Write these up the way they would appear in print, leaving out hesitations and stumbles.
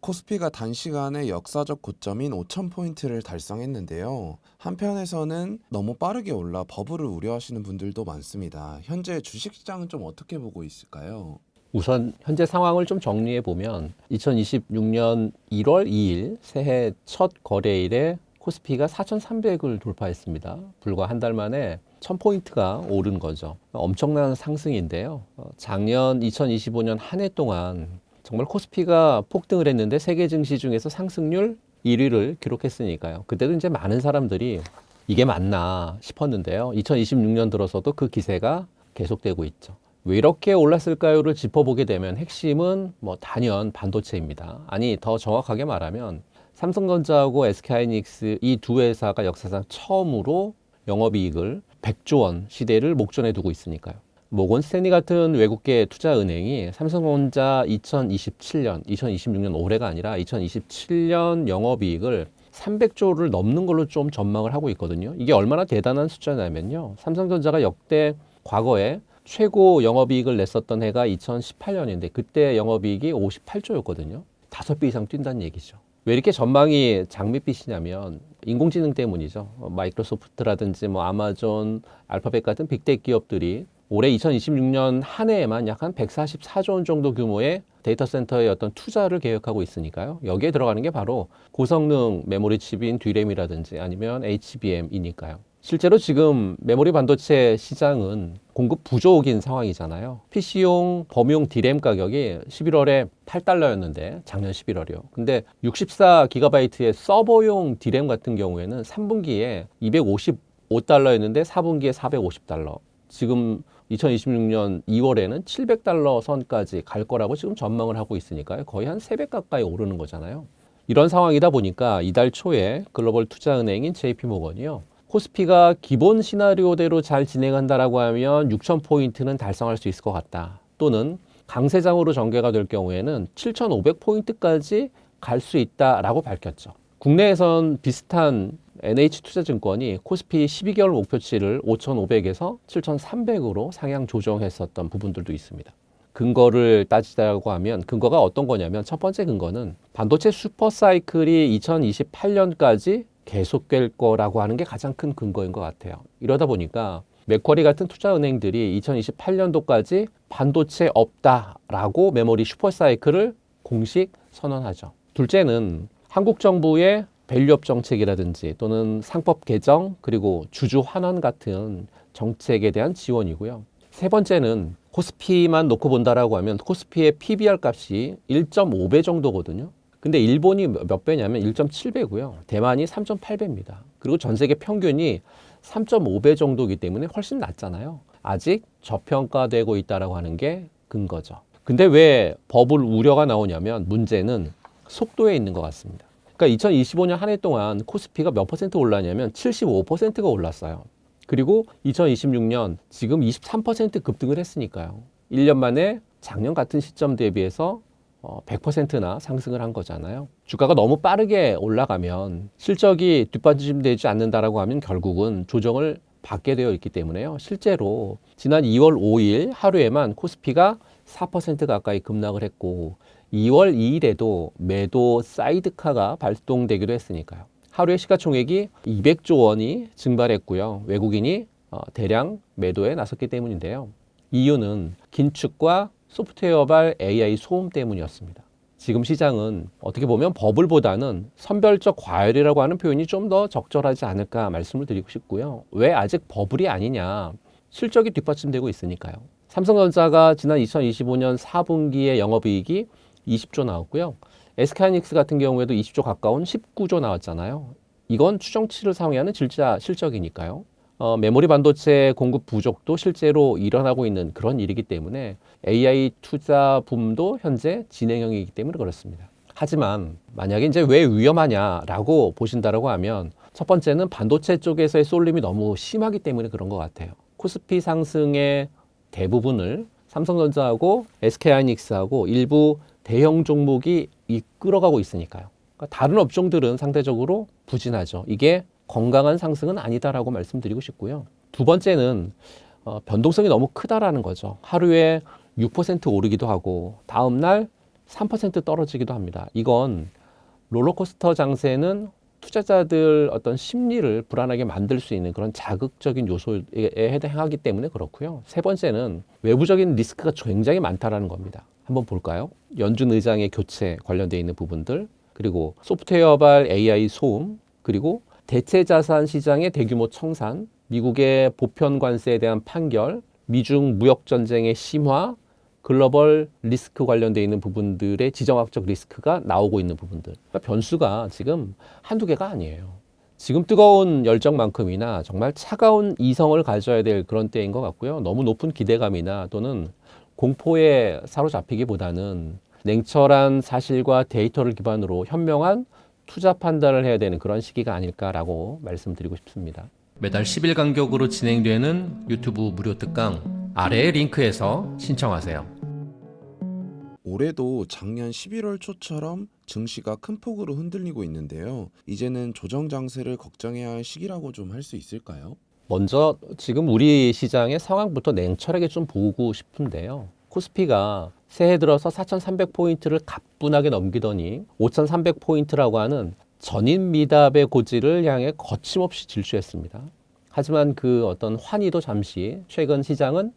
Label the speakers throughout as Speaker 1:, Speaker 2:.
Speaker 1: 코스피가 단시간에 역사적 고점인 5,000포인트를 달성했는데요. 한편에서는 너무 빠르게 올라 버블을 우려하시는 분들도 많습니다. 현재 주식시장은 좀 어떻게 보고 있을까요?
Speaker 2: 우선 현재 상황을 좀 정리해 보면 2026년 1월 2일 새해 첫 거래일에 코스피가 4,300을 돌파했습니다. 불과 한 달 만에 1,000포인트가 오른 거죠. 엄청난 상승인데요. 작년 2025년 한 해 동안 정말 코스피가 폭등을 했는데 세계 증시 중에서 상승률 1위를 기록했으니까요. 그때도 이제 많은 사람들이 이게 맞나 싶었는데요. 2026년 들어서도 그 기세가 계속되고 있죠. 왜 이렇게 올랐을까요를 짚어보게 되면 핵심은 단연 반도체입니다. 아니, 더 정확하게 말하면 삼성전자하고 SK하이닉스 이 두 회사가 역사상 처음으로 영업이익을 100조 원 시대를 목전에 두고 있으니까요. 모건 스탠리 같은 외국계 투자은행이 삼성전자 2026년 올해가 아니라 2027년 영업이익을 300조를 넘는 걸로 좀 전망을 하고 있거든요. 이게 얼마나 대단한 숫자냐면요. 삼성전자가 역대 과거에 최고 영업이익을 냈었던 해가 2018년인데 그때 영업이익이 58조였거든요. 5배 이상 뛴다는 얘기죠. 왜 이렇게 전망이 장밋빛이냐면 인공지능 때문이죠. 마이크로소프트라든지 아마존, 알파벳 같은 빅테크 기업들이 올해 2026년 한 해에만 약 한 144조 원 정도 규모의 데이터 센터의 어떤 투자를 계획하고 있으니까요. 여기에 들어가는 게 바로 고성능 메모리 칩인 D램이라든지 아니면 HBM이니까요. 실제로 지금 메모리 반도체 시장은 공급 부족인 상황이잖아요. PC용 범용 D램 가격이 11월에 8달러였는데 작년 11월이요. 근데 64GB의 서버용 D램 같은 경우에는 3분기에 255달러였는데 4분기에 450달러. 지금 2026년 2월에는 700달러 선까지 갈 거라고 지금 전망을 하고 있으니까요. 거의 한 3배 가까이 오르는 거잖아요. 이런 상황이다 보니까 이달 초에 글로벌 투자은행인 JP모건이요. 코스피가 기본 시나리오대로 잘 진행한다라고 하면 6,000포인트는 달성할 수 있을 것 같다. 또는 강세장으로 전개가 될 경우에는 7,500포인트까지 갈 수 있다라고 밝혔죠. 국내에선 비슷한 NH투자증권이 코스피 12개월 목표치를 5,500에서 7,300으로 상향 조정했었던 부분들도 있습니다. 근거를 따지자고 하면 근거가 어떤 거냐면 첫 번째 근거는 반도체 슈퍼사이클이 2028년까지 계속될 거라고 하는 게 가장 큰 근거인 것 같아요. 이러다 보니까 맥쿼리 같은 투자은행들이 2028년도까지 반도체 없다라고 메모리 슈퍼사이클을 공식 선언하죠. 둘째는 한국 정부의 밸류업 정책이라든지 또는 상법 개정 그리고 주주 환원 같은 정책에 대한 지원이고요. 세 번째는 코스피만 놓고 본다라고 하면 코스피의 PBR 값이 1.5배 정도거든요. 근데 일본이 몇 배냐면 1.7배고요. 대만이 3.8배입니다. 그리고 전 세계 평균이 3.5배 정도이기 때문에 훨씬 낮잖아요. 아직 저평가되고 있다라고 하는 게 근거죠. 근데 왜 버블 우려가 나오냐면 문제는 속도에 있는 것 같습니다. 그러니까 2025년 한 해 동안 코스피가 몇 퍼센트 올랐냐면 75%가 올랐어요. 그리고 2026년 지금 23% 급등을 했으니까요. 1년 만에 작년 같은 시점 대비해서 100%나 상승을 한 거잖아요. 주가가 너무 빠르게 올라가면 실적이 뒷받침되지 않는다라고 하면 결국은 조정을 받게 되어 있기 때문에요. 실제로 지난 2월 5일 하루에만 코스피가 4% 가까이 급락을 했고 2월 2일에도 매도 사이드카가 발동되기도 했으니까요. 하루의 시가총액이 200조 원이 증발했고요. 외국인이 대량 매도에 나섰기 때문인데요. 이유는 긴축과 소프트웨어발 AI 소음 때문이었습니다. 지금 시장은 어떻게 보면 버블보다는 선별적 과열이라고 하는 표현이 좀 더 적절하지 않을까 말씀을 드리고 싶고요. 왜 아직 버블이 아니냐? 실적이 뒷받침되고 있으니까요. 삼성전자가 지난 2025년 4분기에 영업이익이 20조 나왔고요. SK하이닉스 같은 경우에도 20조 가까운 19조 나왔잖아요. 이건 추정치를 상회하는 진짜 실적이니까요. 메모리 반도체 공급 부족도 실제로 일어나고 있는 그런 일이기 때문에 AI 투자 붐도 현재 진행형이기 때문에 그렇습니다. 하지만 만약에 이제 왜 위험하냐라고 보신다라고 하면 첫 번째는 반도체 쪽에서의 쏠림이 너무 심하기 때문에 그런 것 같아요. 코스피 상승의 대부분을 삼성전자하고 SK하이닉스하고 일부 대형 종목이 이끌어가고 있으니까요. 그러니까 다른 업종들은 상대적으로 부진하죠. 이게 건강한 상승은 아니다라고 말씀드리고 싶고요. 두 번째는 변동성이 너무 크다라는 거죠. 하루에 6% 오르기도 하고 다음 날 3% 떨어지기도 합니다. 이건 롤러코스터 장세는 투자자들 어떤 심리를 불안하게 만들 수 있는 그런 자극적인 요소에 해당하기 때문에 그렇고요. 세 번째는 외부적인 리스크가 굉장히 많다라는 겁니다. 한번 볼까요? 연준 의장의 교체 관련되어 있는 부분들, 그리고 소프트웨어발 AI 소음, 그리고 대체 자산 시장의 대규모 청산, 미국의 보편 관세에 대한 판결, 미중 무역 전쟁의 심화, 글로벌 리스크 관련되어 있는 부분들의 지정학적 리스크가 나오고 있는 부분들. 그러니까 변수가 지금 한두 개가 아니에요. 지금 뜨거운 열정만큼이나 정말 차가운 이성을 가져야 될 그런 때인 것 같고요. 너무 높은 기대감이나 또는 공포에 사로잡히기보다는 냉철한 사실과 데이터를 기반으로 현명한 투자 판단을 해야 되는 그런 시기가 아닐까라고 말씀드리고 싶습니다. 매달 10일 간격으로 진행되는 유튜브 무료 특강 아래의 링크에서 신청하세요.
Speaker 1: 올해도 작년 11월 초처럼 증시가 큰 폭으로 흔들리고 있는데요. 이제는 조정 장세를 걱정해야 할 시기라고 좀 할 수 있을까요?
Speaker 2: 먼저 지금 우리 시장의 상황부터 냉철하게 좀 보고 싶은데요. 코스피가 새해 들어서 4,300포인트를 가뿐하게 넘기더니 5,300포인트라고 하는 전인 미답의 고지를 향해 거침없이 질주했습니다. 하지만 그 어떤 환희도 잠시 최근 시장은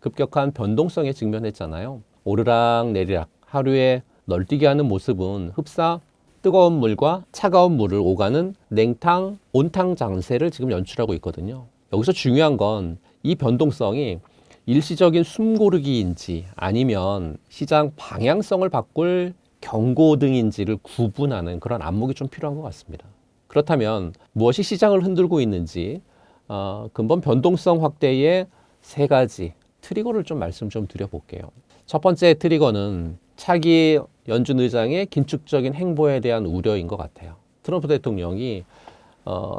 Speaker 2: 급격한 변동성에 직면했잖아요. 오르락 내리락 하루에 널뛰게 하는 모습은 흡사 뜨거운 물과 차가운 물을 오가는 냉탕, 온탕 장세를 지금 연출하고 있거든요. 여기서 중요한 건 이 변동성이 일시적인 숨고르기인지 아니면 시장 방향성을 바꿀 경고등인지를 구분하는 그런 안목이 좀 필요한 것 같습니다. 그렇다면 무엇이 시장을 흔들고 있는지 근본 변동성 확대의 세 가지 트리거를 좀 말씀 좀 드려볼게요. 첫 번째 트리거는 차기 연준 의장의 긴축적인 행보에 대한 우려인 것 같아요. 트럼프 대통령이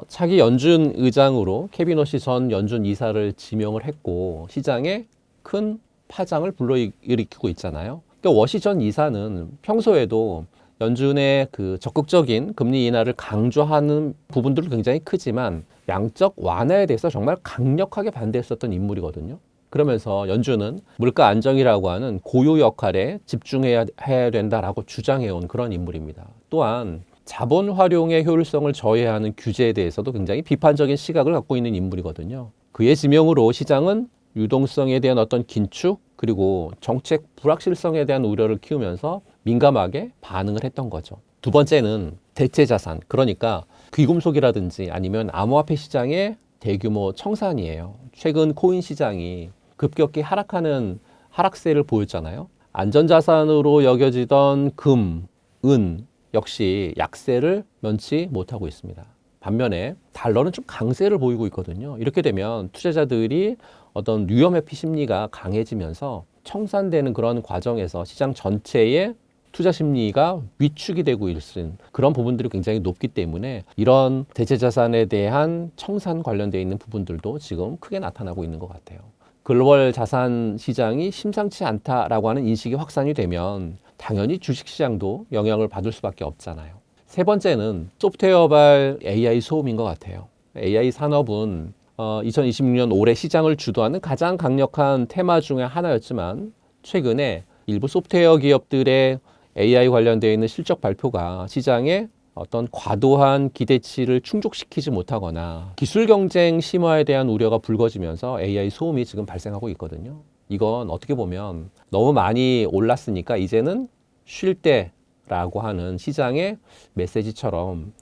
Speaker 2: 차기 연준 의장으로 케빈 워시 전 연준 이사를 지명을 했고 시장에 큰 파장을 불러일으키고 있잖아요. 그러니까 워시 전 이사는 평소에도 연준의 그 적극적인 금리 인하를 강조하는 부분들도 굉장히 크지만 양적 완화에 대해서 정말 강력하게 반대했었던 인물이거든요. 그러면서 연준은 물가 안정이라고 하는 고유 역할에 집중해야 된다라고 주장해온 그런 인물입니다. 또한 자본 활용의 효율성을 저해하는 규제에 대해서도 굉장히 비판적인 시각을 갖고 있는 인물이거든요. 그의 지명으로 시장은 유동성에 대한 어떤 긴축 그리고 정책 불확실성에 대한 우려를 키우면서 민감하게 반응을 했던 거죠. 두 번째는 대체 자산, 그러니까 귀금속이라든지 아니면 암호화폐 시장의 대규모 청산이에요. 최근 코인 시장이 급격히 하락하는 하락세를 보였잖아요. 안전자산으로 여겨지던 금, 은 역시 약세를 면치 못하고 있습니다. 반면에 달러는 좀 강세를 보이고 있거든요. 이렇게 되면 투자자들이 어떤 위험회피 심리가 강해지면서 청산되는 그런 과정에서 시장 전체의 투자 심리가 위축이 되고 있는 그런 부분들이 굉장히 높기 때문에 이런 대체 자산에 대한 청산 관련되어 있는 부분들도 지금 크게 나타나고 있는 것 같아요. 글로벌 자산 시장이 심상치 않다라고 하는 인식이 확산이 되면 당연히 주식시장도 영향을 받을 수밖에 없잖아요. 세 번째는 소프트웨어발 AI 소음인 것 같아요. AI 산업은 2026년 올해 시장을 주도하는 가장 강력한 테마 중에 하나였지만 최근에 일부 소프트웨어 기업들의 AI 관련되어 있는 실적 발표가 시장에 어떤 과도한 기대치를 충족시키지 못하거나 기술 경쟁 심화에 대한 우려가 불거지면서 AI 소음이 지금 발생하고 있거든요. 이건 어떻게 보면 너무 많이 올랐으니까 이제는 쉴 때라고 하는 시장의 메시지처럼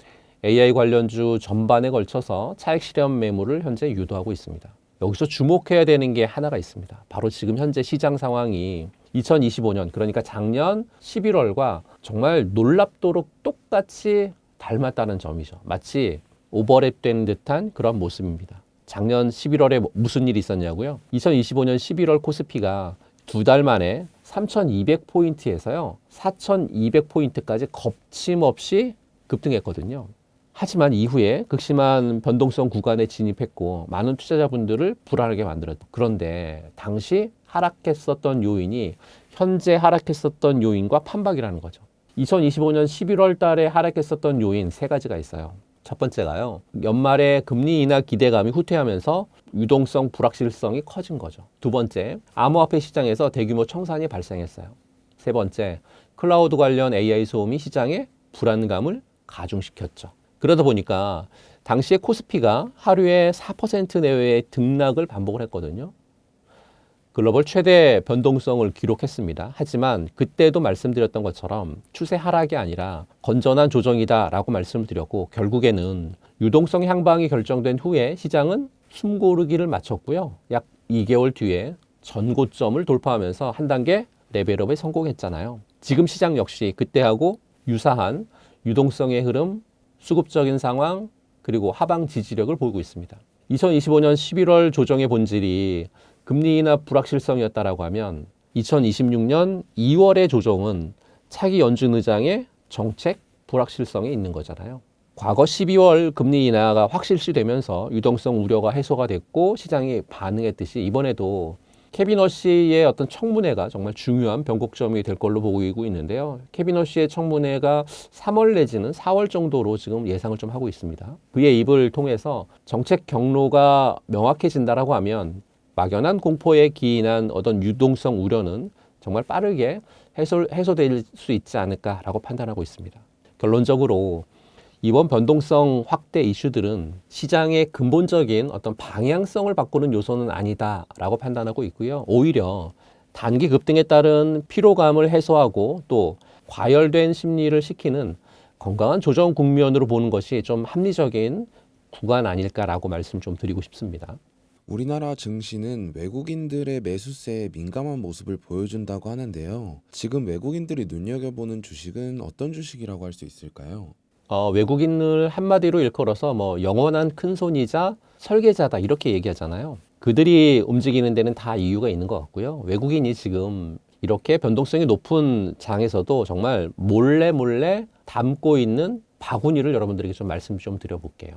Speaker 2: AI 관련주 전반에 걸쳐서 차익 실현 매물을 현재 유도하고 있습니다. 여기서 주목해야 되는 게 하나가 있습니다. 바로 지금 현재 시장 상황이 2025년 그러니까 작년 11월과 정말 놀랍도록 똑같이 닮았다는 점이죠. 마치 오버랩된 듯한 그런 모습입니다. 작년 11월에 무슨 일이 있었냐고요? 2025년 11월 코스피가 두 달 만에 3,200포인트에서요 4,200포인트까지 겁침없이 급등했거든요. 하지만 이후에 극심한 변동성 구간에 진입했고 많은 투자자분들을 불안하게 만들었다. 그런데 당시 하락했었던 요인이 현재 하락했었던 요인과 판박이라는 거죠. 2025년 11월 달에 하락했었던 요인 세 가지가 있어요. 첫 번째가요. 연말에 금리 인하 기대감이 후퇴하면서 유동성 불확실성이 커진 거죠. 두 번째, 암호화폐 시장에서 대규모 청산이 발생했어요. 세 번째, 클라우드 관련 AI 소음이 시장에 불안감을 가중시켰죠. 그러다 보니까 당시에 코스피가 하루에 4% 내외의 등락을 반복을 했거든요. 글로벌 최대 변동성을 기록했습니다. 하지만 그때도 말씀드렸던 것처럼 추세 하락이 아니라 건전한 조정이다라고 말씀을 드렸고, 결국에는 유동성 향방이 결정된 후에 시장은 숨고르기를 마쳤고요. 약 2개월 뒤에 전고점을 돌파하면서 한 단계 레벨업에 성공했잖아요. 지금 시장 역시 그때하고 유사한 유동성의 흐름, 수급적인 상황, 그리고 하방 지지력을 보이고 있습니다. 2025년 11월 조정의 본질이 금리 인하 불확실성이었다라고 하면 2026년 2월의 조정은 차기 연준 의장의 정책 불확실성에 있는 거잖아요. 과거 12월 금리 인하가 확실시되면서 유동성 우려가 해소가 됐고 시장이 반응했듯이 이번에도 케빈 허시의 어떤 청문회가 정말 중요한 변곡점이 될 걸로 보이고 있는데요. 케빈 허시의 청문회가 3월 내지는 4월 정도로 지금 예상을 좀 하고 있습니다. 그의 입을 통해서 정책 경로가 명확해진다라고 하면 막연한 공포에 기인한 어떤 유동성 우려는 정말 빠르게 해소될 수 있지 않을까라고 판단하고 있습니다. 결론적으로 이번 변동성 확대 이슈들은 시장의 근본적인 어떤 방향성을 바꾸는 요소는 아니다라고 판단하고 있고요. 오히려 단기 급등에 따른 피로감을 해소하고 또 과열된 심리를 식히는 건강한 조정 국면으로 보는 것이 좀 합리적인 구간 아닐까라고 말씀 좀 드리고 싶습니다.
Speaker 1: 우리나라 증시는 외국인들의 매수세에 민감한 모습을 보여준다고 하는데요. 지금 외국인들이 눈여겨보는 주식은 어떤 주식이라고 할 수 있을까요?
Speaker 2: 외국인을 한마디로 일컬어서 영원한 큰손이자 설계자다 이렇게 얘기하잖아요. 그들이 움직이는 데는 다 이유가 있는 것 같고요. 외국인이 지금 이렇게 변동성이 높은 장에서도 정말 몰래 담고 있는 바구니를 여러분들에게 좀 말씀 좀 드려볼게요.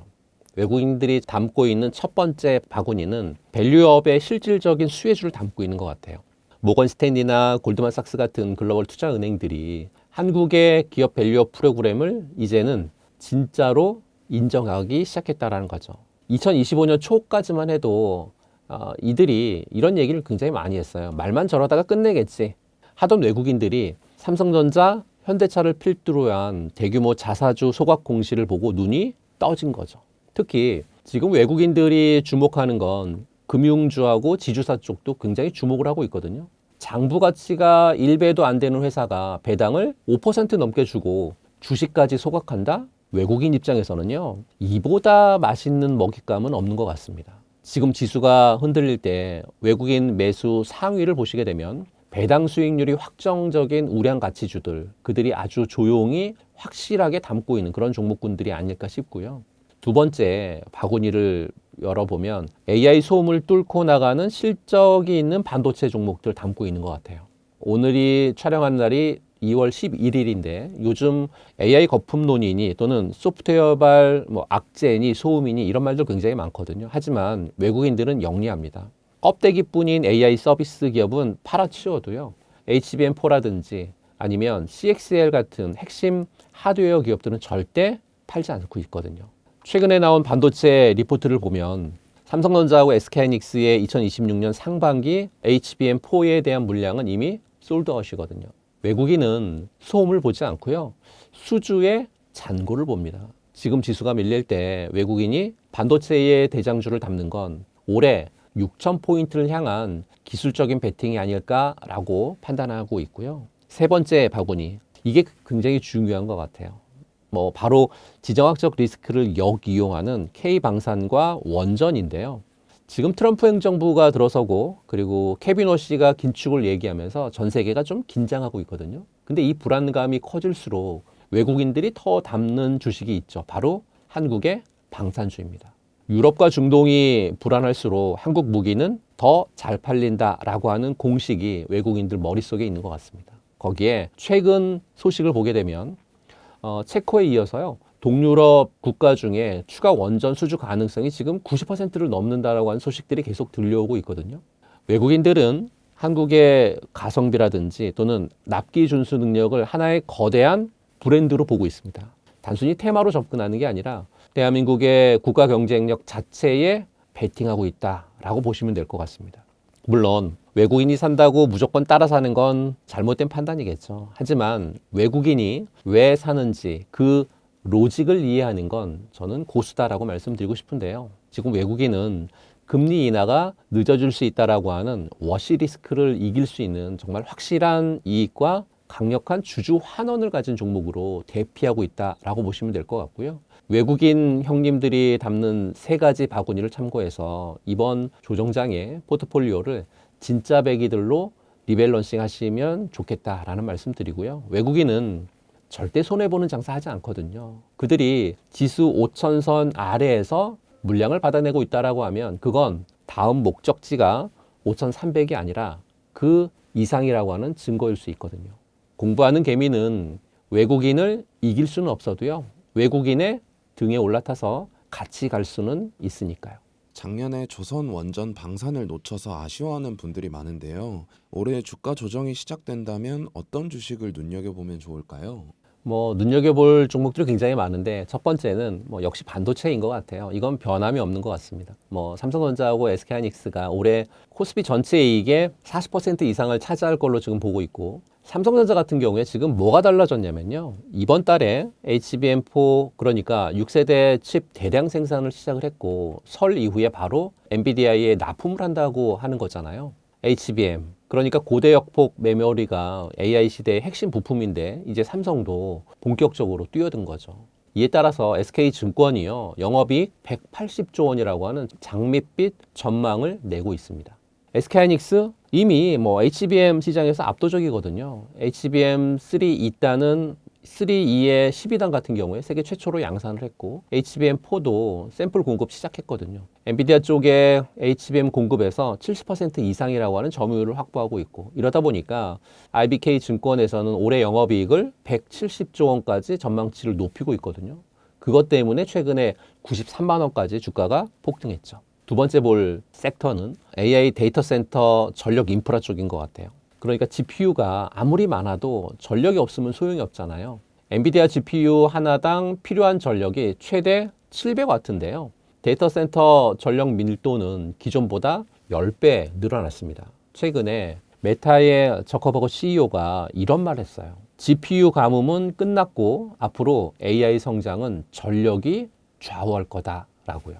Speaker 2: 외국인들이 담고 있는 첫 번째 바구니는 밸류업의 실질적인 수혜주를 담고 있는 것 같아요. 모건 스탠리나 골드만삭스 같은 글로벌 투자 은행들이 한국의 기업 밸류업 프로그램을 이제는 진짜로 인정하기 시작했다라는 거죠. 2025년 초까지만 해도 이들이 이런 얘기를 굉장히 많이 했어요. 말만 저러다가 끝내겠지 하던 외국인들이 삼성전자, 현대차를 필두로 한 대규모 자사주 소각 공시를 보고 눈이 떠진 거죠. 특히 지금 외국인들이 주목하는 건 금융주하고 지주사 쪽도 굉장히 주목을 하고 있거든요. 장부 가치가 1배도 안 되는 회사가 배당을 5% 넘게 주고 주식까지 소각한다? 외국인 입장에서는요, 이보다 맛있는 먹잇감은 없는 것 같습니다. 지금 지수가 흔들릴 때 외국인 매수 상위를 보시게 되면 배당 수익률이 확정적인 우량 가치주들, 그들이 아주 조용히 확실하게 담고 있는 그런 종목군들이 아닐까 싶고요. 두 번째 바구니를 열어보면 AI 소음을 뚫고 나가는 실적이 있는 반도체 종목들 담고 있는 것 같아요. 오늘이 촬영한 날이 2월 11일인데 요즘 AI 거품 논이니 또는 소프트웨어발 악재니 소음이니 이런 말들 굉장히 많거든요. 하지만 외국인들은 영리합니다. 껍데기뿐인 AI 서비스 기업은 팔아치워도요. HBM4라든지 아니면 CXL 같은 핵심 하드웨어 기업들은 절대 팔지 않고 있거든요. 최근에 나온 반도체 리포트를 보면 삼성전자하고 SK하이닉스의 2026년 상반기 HBM4에 대한 물량은 이미 솔드아웃이거든요. 외국인은 소음을 보지 않고요. 수주의 잔고를 봅니다. 지금 지수가 밀릴 때 외국인이 반도체의 대장주를 담는 건 올해 6,000포인트를 향한 기술적인 베팅이 아닐까라고 판단하고 있고요. 세 번째 바구니, 이게 굉장히 중요한 것 같아요. 바로 지정학적 리스크를 역이용하는 K방산과 원전인데요. 지금 트럼프 행정부가 들어서고 그리고 케빈 허시가 긴축을 얘기하면서 전 세계가 좀 긴장하고 있거든요. 근데 이 불안감이 커질수록 외국인들이 더 담는 주식이 있죠. 바로 한국의 방산주입니다. 유럽과 중동이 불안할수록 한국 무기는 더 잘 팔린다라고 하는 공식이 외국인들 머릿속에 있는 것 같습니다. 거기에 최근 소식을 보게 되면 체코에 이어서요. 동유럽 국가 중에 추가 원전 수주 가능성이 지금 90%를 넘는다라고 하는 소식들이 계속 들려오고 있거든요. 외국인들은 한국의 가성비라든지 또는 납기 준수 능력을 하나의 거대한 브랜드로 보고 있습니다. 단순히 테마로 접근하는 게 아니라 대한민국의 국가 경쟁력 자체에 베팅하고 있다라고 보시면 될 것 같습니다. 물론 외국인이 산다고 무조건 따라 사는 건 잘못된 판단이겠죠. 하지만 외국인이 왜 사는지 그 로직을 이해하는 건 저는 고수다라고 말씀드리고 싶은데요. 지금 외국인은 금리 인하가 늦어질 수 있다라고 하는 워시 리스크를 이길 수 있는 정말 확실한 이익과 강력한 주주 환원을 가진 종목으로 대피하고 있다라고 보시면 될 것 같고요. 외국인 형님들이 담는 세 가지 바구니를 참고해서 이번 조정장의 포트폴리오를 진짜 배기들로 리밸런싱 하시면 좋겠다라는 말씀 드리고요. 외국인은 절대 손해보는 장사 하지 않거든요. 그들이 지수 5,000선 아래에서 물량을 받아내고 있다라고 하면 그건 다음 목적지가 5,300이 아니라 그 이상이라고 하는 증거일 수 있거든요. 공부하는 개미는 외국인을 이길 수는 없어도요. 외국인의 등에 올라타서 같이 갈 수는 있으니까요.
Speaker 1: 작년에 조선 원전 방산을 놓쳐서 아쉬워하는 분들이 많은데요. 올해 주가 조정이 시작된다면 어떤 주식을 눈여겨보면 좋을까요?
Speaker 2: 눈여겨볼 종목들이 굉장히 많은데 첫 번째는 역시 반도체인 것 같아요. 이건 변함이 없는 것 같습니다. 삼성전자하고 SK하이닉스가 올해 코스피 전체 이익의 40% 이상을 차지할 걸로 지금 보고 있고 삼성전자 같은 경우에 지금 뭐가 달라졌냐면요. 이번 달에 HBM4 그러니까 6세대 칩 대량 생산을 시작을 했고 설 이후에 바로 엔비디아에 납품을 한다고 하는 거잖아요. HBM 그러니까 고대역폭 메모리가 AI 시대의 핵심 부품인데 이제 삼성도 본격적으로 뛰어든 거죠. 이에 따라서 SK증권이요. 영업이익 180조 원이라고 하는 장밋빛 전망을 내고 있습니다. SK하이닉스 이미 HBM 시장에서 압도적이거든요. HBM3 2단은 3E의 12단 같은 경우에 세계 최초로 양산을 했고 HBM4도 샘플 공급 시작했거든요. 엔비디아 쪽에 HBM 공급에서 70% 이상이라고 하는 점유율을 확보하고 있고 이러다 보니까 IBK 증권에서는 올해 영업이익을 170조 원까지 전망치를 높이고 있거든요. 그것 때문에 최근에 93만 원까지 주가가 폭등했죠. 두 번째 볼 섹터는 AI 데이터 센터 전력 인프라 쪽인 것 같아요. 그러니까 GPU가 아무리 많아도 전력이 없으면 소용이 없잖아요. 엔비디아 GPU 하나당 필요한 전력이 최대 700W인데요. 데이터 센터 전력 밀도는 기존보다 10배 늘어났습니다. 최근에 메타의 저커버거 CEO가 이런 말 했어요. GPU 가뭄은 끝났고 앞으로 AI 성장은 전력이 좌우할 거다라고요.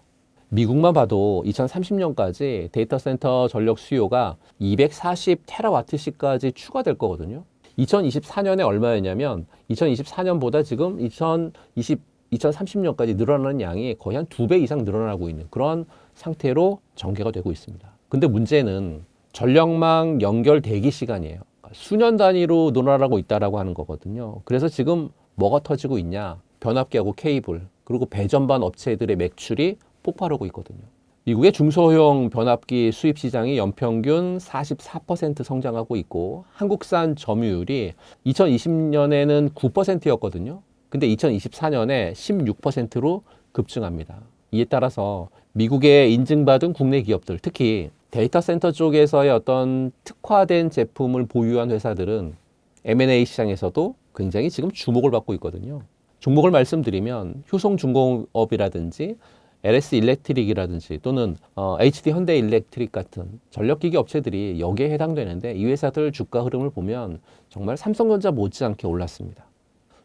Speaker 2: 미국만 봐도 2030년까지 데이터 센터 전력 수요가 240테라와트시까지 추가될 거거든요. 2024년에 얼마였냐면 2024년보다 지금 2030년까지 늘어나는 양이 거의 한 2배 이상 늘어나고 있는 그런 상태로 전개가 되고 있습니다. 근데 문제는 전력망 연결 대기 시간이에요. 수년 단위로 늘어나고 있다라고 하는 거거든요. 그래서 지금 뭐가 터지고 있냐? 변압기하고 케이블, 그리고 배전반 업체들의 매출이 폭발하고 있거든요. 미국의 중소형 변압기 수입 시장이 연평균 44% 성장하고 있고 한국산 점유율이 2020년에는 9%였거든요. 근데 2024년에 16%로 급증합니다. 이에 따라서 미국에 인증받은 국내 기업들, 특히 데이터 센터 쪽에서의 어떤 특화된 제품을 보유한 회사들은 M&A 시장에서도 굉장히 지금 주목을 받고 있거든요. 종목을 말씀드리면 효성중공업이라든지 LS 일렉트릭이라든지 또는 HD 현대 일렉트릭 같은 전력기기 업체들이 여기에 해당되는데 이 회사들 주가 흐름을 보면 정말 삼성전자 못지않게 올랐습니다.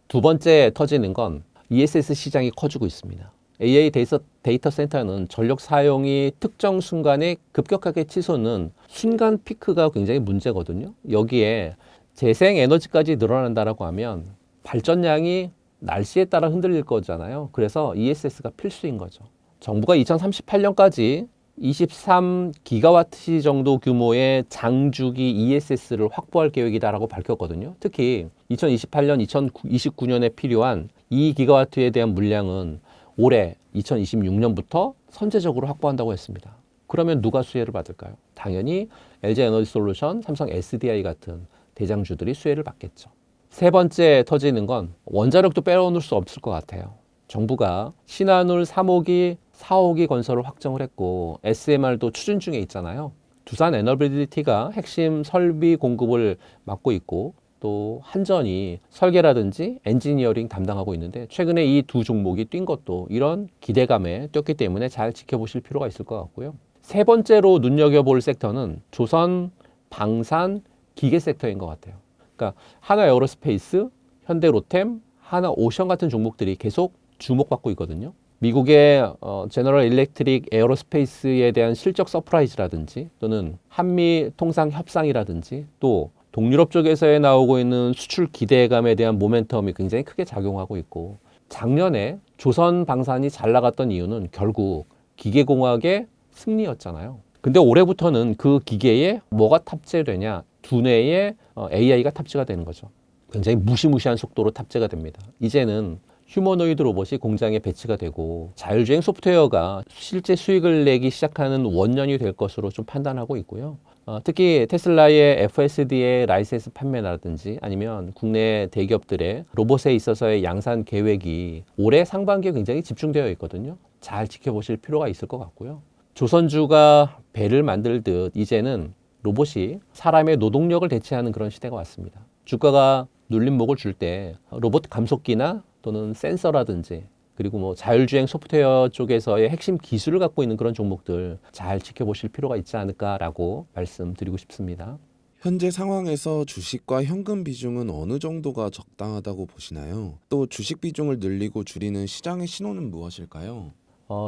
Speaker 2: 두 번째 터지는 건 ESS 시장이 커지고 있습니다. AI 데이터 센터는 전력 사용이 특정 순간에 급격하게 치솟는 순간 피크가 굉장히 문제거든요. 여기에 재생 에너지까지 늘어난다라고 하면 발전량이 날씨에 따라 흔들릴 거잖아요. 그래서 ESS가 필수인 거죠. 정부가 2038년까지 23기가와트 정도 규모의 장주기 ESS를 확보할 계획이다라고 밝혔거든요. 특히 2028년, 2029년에 필요한 2기가와트에 대한 물량은 올해 2026년부터 선제적으로 확보한다고 했습니다. 그러면 누가 수혜를 받을까요? 당연히 LG에너지솔루션, 삼성 SDI 같은 대장주들이 수혜를 받겠죠. 세 번째 터지는 건 원자력도 빼놓을 수 없을 것 같아요. 정부가 신한울 3호기, 4호기 건설을 확정을 했고 SMR도 추진 중에 있잖아요. 두산 에너빌리티가 핵심 설비 공급을 맡고 있고 또 한전이 설계라든지 엔지니어링 담당하고 있는데 최근에 이 두 종목이 뛴 것도 이런 기대감에 뛰었기 때문에 잘 지켜보실 필요가 있을 것 같고요. 세 번째로 눈여겨볼 섹터는 조선 방산 기계 섹터인 것 같아요. 그러니까 하나 에어로스페이스, 현대 로템, 하나 오션 같은 종목들이 계속 주목받고 있거든요. 미국의 제너럴 일렉트릭 에어로스페이스에 대한 실적 서프라이즈라든지 또는 한미 통상 협상이라든지 또 동유럽 쪽에서 나오고 있는 수출 기대감에 대한 모멘텀이 굉장히 크게 작용하고 있고, 작년에 조선 방산이 잘 나갔던 이유는 결국 기계공학의 승리였잖아요. 근데 올해부터는 그 기계에 뭐가 탑재되냐? 두뇌의 AI가 탑재가 되는 거죠. 굉장히 무시무시한 속도로 탑재가 됩니다. 이제는 휴머노이드 로봇이 공장에 배치가 되고 자율주행 소프트웨어가 실제 수익을 내기 시작하는 원년이 될 것으로 좀 판단하고 있고요. 특히 테슬라의 FSD의 라이센스 판매라든지 아니면 국내 대기업들의 로봇에 있어서의 양산 계획이 올해 상반기에 굉장히 집중되어 있거든요. 잘 지켜보실 필요가 있을 것 같고요. 조선주가 배를 만들듯 이제는 로봇이 사람의 노동력을 대체하는 그런 시대가 왔습니다. 주가가 눌림목을 줄 때 로봇 감속기나 또는 센서라든지 그리고 뭐 자율주행 소프트웨어 쪽에서의 핵심 기술을 갖고 있는 그런 종목들 잘 지켜보실 필요가 있지 않을까라고 말씀드리고 싶습니다.
Speaker 1: 현재 상황에서 주식과 현금 비중은 어느 정도가 적당하다고 보시나요? 또 주식 비중을 늘리고 줄이는 시장의 신호는 무엇일까요?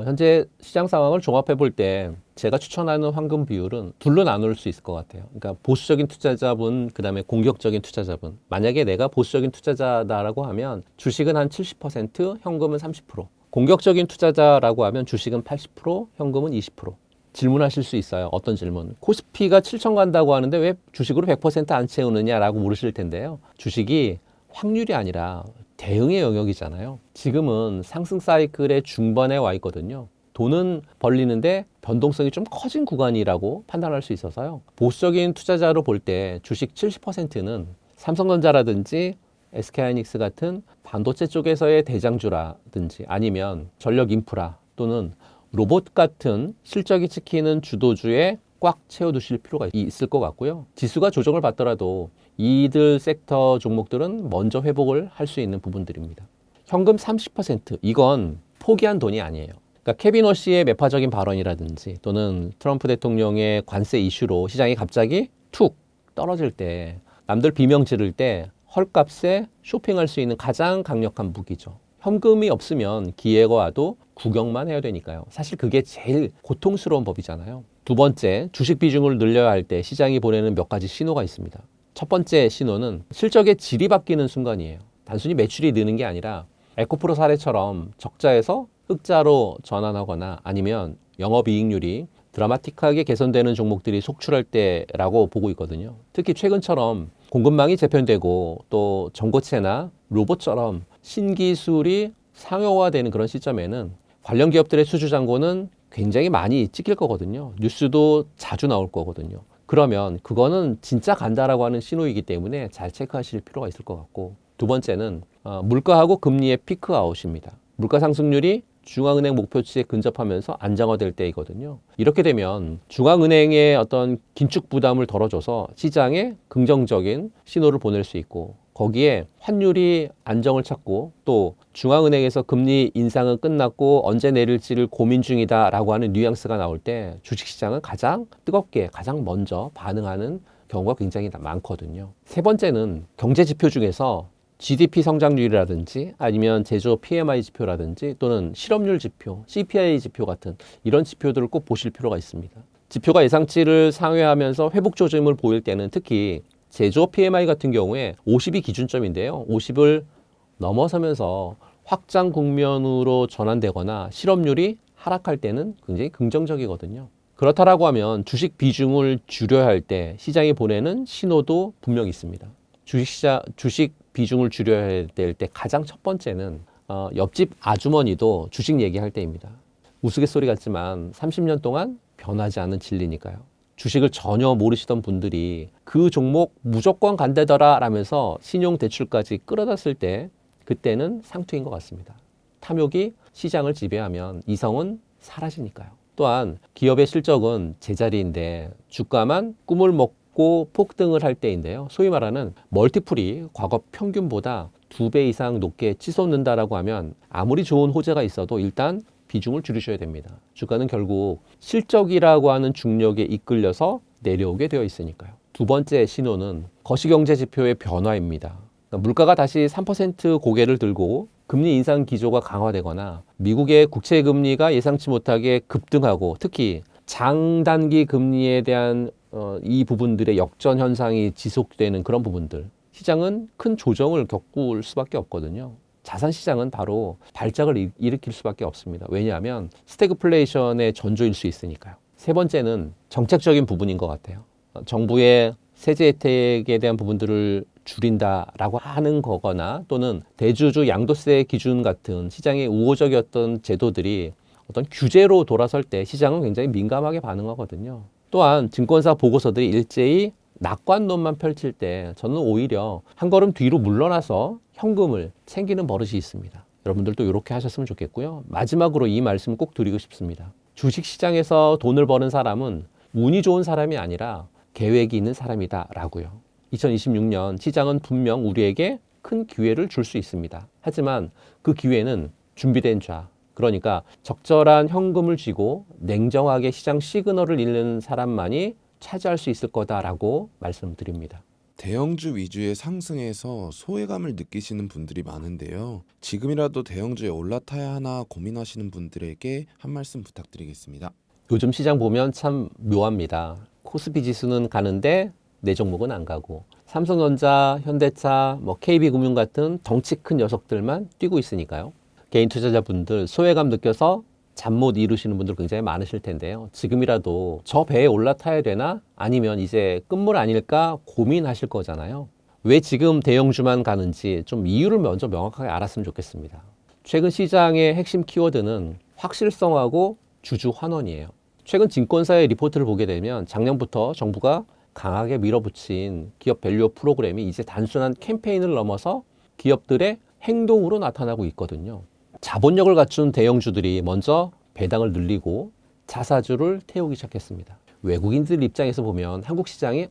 Speaker 2: 현재 시장 상황을 종합해 볼 때 제가 추천하는 황금 비율은 둘로 나눌 수 있을 것 같아요. 그러니까 보수적인 투자자분, 그다음에 공격적인 투자자분. 만약에 내가 보수적인 투자자다라고 하면 주식은 한 70%, 현금은 30%. 공격적인 투자자라고 하면 주식은 80%, 현금은 20%. 질문하실 수 있어요. 어떤 질문? 코스피가 7천 간다고 하는데 왜 주식으로 100%안 채우느냐라고 물으실 텐데요. 주식이 확률이 아니라 대응의 영역이잖아요. 지금은 상승 사이클의 중반에 와 있거든요. 돈은 벌리는데 변동성이 좀 커진 구간이라고 판단할 수 있어서요. 보수적인 투자자로 볼 때 주식 70%는 삼성전자라든지 SK하이닉스 같은 반도체 쪽에서의 대장주라든지 아니면 전력 인프라 또는 로봇 같은 실적이 찍히는 주도주에 꽉 채워두실 필요가 있을 것 같고요. 지수가 조정을 받더라도 이들 섹터 종목들은 먼저 회복을 할 수 있는 부분들입니다. 현금 30% 이건 포기한 돈이 아니에요. 그러니까 케빈 워시의 매파적인 발언이라든지 또는 트럼프 대통령의 관세 이슈로 시장이 갑자기 툭 떨어질 때 남들 비명 지를 때 헐값에 쇼핑할 수 있는 가장 강력한 무기죠. 현금이 없으면 기회가 와도 구경만 해야 되니까요. 사실 그게 제일 고통스러운 법이잖아요. 두 번째, 주식 비중을 늘려야 할 때 시장이 보내는 몇 가지 신호가 있습니다. 첫 번째 신호는 실적의 질이 바뀌는 순간이에요. 단순히 매출이 느는 게 아니라 에코프로 사례처럼 적자에서 흑자로 전환하거나 아니면 영업이익률이 드라마틱하게 개선되는 종목들이 속출할 때라고 보고 있거든요. 특히 최근처럼 공급망이 재편되고 또 전고체나 로봇처럼 신기술이 상용화되는 그런 시점에는 관련 기업들의 수주 잔고는 굉장히 많이 찍힐 거거든요. 뉴스도 자주 나올 거거든요. 그러면 그거는 진짜 간다라고 하는 신호이기 때문에 잘 체크하실 필요가 있을 것 같고, 두 번째는 물가하고 금리의 피크아웃입니다. 물가 상승률이 중앙은행 목표치에 근접하면서 안정화될 때이거든요. 이렇게 되면 중앙은행의 어떤 긴축 부담을 덜어줘서 시장에 긍정적인 신호를 보낼 수 있고, 거기에 환율이 안정을 찾고 또 중앙은행에서 금리 인상은 끝났고 언제 내릴지를 고민 중이다라고 하는 뉘앙스가 나올 때 주식시장은 가장 뜨겁게 가장 먼저 반응하는 경우가 굉장히 많거든요. 세 번째는 경제 지표 중에서 GDP 성장률이라든지 아니면 제조업 PMI 지표라든지 또는 실업률 지표, CPI 지표 같은 이런 지표들을 꼭 보실 필요가 있습니다. 지표가 예상치를 상회하면서 회복 조짐을 보일 때는 특히 제조업 PMI 같은 경우에 50이 기준점인데요. 50을 넘어서면서 확장 국면으로 전환되거나 실업률이 하락할 때는 굉장히 긍정적이거든요. 그렇다라고 하면 주식 비중을 줄여야 할 때 시장이 보내는 신호도 분명히 있습니다. 주식 비중을 줄여야 될 때 가장 첫 번째는 옆집 아주머니도 주식 얘기할 때입니다. 우스갯소리 같지만 30년 동안 변하지 않은 진리니까요. 주식을 전혀 모르시던 분들이 그 종목 무조건 간대더라 라면서 신용대출까지 끌어das을 때 그때는 상투인 것 같습니다. 탐욕이 시장을 지배하면 이성은 사라지니까요. 또한 기업의 실적은 제자리인데 주가만 꿈을 먹고 폭등을 할 때인데요. 소위 말하는 멀티플이 과거 평균보다 2배 이상 높게 치솟는다라고 하면 아무리 좋은 호재가 있어도 일단 비중을 줄이셔야 됩니다. 주가는 결국 실적이라고 하는 중력에 이끌려서 내려오게 되어 있으니까요. 두 번째 신호는 거시경제 지표의 변화입니다. 그러니까 물가가 다시 3% 고개를 들고 금리 인상 기조가 강화되거나 미국의 국채 금리가 예상치 못하게 급등하고 특히 장단기 금리에 대한 이 부분들의 역전 현상이 지속되는 그런 부분들, 시장은 큰 조정을 겪을 수밖에 없거든요. 자산 시장은 바로 발작을 일으킬 수밖에 없습니다. 왜냐하면 스태그플레이션의 전조일 수 있으니까요. 세 번째는 정책적인 부분인 것 같아요. 정부의 세제 혜택에 대한 부분들을 줄인다라고 하는 거거나 또는 대주주 양도세 기준 같은 시장의 우호적이었던 제도들이 어떤 규제로 돌아설 때 시장은 굉장히 민감하게 반응하거든요. 또한 증권사 보고서들이 일제히 낙관론만 펼칠 때 저는 오히려 한 걸음 뒤로 물러나서 현금을 챙기는 버릇이 있습니다. 여러분들도 이렇게 하셨으면 좋겠고요. 마지막으로 이 말씀 꼭 드리고 싶습니다. 주식시장에서 돈을 버는 사람은 운이 좋은 사람이 아니라 계획이 있는 사람이다라고요. 2026년 시장은 분명 우리에게 큰 기회를 줄 수 있습니다. 하지만 그 기회는 준비된 자, 그러니까 적절한 현금을 쥐고 냉정하게 시장 시그널을 읽는 사람만이 차지할 수 있을 거다라고 말씀드립니다.
Speaker 1: 대형주 위주의 상승에서 소외감을 느끼시는 분들이 많은데요. 지금이라도 대형주에 올라타야 하나 고민하시는 분들에게 한 말씀 부탁드리겠습니다.
Speaker 2: 요즘 시장 보면 참 묘합니다. 코스피 지수는 가는데 내 종목은 안 가고 삼성전자, 현대차, KB금융 같은 덩치 큰 녀석들만 뛰고 있으니까요. 개인 투자자분들 소외감 느껴서 잠 못 이루시는 분들 굉장히 많으실 텐데요. 지금이라도 저 배에 올라타야 되나? 아니면 이제 끝물 아닐까 고민하실 거잖아요. 왜 지금 대형주만 가는지 좀 이유를 먼저 명확하게 알았으면 좋겠습니다. 최근 시장의 핵심 키워드는 확실성하고 주주 환원이에요. 최근 증권사의 리포트를 보게 되면 작년부터 정부가 강하게 밀어붙인 기업 밸류업 프로그램이 이제 단순한 캠페인을 넘어서 기업들의 행동으로 나타나고 있거든요. 자본력을 갖춘 대형주들이 먼저 배당을 늘리고 자사주를 태우기 시작했습니다. 외국인들 입장에서 보면 한국 시장이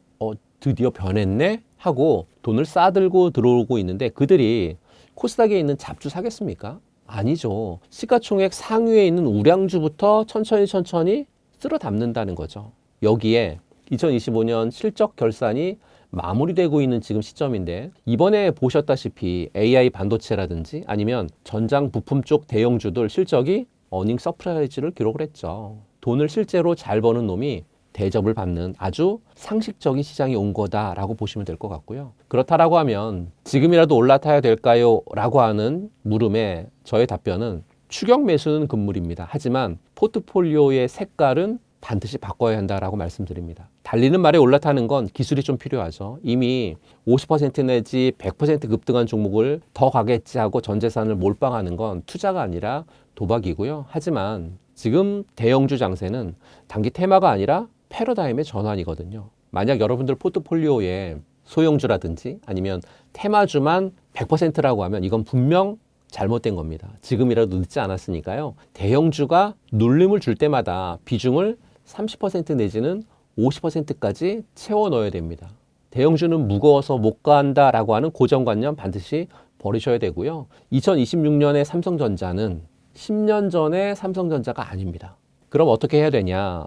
Speaker 2: 드디어 변했네 하고 돈을 싸들고 들어오고 있는데 그들이 코스닥에 있는 잡주 사겠습니까? 아니죠. 시가총액 상위에 있는 우량주부터 천천히 쓸어 담는다는 거죠. 여기에 2025년 실적 결산이 마무리되고 있는 지금 시점인데 이번에 보셨다시피 AI 반도체라든지 아니면 전장 부품 쪽 대형주들 실적이 어닝 서프라이즈를 기록을 했죠. 돈을 실제로 잘 버는 놈이 대접을 받는 아주 상식적인 시장이 온 거다라고 보시면 될 것 같고요. 그렇다라고 하면 지금이라도 올라타야 될까요? 라고 하는 물음에 저의 답변은 추격 매수는 금물입니다. 하지만 포트폴리오의 색깔은 반드시 바꿔야 한다라고 말씀드립니다. 달리는 말에 올라타는 건 기술이 좀 필요하죠. 이미 50% 내지 100% 급등한 종목을 더 가겠지 하고 전 재산을 몰빵하는 건 투자가 아니라 도박이고요. 하지만 지금 대형주 장세는 단기 테마가 아니라 패러다임의 전환이거든요. 만약 여러분들 포트폴리오에 소형주라든지 아니면 테마주만 100%라고 하면 이건 분명 잘못된 겁니다. 지금이라도 늦지 않았으니까요. 대형주가 눌림을 줄 때마다 비중을 30% 내지는 50%까지 채워 넣어야 됩니다. 대형주는 무거워서 못 간다라고 하는 고정관념 반드시 버리셔야 되고요. 2026년의 삼성전자는 10년 전의 삼성전자가 아닙니다. 그럼 어떻게 해야 되냐?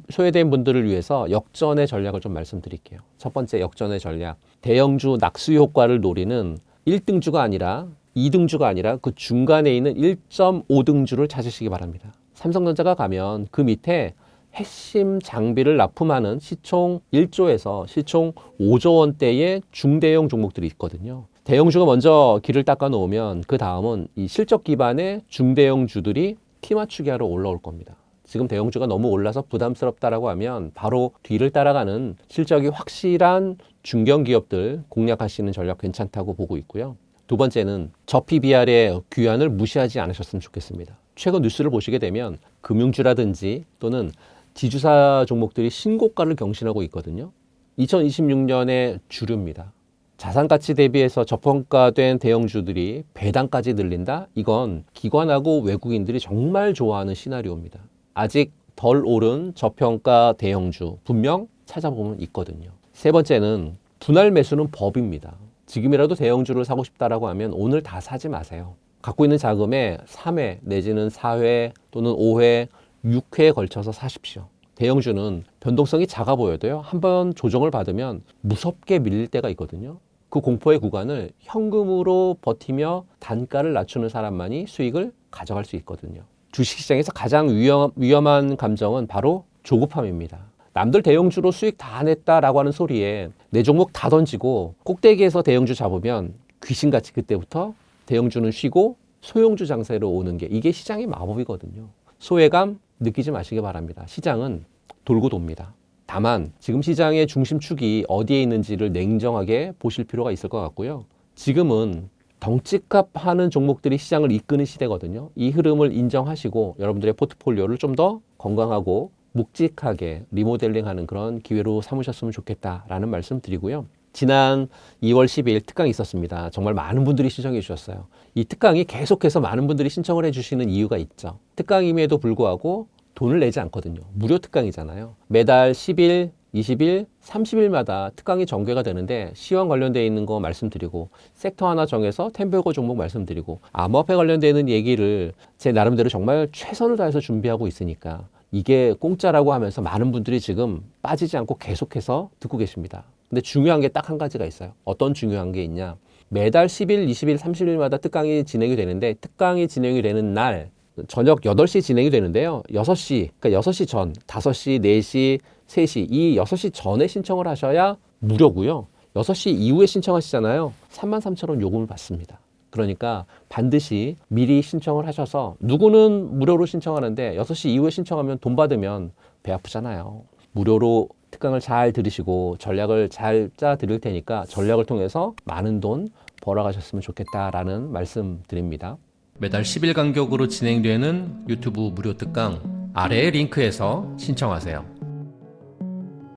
Speaker 2: 소외된 분들을 위해서 역전의 전략을 좀 말씀드릴게요. 첫 번째 역전의 전략. 대형주 낙수 효과를 노리는 1등주가 아니라 2등주가 아니라 그 중간에 있는 1.5등주를 찾으시기 바랍니다. 삼성전자가 가면 그 밑에 핵심 장비를 납품하는 시총 1조에서 시총 5조 원대의 중대형 종목들이 있거든요. 대형주가 먼저 길을 닦아 놓으면 그 다음은 이 실적 기반의 중대형 주들이 키 맞추기 하러 올라올 겁니다. 지금 대형주가 너무 올라서 부담스럽다라고 하면 바로 뒤를 따라가는 실적이 확실한 중견 기업들 공략하시는 전략 괜찮다고 보고 있고요. 두 번째는 저PBR의 귀환을 무시하지 않으셨으면 좋겠습니다. 최근 뉴스를 보시게 되면 금융주라든지 또는 지주사 종목들이 신고가를 경신하고 있거든요. 2026년의 주류입니다. 자산가치 대비해서 저평가된 대형주들이 배당까지 늘린다? 이건 기관하고 외국인들이 정말 좋아하는 시나리오입니다. 아직 덜 오른 저평가 대형주 분명 찾아보면 있거든요. 세 번째는 분할 매수는 법입니다. 지금이라도 대형주를 사고 싶다라고 하면 오늘 다 사지 마세요. 갖고 있는 자금의 3회 내지는 4회 또는 5회, 6회에 걸쳐서 사십시오. 대형주는 변동성이 작아 보여도요. 한번 조정을 받으면 무섭게 밀릴 때가 있거든요. 그 공포의 구간을 현금으로 버티며 단가를 낮추는 사람만이 수익을 가져갈 수 있거든요. 주식시장에서 가장 위험한 감정은 바로 조급함입니다. 남들 대형주로 수익 다 냈다라고 하는 소리에 내 종목 다 던지고 꼭대기에서 대형주 잡으면 귀신같이 그때부터 대형주는 쉬고 소형주 장세로 오는 게 이게 시장의 마법이거든요. 소외감 느끼지 마시기 바랍니다. 시장은 돌고 돕니다. 다만 지금 시장의 중심축이 어디에 있는지를 냉정하게 보실 필요가 있을 것 같고요. 지금은 덩치값 하는 종목들이 시장을 이끄는 시대거든요. 이 흐름을 인정하시고 여러분들의 포트폴리오를 좀 더 건강하고 묵직하게 리모델링하는 그런 기회로 삼으셨으면 좋겠다라는 말씀 드리고요. 지난 2월 12일 특강이 있었습니다. 정말 많은 분들이 신청해 주셨어요. 이 특강이 계속해서 많은 분들이 신청을 해 주시는 이유가 있죠. 특강임에도 불구하고 돈을 내지 않거든요. 무료 특강이잖아요. 매달 10일, 20일, 30일마다 특강이 전개가 되는데 시황 관련되어 있는 거 말씀드리고 섹터 하나 정해서 템베고 종목 말씀드리고 암호화폐 관련되는 얘기를 제 나름대로 정말 최선을 다해서 준비하고 있으니까 이게 공짜라고 하면서 많은 분들이 지금 빠지지 않고 계속해서 듣고 계십니다. 근데 중요한 게 딱 한 가지가 있어요. 어떤 중요한 게 있냐. 매달 10일, 20일, 30일마다 특강이 진행이 되는데 특강이 진행이 되는 날 저녁 8시 진행이 되는데요. 6시, 그러니까 6시 전, 5시, 4시, 3시 이 6시 전에 신청을 하셔야 무료고요. 6시 이후에 신청하시잖아요. 33,000원 요금을 받습니다. 그러니까 반드시 미리 신청을 하셔서 누구는 무료로 신청하는데 6시 이후에 신청하면 돈 받으면 배 아프잖아요. 무료로 특강을 잘 들으시고 전략을 잘 짜 드릴 테니까 전략을 통해서 많은 돈 벌어가셨으면 좋겠다라는 말씀 드립니다. 매달 10일 간격으로 진행되는 유튜브 무료 특강 아래의 링크에서 신청하세요.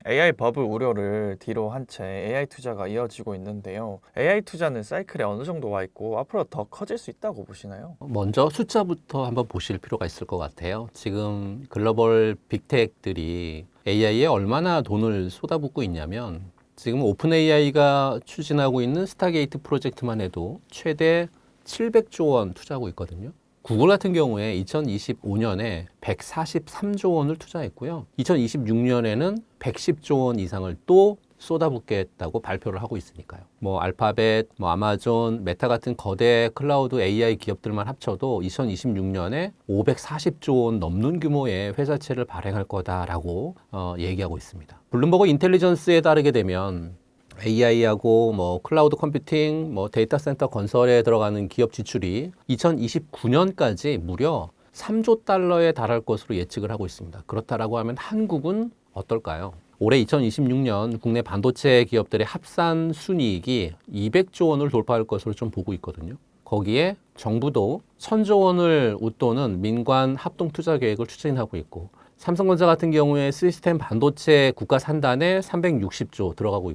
Speaker 3: AI 버블 우려를 뒤로 한 채 AI 투자가 이어지고 있는데요. AI 투자는 사이클에 어느 정도 와 있고 앞으로 더 커질 수 있다고 보시나요?
Speaker 2: 먼저 숫자부터 한번 보실 필요가 있을 것 같아요. 지금 글로벌 빅텍들이 AI에 얼마나 돈을 쏟아붓고 있냐면 지금 오픈 AI가 추진하고 있는 스타게이트 프로젝트만 해도 최대 700조 원 투자하고 있거든요. 구글 같은 경우에 2025년에 143조 원을 투자했고요. 2026년에는 110조 원 이상을 또 쏟아붓겠다고 발표를 하고 있으니까요. 뭐 알파벳, 뭐 아마존, 메타 같은 거대 클라우드 AI 기업들만 합쳐도 2026년에 540조 원 넘는 규모의 회사채를 발행할 거다라고 얘기하고 있습니다. 블룸버그 인텔리전스에 따르게 되면 AI하고 뭐 클라우드 컴퓨팅, 뭐 데이터 센터 건설에 들어가는 기업 지출이 2029년까지 무려 3조 달러에 달할 것으로 예측을 하고 있습니다. 그렇다라고 하면 한국은 어떨까요? 올해 2026년 국내 반도체 기업들의 합산 순이익이 200조 원을 돌파할 것으로 좀 보고 있거든요. 거기에 정부도 1000조 원을 웃도는 민관 합동 투자 계획을 추진하고 있고 삼성전자 같은 경우에 시스템 반도체 국가 산단에 360조 들어가고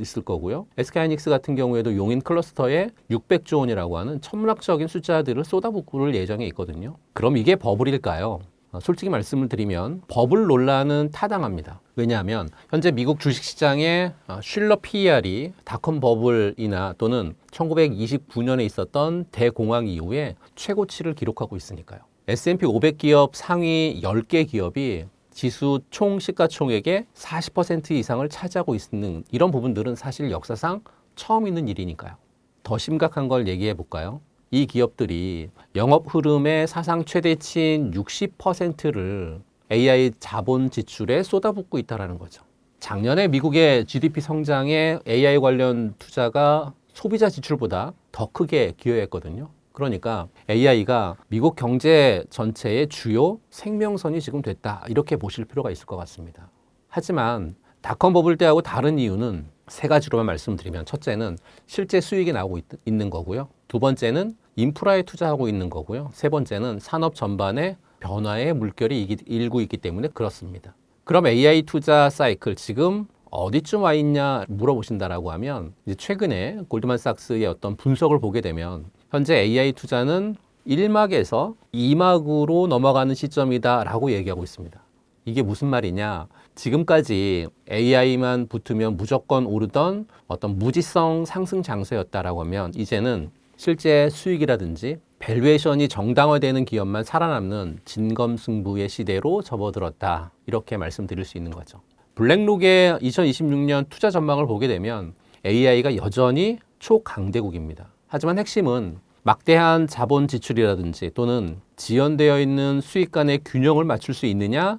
Speaker 2: 있을 거고요. SK하이닉스 같은 경우에도 용인 클러스터에 600조 원이라고 하는 천문학적인 숫자들을 쏟아붓을 예정에 있거든요. 그럼 이게 버블일까요? 솔직히 말씀을 드리면 버블 논란은 타당합니다. 왜냐하면 현재 미국 주식시장의 슐러 PER이 닷컴 버블이나 또는 1929년에 있었던 대공황 이후에 최고치를 기록하고 있으니까요. S&P 500 기업 상위 10개 기업이 지수 총 시가총액의 40% 이상을 차지하고 있는 이런 부분들은 사실 역사상 처음 있는 일이니까요. 더 심각한 걸 얘기해 볼까요? 이 기업들이 영업 흐름의 사상 최대치인 60%를 AI 자본 지출에 쏟아붓고 있다는 거죠. 작년에 미국의 GDP 성장에 AI 관련 투자가 소비자 지출보다 더 크게 기여했거든요. 그러니까 AI가 미국 경제 전체의 주요 생명선이 지금 됐다. 이렇게 보실 필요가 있을 것 같습니다. 하지만 닷컴 버블 때하고 다른 이유는 세 가지로만 말씀드리면 첫째는 실제 수익이 나오고 있는 거고요. 두 번째는 인프라에 투자하고 있는 거고요. 세 번째는 산업 전반의 변화의 물결이 일고 있기 때문에 그렇습니다. 그럼 AI 투자 사이클 지금 어디쯤 와 있냐 물어보신다라고 하면 이제 최근에 골드만삭스의 어떤 분석을 보게 되면 현재 AI 투자는 1막에서 2막으로 넘어가는 시점이다라고 얘기하고 있습니다. 이게 무슨 말이냐? 지금까지 AI만 붙으면 무조건 오르던 어떤 무지성 상승 장세였다라고 하면 이제는 실제 수익이라든지 밸류에이션이 정당화되는 기업만 살아남는 진검승부의 시대로 접어들었다. 이렇게 말씀드릴 수 있는 거죠. 블랙록의 2026년 투자 전망을 보게 되면 AI가 여전히 초강대국입니다. 하지만 핵심은 막대한 자본 지출이라든지 또는 지연되어 있는 수익 간의 균형을 맞출 수 있느냐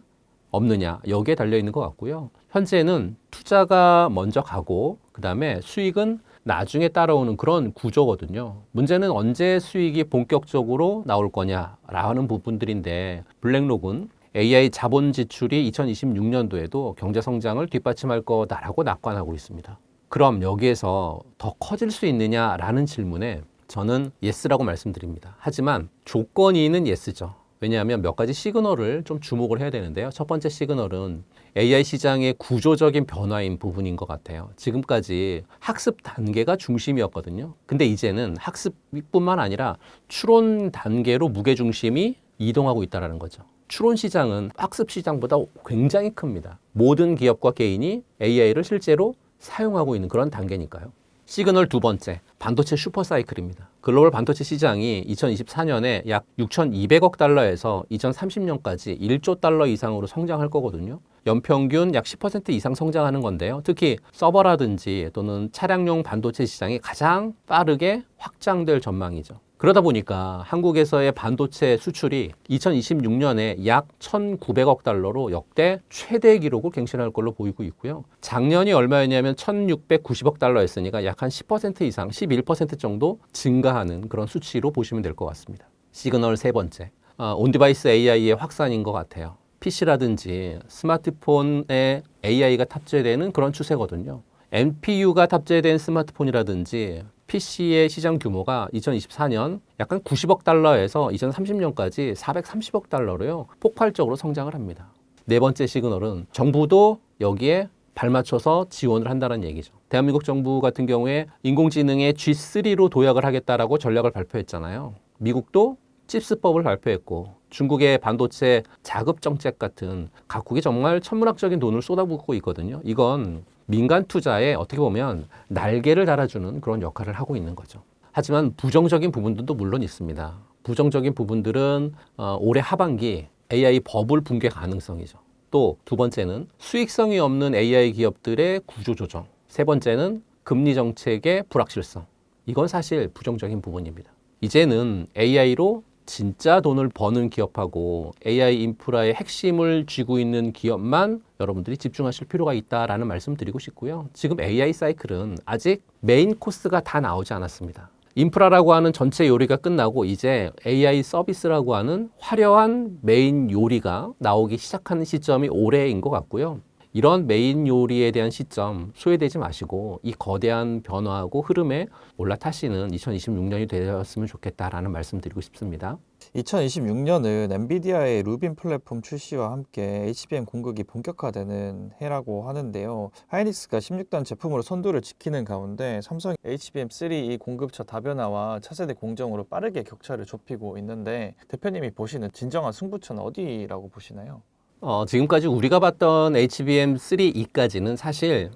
Speaker 2: 없느냐 여기에 달려 있는 것 같고요. 현재는 투자가 먼저 가고 그다음에 수익은 나중에 따라오는 그런 구조거든요. 문제는 언제 수익이 본격적으로 나올 거냐라는 부분들인데 블랙록은 AI 자본 지출이 2026년도에도 경제 성장을 뒷받침할 거다라고 낙관하고 있습니다. 그럼 여기에서 더 커질 수 있느냐라는 질문에 저는 예스라고 말씀드립니다. 하지만 조건이는 예스죠. 왜냐하면 몇 가지 시그널을 좀 주목을 해야 되는데요. 첫 번째 시그널은 AI 시장의 구조적인 변화인 부분인 것 같아요. 지금까지 학습 단계가 중심이었거든요. 근데 이제는 학습뿐만 아니라 추론 단계로 무게중심이 이동하고 있다는 거죠. 추론 시장은 학습 시장보다 굉장히 큽니다. 모든 기업과 개인이 AI를 실제로 사용하고 있는 그런 단계니까요. 시그널 두 번째, 반도체 슈퍼사이클입니다. 글로벌 반도체 시장이 2024년에 약 6,200억 달러에서 2030년까지 1조 달러 이상으로 성장할 거거든요. 연평균 약 10% 이상 성장하는 건데요. 특히 서버라든지 또는 차량용 반도체 시장이 가장 빠르게 확장될 전망이죠. 그러다 보니까 한국에서의 반도체 수출이 2026년에 약 1,900억 달러로 역대 최대 기록을 갱신할 걸로 보이고 있고요. 작년이 얼마였냐면 1,690억 달러였으니까 약 한 10% 이상, 11% 정도 증가하는 그런 수치로 보시면 될 것 같습니다. 시그널 세 번째, 온디바이스 AI의 확산인 것 같아요. PC라든지 스마트폰에 AI가 탑재되는 그런 추세거든요. NPU가 탑재된 스마트폰이라든지 PC의 시장 규모가 2024년 약간 90억 달러에서 2030년까지 430억 달러로요. 폭발적으로 성장을 합니다. 네 번째 시그널은 정부도 여기에 발맞춰서 지원을 한다는 얘기죠. 대한민국 정부 같은 경우에 인공지능의 G3로 도약을 하겠다라고 전략을 발표했잖아요. 미국도 칩스법을 발표했고 중국의 반도체 자급 정책 같은 각국이 정말 천문학적인 돈을 쏟아붓고 있거든요. 이건 민간 투자에 어떻게 보면 날개를 달아주는 그런 역할을 하고 있는 거죠. 하지만 부정적인 부분들도 물론 있습니다. 부정적인 부분들은 올해 하반기 AI 버블 붕괴 가능성이죠. 또 두 번째는 수익성이 없는 AI 기업들의 구조조정. 세 번째는 금리 정책의 불확실성. 이건 사실 부정적인 부분입니다. 이제는 AI로 진짜 돈을 버는 기업하고 AI 인프라의 핵심을 쥐고 있는 기업만 여러분들이 집중하실 필요가 있다라는 말씀 드리고 싶고요. 지금 AI 사이클은 아직 메인 코스가 다 나오지 않았습니다. 인프라라고 하는 전체 요리가 끝나고 이제 AI 서비스라고 하는 화려한 메인 요리가 나오기 시작하는 시점이 올해인 것 같고요. 이런 메인 요리에 대한 시점 소외되지 마시고 이 거대한 변화하고 흐름에 올라타시는 2026년이 되었으면 좋겠다라는 말씀 드리고 싶습니다.
Speaker 3: 2026년은 엔비디아의 루빈 플랫폼 출시와 함께 HBM 공급이 본격화되는 해라고 하는데요. 하이닉스가 16단 제품으로 선두를 지키는 가운데 삼성 HBM3 공급처 다변화와 차세대 공정으로 빠르게 격차를 좁히고 있는데 대표님이 보시는 진정한 승부처는 어디라고 보시나요?
Speaker 2: 지금까지 우리가 봤던 HBM3E까지는 사실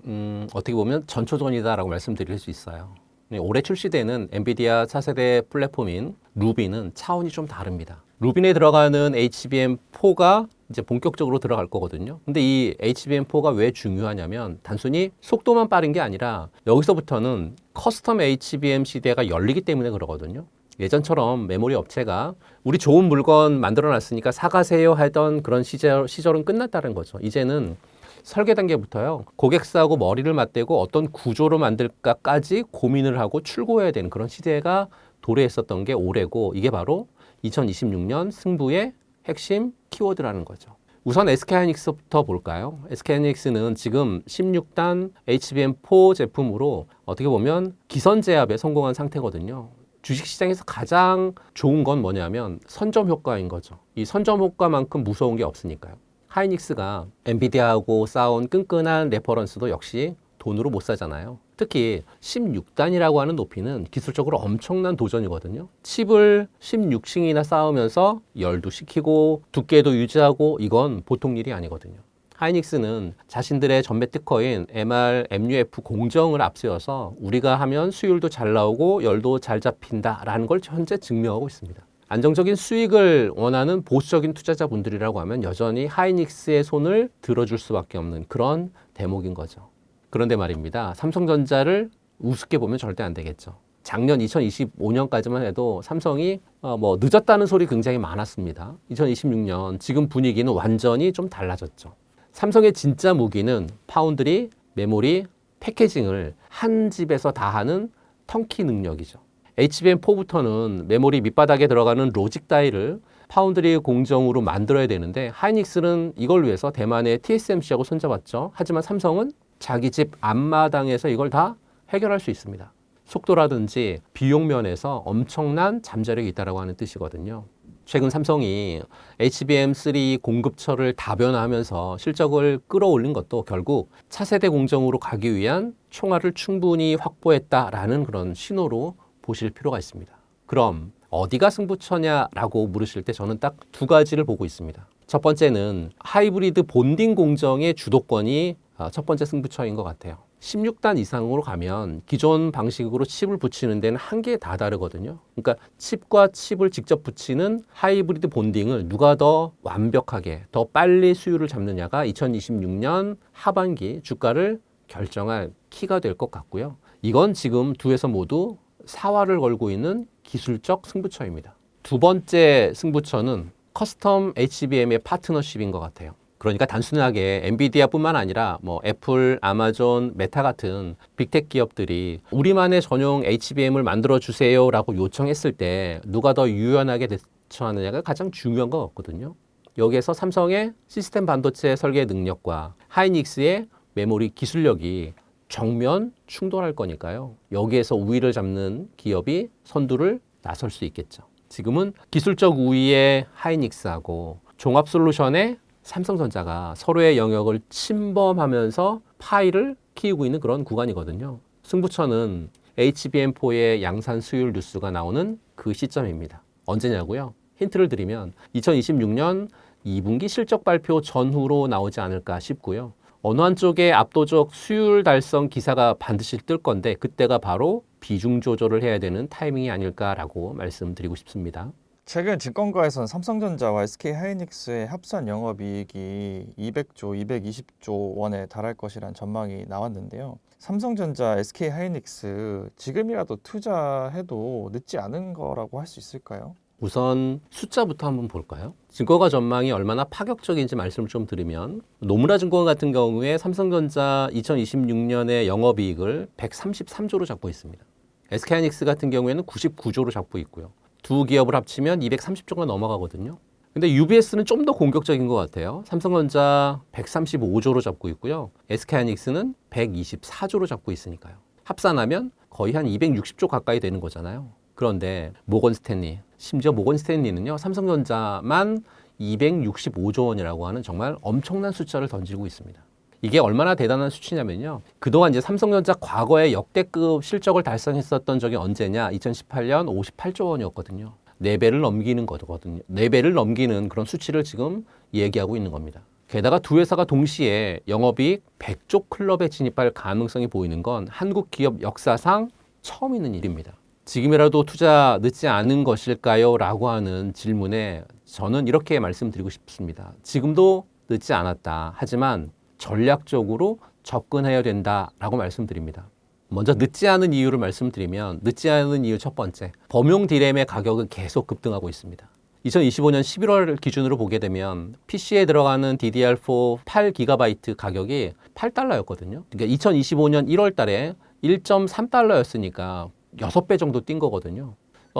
Speaker 2: 어떻게 보면 전초전이다라고 말씀드릴 수 있어요. 올해 출시되는 엔비디아 차세대 플랫폼인 루빈은 차원이 좀 다릅니다. 루빈에 들어가는 HBM4가 이제 본격적으로 들어갈 거거든요. 근데 이 HBM4가 왜 중요하냐면 단순히 속도만 빠른 게 아니라 여기서부터는 커스텀 HBM 시대가 열리기 때문에 그러거든요. 예전처럼 메모리 업체가 우리 좋은 물건 만들어 놨으니까 사가세요 하던 그런 시절은 끝났다는 거죠. 이제는 설계 단계부터요. 고객사하고 머리를 맞대고 어떤 구조로 만들까까지 고민을 하고 출고해야 되는 그런 시대가 도래했었던 게 올해고 이게 바로 2026년 승부의 핵심 키워드라는 거죠. 우선 SK하이닉스부터 볼까요? SK하이닉스는 지금 16단 HBM4 제품으로 어떻게 보면 기선제압에 성공한 상태거든요. 주식시장에서 가장 좋은 건 뭐냐면 선점 효과인 거죠. 이 선점 효과만큼 무서운 게 없으니까요. 하이닉스가 엔비디아하고 쌓아온 끈끈한 레퍼런스도 역시 돈으로 못 사잖아요. 특히 16단이라고 하는 높이는 기술적으로 엄청난 도전이거든요. 칩을 16층이나 쌓으면서 열도 식히고 두께도 유지하고 이건 보통 일이 아니거든요. 하이닉스는 자신들의 전매 특허인 MR, MUF 공정을 앞세워서 우리가 하면 수율도 잘 나오고 열도 잘 잡힌다라는 걸 현재 증명하고 있습니다. 안정적인 수익을 원하는 보수적인 투자자분들이라고 하면 여전히 하이닉스의 손을 들어줄 수밖에 없는 그런 대목인 거죠. 그런데 말입니다. 삼성전자를 우습게 보면 절대 안 되겠죠. 작년 2025년까지만 해도 삼성이 늦었다는 소리 굉장히 많았습니다. 2026년 지금 분위기는 완전히 좀 달라졌죠. 삼성의 진짜 무기는 파운드리, 메모리, 패키징을 한 집에서 다 하는 턴키 능력이죠. HBM4부터는 메모리 밑바닥에 들어가는 로직 다이를 파운드리 공정으로 만들어야 되는데 하이닉스는 이걸 위해서 대만의 TSMC하고 손잡았죠. 하지만 삼성은 자기 집 앞마당에서 이걸 다 해결할 수 있습니다. 속도라든지 비용 면에서 엄청난 잠재력이 있다고 하는 뜻이거든요. 최근 삼성이 HBM3 공급처를 다변화하면서 실적을 끌어올린 것도 결국 차세대 공정으로 가기 위한 총알을 충분히 확보했다라는 그런 신호로 보실 필요가 있습니다. 그럼 어디가 승부처냐라고 물으실 때 저는 딱 두 가지를 보고 있습니다. 첫 번째는 하이브리드 본딩 공정의 주도권이 첫 번째 승부처인 것 같아요. 16단 이상으로 가면 기존 방식으로 칩을 붙이는 데는 한계에 다다르거든요. 그러니까 칩과 칩을 직접 붙이는 하이브리드 본딩을 누가 더 완벽하게 더 빨리 수율을 잡느냐가 2026년 하반기 주가를 결정할 키가 될 것 같고요. 이건 지금 두 회사 모두 사활을 걸고 있는 기술적 승부처입니다. 두 번째 승부처는 커스텀 HBM의 파트너십인 것 같아요. 그러니까 단순하게 엔비디아뿐만 아니라 애플, 아마존, 메타 같은 빅텍 기업들이 우리만의 전용 HBM을 만들어 주세요라고 요청했을 때 누가 더 유연하게 대처하느냐가 가장 중요한 것 같거든요. 여기에서 삼성의 시스템 반도체 설계 능력과 하이닉스의 메모리 기술력이 정면 충돌할 거니까요. 여기에서 우위를 잡는 기업이 선두를 나설 수 있겠죠. 지금은 기술적 우위의 하이닉스하고 종합 솔루션의 삼성전자가 서로의 영역을 침범하면서 파이를 키우고 있는 그런 구간이거든요. 승부처는 HBM4의 양산 수율 뉴스가 나오는 그 시점입니다. 언제냐고요? 힌트를 드리면 2026년 2분기 실적 발표 전후로 나오지 않을까 싶고요. 어느 한쪽에 압도적 수율 달성 기사가 반드시 뜰 건데 그때가 바로 비중 조절을 해야 되는 타이밍이 아닐까라고 말씀드리고 싶습니다.
Speaker 3: 최근 증권가에서는 삼성전자와 SK하이닉스의 합산 영업이익이 200조, 220조 원에 달할 것이란 전망이 나왔는데요. 삼성전자, SK하이닉스 지금이라도 투자해도 늦지 않은 거라고 할 수 있을까요?
Speaker 2: 우선 숫자부터 한번 볼까요? 증권가 전망이 얼마나 파격적인지 말씀을 좀 드리면 노무라 증권 같은 경우에 삼성전자 2026년의 영업이익을 133조로 잡고 있습니다. SK하이닉스 같은 경우에는 99조로 잡고 있고요. 두 기업을 합치면 230조가 넘어가거든요. 근데 UBS는 좀 더 공격적인 것 같아요. 삼성전자 135조로 잡고 있고요. SK하이닉스는 124조로 잡고 있으니까요. 합산하면 거의 한 260조 가까이 되는 거잖아요. 그런데 모건스탠리, 심지어 모건스탠리는요. 삼성전자만 265조 원이라고 하는 정말 엄청난 숫자를 던지고 있습니다. 이게 얼마나 대단한 수치냐면요. 그동안 이제 삼성전자 과거에 역대급 실적을 달성했었던 적이 언제냐? 2018년 58조 원이었거든요. 4배를 넘기는 거거든요. 4배를 넘기는 그런 수치를 지금 얘기하고 있는 겁니다. 게다가 두 회사가 동시에 영업이익 100조 클럽에 진입할 가능성이 보이는 건 한국 기업 역사상 처음 있는 일입니다. 지금이라도 투자 늦지 않은 것일까요? 라고 하는 질문에 저는 이렇게 말씀드리고 싶습니다. 지금도 늦지 않았다. 하지만 전략적으로 접근해야 된다라고 말씀드립니다. 먼저 늦지 않은 이유를 말씀드리면 늦지 않은 이유 첫 번째, 범용 D램의 가격은 계속 급등하고 있습니다. 2025년 11월 기준으로 보게 되면 PC에 들어가는 DDR4 8GB 가격이 8달러였거든요. 그러니까 2025년 1월 달에 1.3달러였으니까 6배 정도 뛴 거거든요.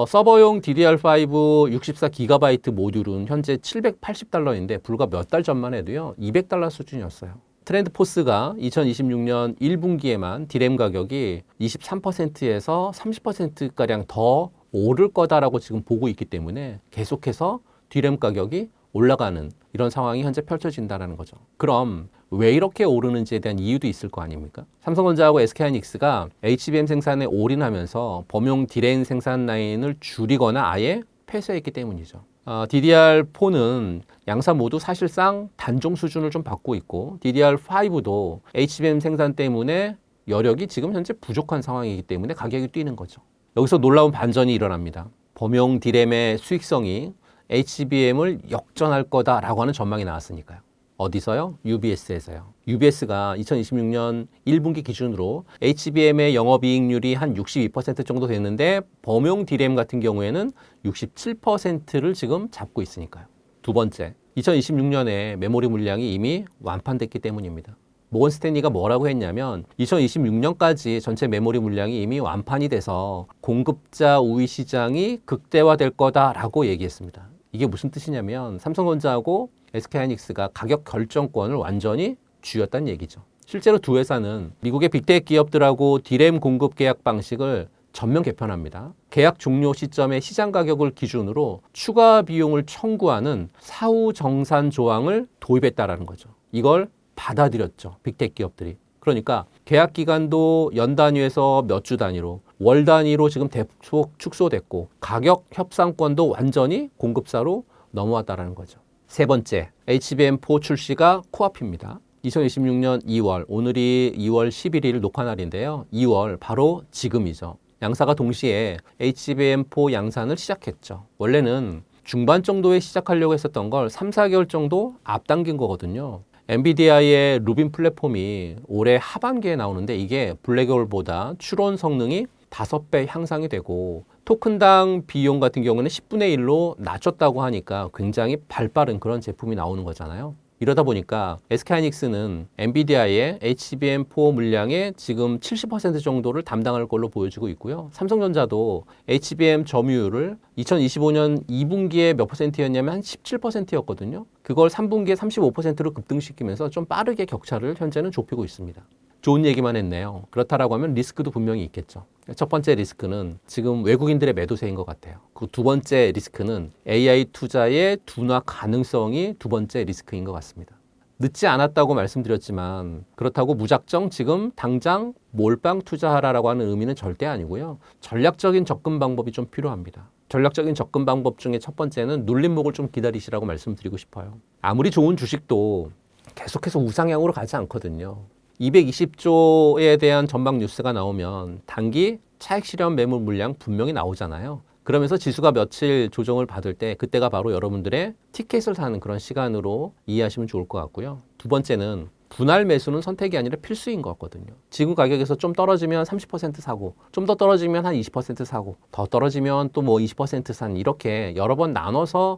Speaker 2: 서버용 DDR5 64GB 모듈은 현재 780달러인데 불과 몇 달 전만 해도요 200달러 수준이었어요. 트렌드포스가 2026년 1분기에만 D램 가격이 23%에서 30%가량 더 오를 거다라고 지금 보고 있기 때문에 계속해서 D램 가격이 올라가는 이런 상황이 현재 펼쳐진다는 거죠. 그럼 왜 이렇게 오르는지에 대한 이유도 있을 거 아닙니까? 삼성전자하고 SK하이닉스가 HBM 생산에 올인하면서 범용 D램 생산 라인을 줄이거나 아예 폐쇄했기 때문이죠. DDR4는 양사 모두 사실상 단종 수준을 좀 받고 있고 DDR5도 HBM 생산 때문에 여력이 지금 현재 부족한 상황이기 때문에 가격이 뛰는 거죠. 여기서 놀라운 반전이 일어납니다. 범용 D램의 수익성이 HBM을 역전할 거다라고 하는 전망이 나왔으니까요. 어디서요? UBS에서요. UBS가 2026년 1분기 기준으로 HBM의 영업이익률이 한 62% 정도 됐는데 범용 D램 같은 경우에는 67%를 지금 잡고 있으니까요. 두 번째, 2026년에 메모리 물량이 이미 완판됐기 때문입니다. 모건 스탠리가 뭐라고 했냐면 2026년까지 전체 메모리 물량이 이미 완판이 돼서 공급자 우위 시장이 극대화될 거다라고 얘기했습니다. 이게 무슨 뜻이냐면 삼성전자하고 SK하이닉스가 가격 결정권을 완전히 쥐었다는 얘기죠. 실제로 두 회사는 미국의 빅테크 기업들하고 D램 공급 계약 방식을 전면 개편합니다. 계약 종료 시점의 시장 가격을 기준으로 추가 비용을 청구하는 사후 정산 조항을 도입했다라는 거죠. 이걸 받아들였죠. 빅테크 기업들이. 그러니까 계약 기간도 연 단위에서 몇 주 단위로, 월 단위로 지금 대폭 축소됐고 가격 협상권도 완전히 공급사로 넘어왔다라는 거죠. 세 번째, HBM4 출시가 코앞입니다. 2026년 2월, 오늘이 2월 11일 녹화 날인데요. 2월 바로 지금이죠. 양사가 동시에 HBM4 양산을 시작했죠. 원래는 중반 정도에 시작하려고 했었던 걸 3, 4개월 정도 앞당긴 거거든요. 엔비디아의 루빈 플랫폼이 올해 하반기에 나오는데 이게 블랙홀보다 추론 성능이 5배 향상이 되고 토큰당 비용 같은 경우는 10분의 1로 낮췄다고 하니까 굉장히 발빠른 그런 제품이 나오는 거잖아요. 이러다 보니까 SK하이닉스는 엔비디아의 HBM4 물량의 지금 70% 정도를 담당할 걸로 보여지고 있고요. 삼성전자도 HBM 점유율을 2025년 2분기에 몇 %였냐면 한 17%였거든요. 그걸 3분기에 35%로 급등시키면서 좀 빠르게 격차를 현재는 좁히고 있습니다. 좋은 얘기만 했네요. 그렇다라고 하면 리스크도 분명히 있겠죠. 첫 번째 리스크는 지금 외국인들의 매도세인 것 같아요. 그 두 번째 리스크는 AI 투자의 둔화 가능성이 두 번째 리스크인 것 같습니다. 늦지 않았다고 말씀드렸지만 그렇다고 무작정 지금 당장 몰빵 투자하라라고 하는 의미는 절대 아니고요. 전략적인 접근 방법이 좀 필요합니다. 전략적인 접근 방법 중에 첫 번째는 눌림목을 좀 기다리시라고 말씀드리고 싶어요. 아무리 좋은 주식도 계속해서 우상향으로 가지 않거든요. 220조에 대한 전방 뉴스가 나오면 단기 차익 실현 매물 물량 분명히 나오잖아요. 그러면서 지수가 며칠 조정을 받을 때 그때가 바로 여러분들의 티켓을 사는 그런 시간으로 이해하시면 좋을 것 같고요. 두 번째는 분할 매수는 선택이 아니라 필수인 것 같거든요. 지금 가격에서 좀 떨어지면 30% 사고 좀 더 떨어지면 한 20% 사고 더 떨어지면 또 뭐 20% 산 이렇게 여러 번 나눠서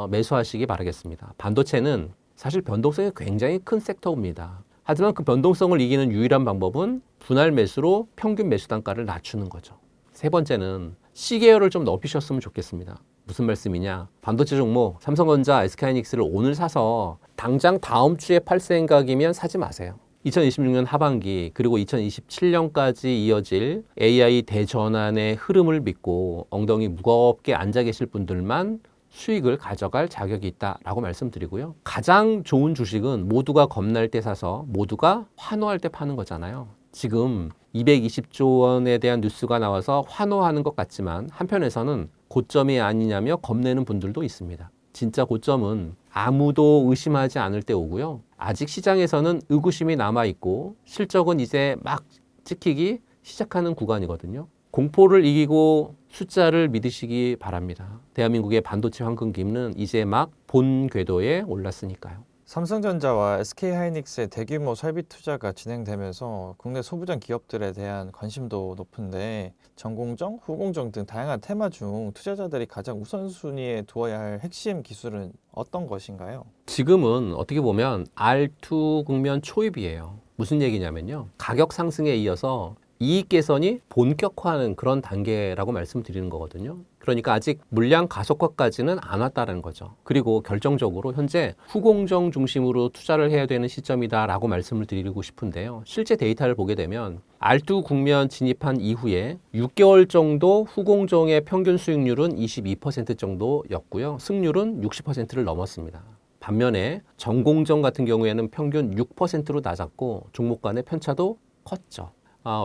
Speaker 2: 매수하시기 바라겠습니다. 반도체는 사실 변동성이 굉장히 큰 섹터입니다. 하지만 그 변동성을 이기는 유일한 방법은 분할 매수로 평균 매수 단가를 낮추는 거죠. 세 번째는 C계열을 좀 넓히셨으면 좋겠습니다. 무슨 말씀이냐? 반도체 종목 삼성전자, SK하이닉스를 오늘 사서 당장 다음 주에 팔 생각이면 사지 마세요. 2026년 하반기 그리고 2027년까지 이어질 AI 대전환의 흐름을 믿고 엉덩이 무겁게 앉아 계실 분들만 수익을 가져갈 자격이 있다라고 말씀드리고요. 가장 좋은 주식은 모두가 겁날 때 사서 모두가 환호할 때 파는 거잖아요. 지금 220조 원에 대한 뉴스가 나와서 환호하는 것 같지만 한편에서는 고점이 아니냐며 겁내는 분들도 있습니다. 진짜 고점은 아무도 의심하지 않을 때 오고요. 아직 시장에서는 의구심이 남아있고 실적은 이제 막 찍히기 시작하는 구간이거든요. 공포를 이기고 숫자를 믿으시기 바랍니다. 대한민국의 반도체 황금기는 이제 막 본 궤도에 올랐으니까요.
Speaker 3: 삼성전자와 SK하이닉스의 대규모 설비 투자가 진행되면서 국내 소부장 기업들에 대한 관심도 높은데 전공정, 후공정 등 다양한 테마 중 투자자들이 가장 우선순위에 두어야 할 핵심 기술은 어떤 것인가요?
Speaker 2: 지금은 어떻게 보면 R2 국면 초입이에요. 무슨 얘기냐면요. 가격 상승에 이어서 이익 개선이 본격화하는 그런 단계라고 말씀드리는 거거든요. 그러니까 아직 물량 가속화까지는 안 왔다는 거죠. 그리고 결정적으로 현재 후공정 중심으로 투자를 해야 되는 시점이다라고 말씀을 드리고 싶은데요. 실제 데이터를 보게 되면 R2 국면 진입한 이후에 6개월 정도 후공정의 평균 수익률은 22% 정도였고요. 승률은 60%를 넘었습니다. 반면에 전공정 같은 경우에는 평균 6%로 낮았고 종목 간의 편차도 컸죠.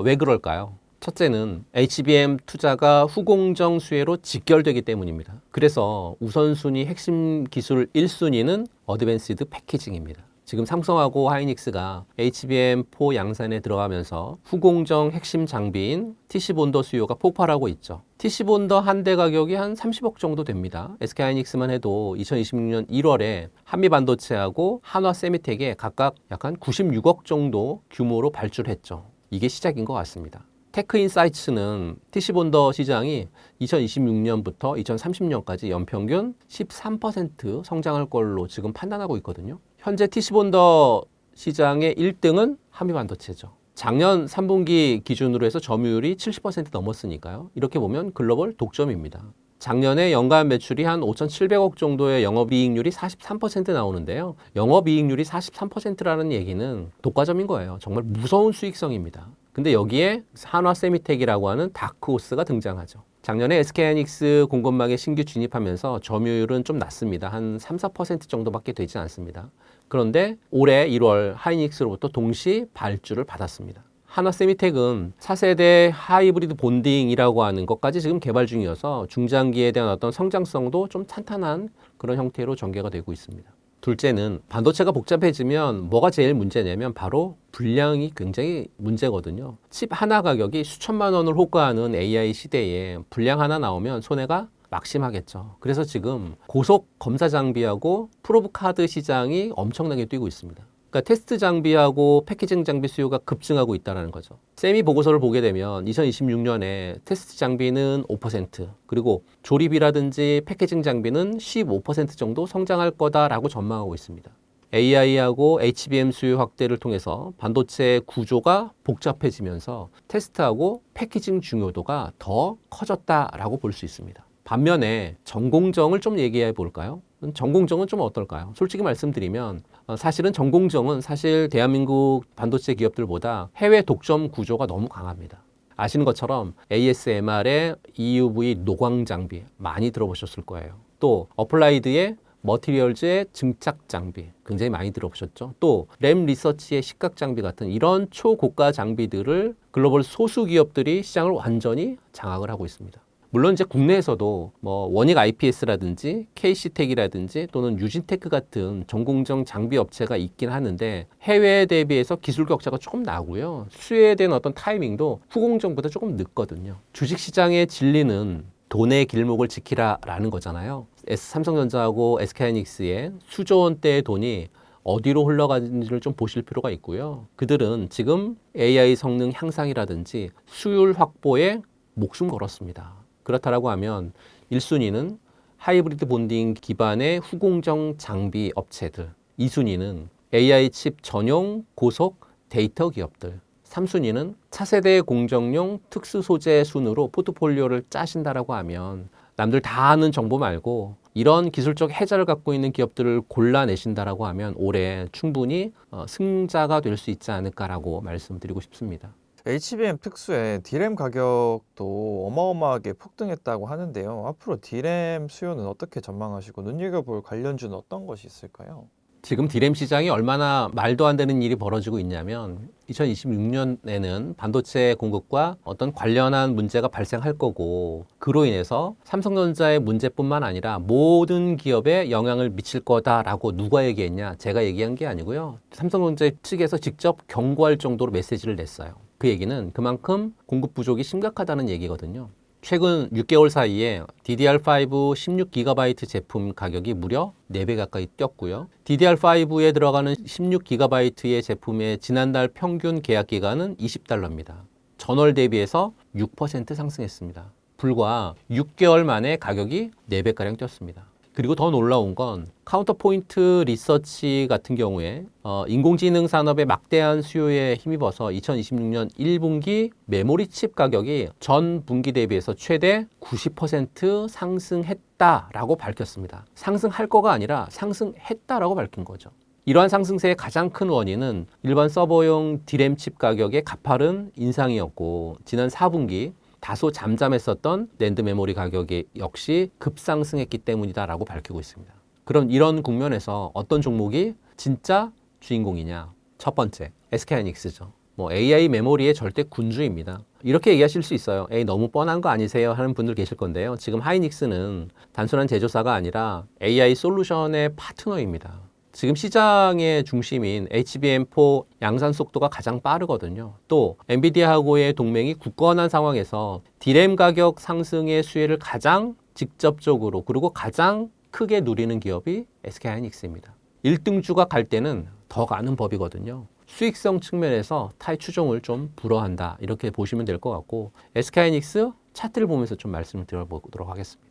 Speaker 2: 왜 그럴까요? 첫째는 HBM 투자가 후공정 수혜로 직결되기 때문입니다. 그래서 우선순위 핵심 기술 1순위는 어드밴스드 패키징입니다. 지금 삼성하고 하이닉스가 HBM4 양산에 들어가면서 후공정 핵심 장비인 TC본더 수요가 폭발하고 있죠. TC본더 한 대 가격이 한 30억 정도 됩니다. SK하이닉스만 해도 2026년 1월에 한미반도체하고 한화세미텍에 각각 약간 96억 정도 규모로 발주했죠. 이게 시작인 것 같습니다. 테크인사이츠는 TC본더 시장이 2026년부터 2030년까지 연평균 13% 성장할 걸로 지금 판단하고 있거든요. 현재 TC본더 시장의 1등은 한미반도체죠. 작년 3분기 기준으로 해서 점유율이 70% 넘었으니까요. 이렇게 보면 글로벌 독점입니다. 작년에 연간 매출이 한 5,700억 정도의 영업이익률이 43% 나오는데요. 영업이익률이 43%라는 얘기는 독과점인 거예요. 정말 무서운 수익성입니다. 근데 여기에 한화세미텍이라고 하는 다크호스가 등장하죠. 작년에 SK하이닉스 공급망에 신규 진입하면서 점유율은 좀 낮습니다. 한 3, 4% 정도밖에 되지 않습니다. 그런데 올해 1월 하이닉스로부터 동시 발주를 받았습니다. 한화세미텍은 4세대 하이브리드 본딩이라고 하는 것까지 지금 개발 중이어서 중장기에 대한 어떤 성장성도 좀 탄탄한 그런 형태로 전개가 되고 있습니다. 둘째는 반도체가 복잡해지면 뭐가 제일 문제냐면 바로 불량이 굉장히 문제거든요. 칩 하나 가격이 수천만 원을 호가하는 AI 시대에 불량 하나 나오면 손해가 막심하겠죠. 그래서 지금 고속 검사 장비하고 프로브 카드 시장이 엄청나게 뛰고 있습니다. 그러니까 테스트 장비하고 패키징 장비 수요가 급증하고 있다는 거죠. 세미 보고서를 보게 되면 2026년에 테스트 장비는 5%, 그리고 조립이라든지 패키징 장비는 15% 정도 성장할 거다라고 전망하고 있습니다. AI하고 HBM 수요 확대를 통해서 반도체 구조가 복잡해지면서 테스트하고 패키징 중요도가 더 커졌다라고 볼 수 있습니다. 반면에 전공정을 좀 얘기해 볼까요? 전공정은 좀 어떨까요? 솔직히 말씀드리면 사실은 전공정은 사실 대한민국 반도체 기업들보다 해외 독점 구조가 너무 강합니다. 아시는 것처럼 ASMR의 EUV 노광 장비 많이 들어보셨을 거예요. 또 어플라이드의 머티리얼즈의 증착 장비 굉장히 많이 들어보셨죠. 또 램 리서치의 식각 장비 같은 이런 초고가 장비들을 글로벌 소수 기업들이 시장을 완전히 장악을 하고 있습니다. 물론 이제 국내에서도 뭐 원익 IPS라든지 KC텍이라든지 또는 유진테크 같은 전공정 장비 업체가 있긴 하는데 해외에 대비해서 기술 격차가 조금 나고요. 수혜에 대한 어떤 타이밍도 후공정보다 조금 늦거든요. 주식시장의 진리는 돈의 길목을 지키라라는 거잖아요. 삼성전자하고 SK하이닉스의 수조 원대의 돈이 어디로 흘러가는지를 좀 보실 필요가 있고요. 그들은 지금 AI 성능 향상이라든지 수율 확보에 목숨 걸었습니다. 그렇다라고 하면 1순위는 하이브리드 본딩 기반의 후공정 장비 업체들, 2순위는 AI 칩 전용 고속 데이터 기업들, 3순위는 차세대 공정용 특수 소재 순으로 포트폴리오를 짜신다라고 하면 남들 다 아는 정보 말고 이런 기술적 해자를 갖고 있는 기업들을 골라내신다라고 하면 올해 충분히 승자가 될 수 있지 않을까라고 말씀드리고 싶습니다.
Speaker 3: HBM 특수에 D램 가격도 어마어마하게 폭등했다고 하는데요. 앞으로 D램 수요는 어떻게 전망하시고 눈여겨볼 관련주는 어떤 것이 있을까요?
Speaker 2: 지금 D램 시장이 얼마나 말도 안 되는 일이 벌어지고 있냐면 2026년에는 반도체 공급과 어떤 관련한 문제가 발생할 거고 그로 인해서 삼성전자의 문제뿐만 아니라 모든 기업에 영향을 미칠 거다라고 누가 얘기했냐? 제가 얘기한 게 아니고요. 삼성전자 측에서 직접 경고할 정도로 메시지를 냈어요. 그 얘기는 그만큼 공급 부족이 심각하다는 얘기거든요. 최근 6개월 사이에 DDR5 16GB 제품 가격이 무려 4배 가까이 뛰었고요. DDR5에 들어가는 16GB의 제품의 지난달 평균 계약 기간은 20달러입니다. 전월 대비해서 6% 상승했습니다. 불과 6개월 만에 가격이 4배가량 뛰었습니다. 그리고 더 놀라운 건 카운터포인트 리서치 같은 경우에 인공지능 산업의 막대한 수요에 힘입어서 2026년 1분기 메모리 칩 가격이 전 분기 대비해서 최대 90% 상승했다라고 밝혔습니다. 상승할 거가 아니라 상승했다라고 밝힌 거죠. 이러한 상승세의 가장 큰 원인은 일반 서버용 D램 칩 가격의 가파른 인상이었고 지난 4분기 다소 잠잠했었던 낸드 메모리 가격이 역시 급상승했기 때문이다라고 밝히고 있습니다. 그럼 이런 국면에서 어떤 종목이 진짜 주인공이냐? 첫 번째, SK하이닉스죠. 뭐 AI 메모리의 절대 군주입니다. 이렇게 얘기하실 수 있어요. 에이, 너무 뻔한 거 아니세요? 하는 분들 계실 건데요. 지금 하이닉스는 단순한 제조사가 아니라 AI 솔루션의 파트너입니다. 지금 시장의 중심인 HBM4 양산 속도가 가장 빠르거든요. 또 엔비디아하고의 동맹이 굳건한 상황에서 D램 가격 상승의 수혜를 가장 직접적으로 그리고 가장 크게 누리는 기업이 SK하이닉스입니다. 1등주가 갈 때는 더 가는 법이거든요. 수익성 측면에서 타의 추종을 좀 불허한다. 이렇게 보시면 될 것 같고 SK하이닉스 차트를 보면서 좀 말씀을 드려보도록 하겠습니다.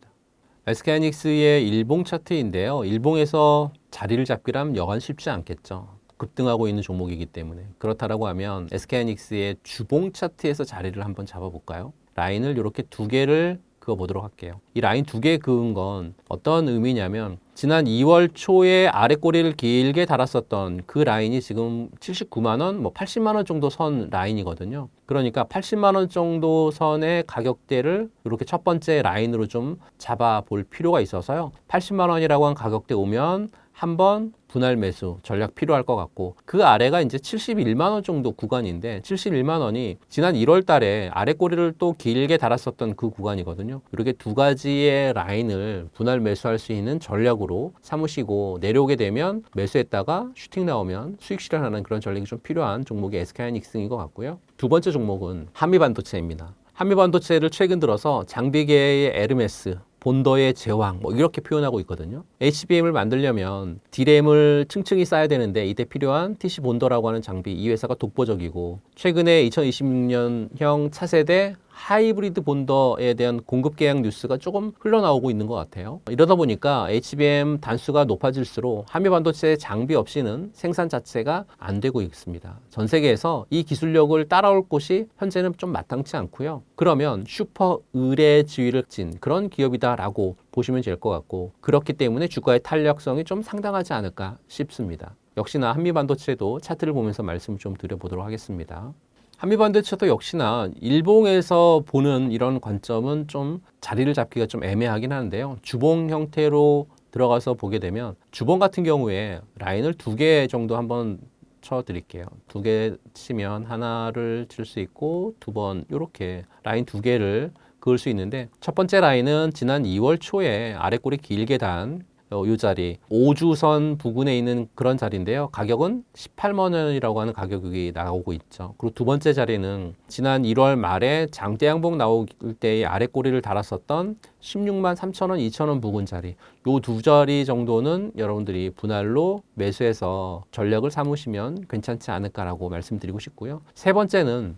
Speaker 2: SK하이닉스의 일봉 차트인데요. 일봉에서 자리를 잡기란 여간 쉽지 않겠죠. 급등하고 있는 종목이기 때문에. 그렇다라고 하면 SK하이닉스의 주봉 차트에서 자리를 한번 잡아볼까요? 라인을 이렇게 두 개를 그어보도록 할게요. 이 라인 두 개 그은 건 어떤 의미냐면 지난 2월 초에 아래 꼬리를 길게 달았었던 그 라인이 지금 79만 원, 뭐 80만 원 정도 선 라인이거든요. 그러니까 80만 원 정도 선의 가격대를 이렇게 첫 번째 라인으로 좀 잡아볼 필요가 있어서요. 80만 원이라고 한 가격대 오면 한번 분할 매수 전략 필요할 것 같고 그 아래가 이제 71만 원 정도 구간인데 71만 원이 지난 1월 달에 아래 꼬리를 또 길게 달았었던 그 구간이거든요. 이렇게 두 가지의 라인을 분할 매수할 수 있는 전략으로 삼으시고 내려오게 되면 매수했다가 슈팅 나오면 수익 실현하는 그런 전략이 좀 필요한 종목이 SK하이닉스인 것 같고요. 두 번째 종목은 한미반도체입니다. 한미반도체를 최근 들어서 장비계의 에르메스, 본더의 제왕 뭐 이렇게 표현하고 있거든요. HBM을 만들려면 D램을 층층이 쌓아야 되는데 이때 필요한 TC 본더라고 하는 장비 이 회사가 독보적이고 최근에 2026년형 차세대 하이브리드 본더에 대한 공급 계약 뉴스가 조금 흘러나오고 있는 것 같아요. 이러다 보니까 HBM 단수가 높아질수록 한미반도체 장비 없이는 생산 자체가 안 되고 있습니다. 전 세계에서 이 기술력을 따라올 곳이 현재는 좀 마땅치 않고요. 그러면 슈퍼 의뢰 지위를 진 그런 기업이다라고 보시면 될 것 같고 그렇기 때문에 주가의 탄력성이 좀 상당하지 않을까 싶습니다. 역시나 한미반도체도 차트를 보면서 말씀을 좀 드려보도록 하겠습니다. 한미반도체도 역시나 일봉에서 보는 이런 관점은 좀 자리를 잡기가 좀 애매하긴 하는데요. 주봉 형태로 들어가서 보게 되면 주봉 같은 경우에 라인을 두 개 정도 한번 쳐 드릴게요. 두 개 치면 하나를 칠 수 있고 두 번 이렇게 라인 두 개를 그을 수 있는데 첫 번째 라인은 지난 2월 초에 아래 꼬리 길게 단 이 자리 5주선 부근에 있는 그런 자리인데요. 가격은 18만 원이라고 하는 가격이 나오고 있죠. 그리고 두 번째 자리는 지난 1월 말에 장대 양봉 나올 때의 아래 꼬리를 달았었던 16만 3천 원, 2천 원 부근 자리. 요 두 자리 정도는 여러분들이 분할로 매수해서 전략을 삼으시면 괜찮지 않을까라고 말씀드리고 싶고요. 세 번째는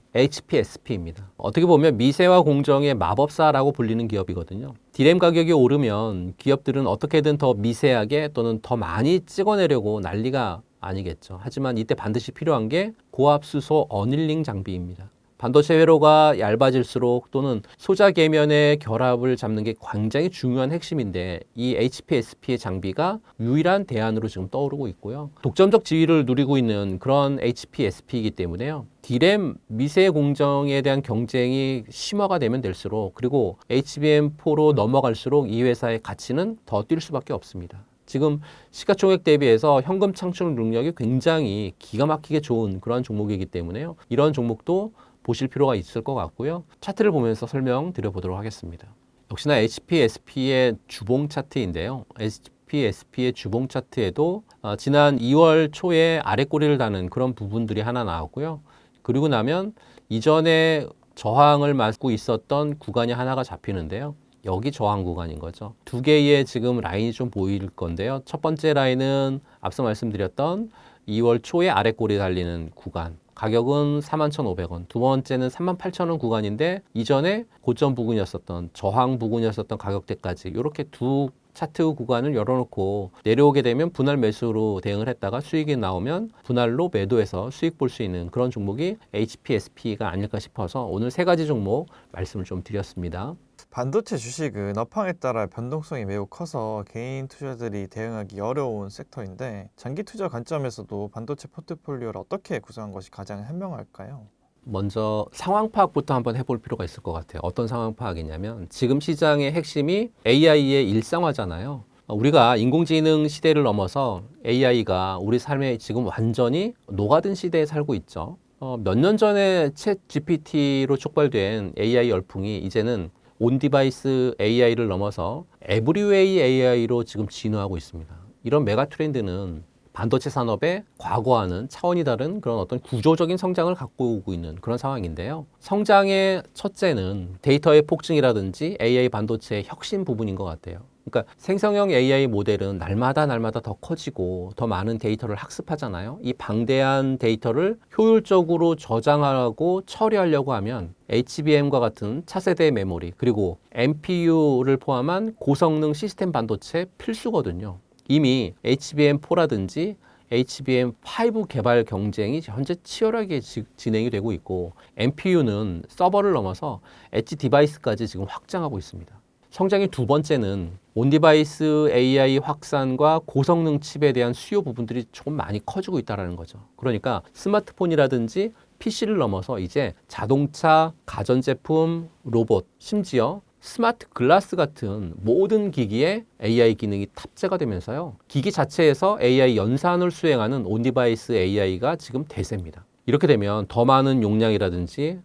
Speaker 2: HPSP입니다. 어떻게 보면 미세와 공정의 마법사라고 불리는 기업이거든요. D램 가격이 오르면 기업들은 어떻게든 더 미세하게 또는 더 많이 찍어내려고 난리가 아니겠죠. 하지만 이때 반드시 필요한 게 고압수소 어닐링 장비입니다. 반도체 회로가 얇아질수록 또는 소자 계면의 결합을 잡는 게 굉장히 중요한 핵심인데 이 HPSP의 장비가 유일한 대안으로 지금 떠오르고 있고요. 독점적 지위를 누리고 있는 그런 HPSP이기 때문에요. D램 미세 공정에 대한 경쟁이 심화가 되면 될수록 그리고 HBM4로 넘어갈수록 이 회사의 가치는 더 뛸 수밖에 없습니다. 지금 시가총액 대비해서 현금 창출 능력이 굉장히 기가 막히게 좋은 그런 종목이기 때문에요. 이런 종목도 보실 필요가 있을 것 같고요. 차트를 보면서 설명드려보도록 하겠습니다. 역시나 HPSP의 주봉 차트인데요. HPSP의 주봉 차트에도 지난 2월 초에 아래 꼬리를 다는 그런 부분들이 하나 나왔고요. 그리고 나면 이전에 저항을 맞고 있었던 구간이 하나가 잡히는데요. 여기 저항 구간인 거죠. 두 개의 지금 라인이 좀 보일 건데요. 첫 번째 라인은 앞서 말씀드렸던 2월 초에 아래 꼬리 달리는 구간. 가격은 41,500원. 두 번째는 38,000원 구간인데 이전에 고점 부근이었었던 저항 부근이었었던 가격대까지 이렇게 두 차트 구간을 열어놓고 내려오게 되면 분할 매수로 대응을 했다가 수익이 나오면 분할로 매도해서 수익 볼 수 있는 그런 종목이 HPSP가 아닐까 싶어서 오늘 세 가지 종목 말씀을 좀 드렸습니다.
Speaker 3: 반도체 주식은 업황에 따라 변동성이 매우 커서 개인 투자들이 대응하기 어려운 섹터인데 장기 투자 관점에서도 반도체 포트폴리오를 어떻게 구성한 것이 가장 현명할까요?
Speaker 2: 먼저 상황 파악부터 한번 해볼 필요가 있을 것 같아요. 어떤 상황 파악이냐면 지금 시장의 핵심이 AI의 일상화잖아요. 우리가 인공지능 시대를 넘어서 AI가 우리 삶에 지금 완전히 녹아든 시대에 살고 있죠. 몇 년 전에 챗 GPT로 촉발된 AI 열풍이 이제는 온 디바이스 AI를 넘어서 에브리웨이 AI로 지금 진화하고 있습니다. 이런 메가 트렌드는 반도체 산업의 과거와는 차원이 다른 그런 어떤 구조적인 성장을 갖고 오고 있는 그런 상황인데요. 성장의 첫째는 데이터의 폭증이라든지 AI 반도체의 혁신 부분인 것 같아요. 그러니까 생성형 AI 모델은 날마다 더 커지고 더 많은 데이터를 학습하잖아요. 이 방대한 데이터를 효율적으로 저장하고 처리하려고 하면 HBM과 같은 차세대 메모리 그리고 NPU를 포함한 고성능 시스템 반도체 필수거든요. 이미 HBM4라든지 HBM5 개발 경쟁이 현재 치열하게 진행이 되고 있고 NPU는 서버를 넘어서 엣지 디바이스까지 지금 확장하고 있습니다. 성장의 두 번째는 온디바이스 AI 확산과 고성능 칩에 대한 수요 부분들이 조금 많이 커지고 있다는 거죠. 그러니까 스마트폰이라든지 PC를 넘어서 이제 자동차, 가전제품, 로봇, 심지어 스마트 글라스 같은 모든 기기에 AI 기능이 탑재가 되면서요. 기기 자체에서 AI 연산을 수행하는 온디바이스 AI가 지금 대세입니다. 이렇게 되면 더 많은 용량이라든지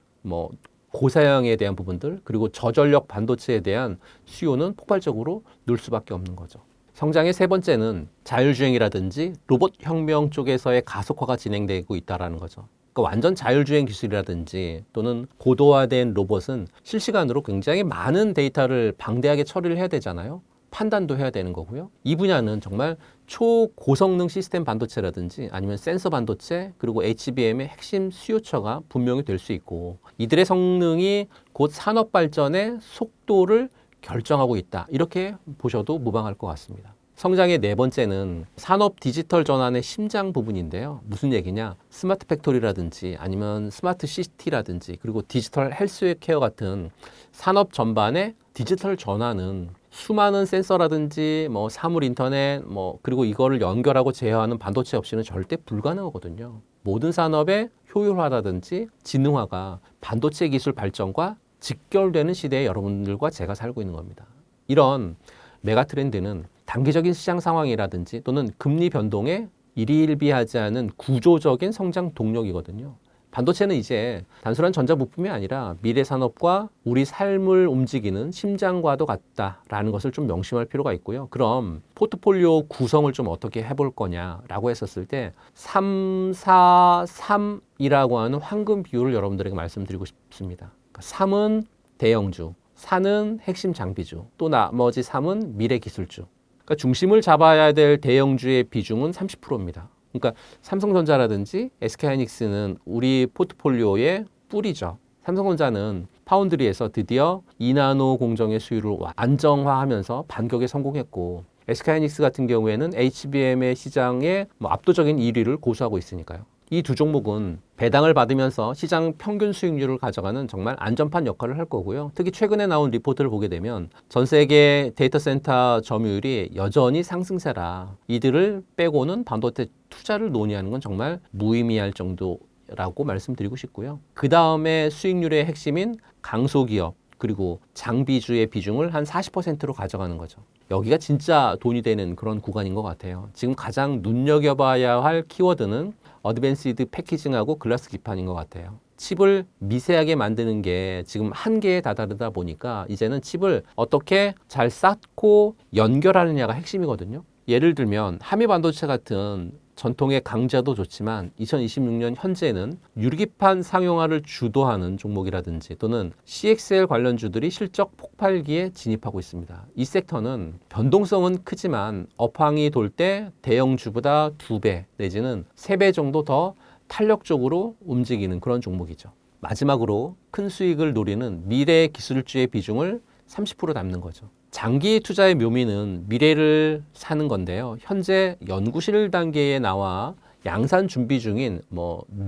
Speaker 2: 고사양에 대한 부분들 그리고 저전력 반도체에 대한 수요는 폭발적으로 늘 수밖에 없는 거죠. 성장의 세 번째는 자율주행이라든지 로봇 혁명 쪽에서의 가속화가 진행되고 있다는 거죠. 그러니까 완전 자율주행 기술이라든지 또는 고도화된 로봇은 실시간으로 굉장히 많은 데이터를 방대하게 처리를 해야 되잖아요. 판단도 해야 되는 거고요. 이 분야는 정말 초고성능 시스템 반도체라든지 아니면 센서 반도체 그리고 HBM의 핵심 수요처가 분명히 될 수 있고 이들의 성능이 곧 산업 발전의 속도를 결정하고 있다. 이렇게 보셔도 무방할 것 같습니다. 성장의 네 번째는 산업 디지털 전환의 심장 부분인데요. 무슨 얘기냐? 스마트 팩토리라든지 아니면 스마트 시티라든지 그리고 디지털 헬스케어 같은 산업 전반의 디지털 전환은 수많은 센서라든지 사물 인터넷 그리고 이거를 연결하고 제어하는 반도체 없이는 절대 불가능하거든요. 모든 산업의 효율화라든지 지능화가 반도체 기술 발전과 직결되는 시대에 여러분들과 제가 살고 있는 겁니다. 이런 메가 트렌드는 단기적인 시장 상황이라든지 또는 금리 변동에 일희일비하지 않은 구조적인 성장 동력이거든요. 반도체는 이제 단순한 전자부품이 아니라 미래 산업과 우리 삶을 움직이는 심장과도 같다라는 것을 좀 명심할 필요가 있고요. 그럼 포트폴리오 구성을 좀 어떻게 해볼 거냐라고 했었을 때 3, 4, 3이라고 하는 황금 비율을 여러분들에게 말씀드리고 싶습니다. 3은 대형주, 4는 핵심 장비주, 또 나머지 3은 미래 기술주. 그러니까 중심을 잡아야 될 대형주의 비중은 30%입니다. 그러니까 삼성전자라든지 SK하이닉스는 우리 포트폴리오의 뿌리죠. 삼성전자는 파운드리에서 드디어 2나노 공정의 수율을 안정화하면서 반격에 성공했고 SK하이닉스 같은 경우에는 HBM의 시장에 압도적인 1위를 고수하고 있으니까요. 이 두 종목은 배당을 받으면서 시장 평균 수익률을 가져가는 정말 안전판 역할을 할 거고요. 특히 최근에 나온 리포트를 보게 되면 전 세계 데이터 센터 점유율이 여전히 상승세라 이들을 빼고는 반도체 투자를 논의하는 건 정말 무의미할 정도라고 말씀드리고 싶고요. 그 다음에 수익률의 핵심인 강소기업 그리고 장비주의 비중을 한 40%로 가져가는 거죠. 여기가 진짜 돈이 되는 그런 구간인 것 같아요. 지금 가장 눈여겨봐야 할 키워드는 어드밴시드 패키징하고 글라스 기판인 것 같아요. 칩을 미세하게 만드는 게 지금 한계에 다다르다 보니까 이제는 칩을 어떻게 잘 쌓고 연결하느냐가 핵심이거든요. 예를 들면 하미 반도체 같은 전통의 강자도 좋지만 2026년 현재는 유리기판 상용화를 주도하는 종목이라든지 또는 CXL 관련주들이 실적 폭발기에 진입하고 있습니다. 이 섹터는 변동성은 크지만 업황이 돌 때 대형주보다 2배 내지는 3배 정도 더 탄력적으로 움직이는 그런 종목이죠. 마지막으로 큰 수익을 노리는 미래 기술주의 비중을 30% 남는 거죠. 장기 투자의 묘미는 미래를 사는 건데요. 현재 연구실 단계에 나와 양산 준비 중인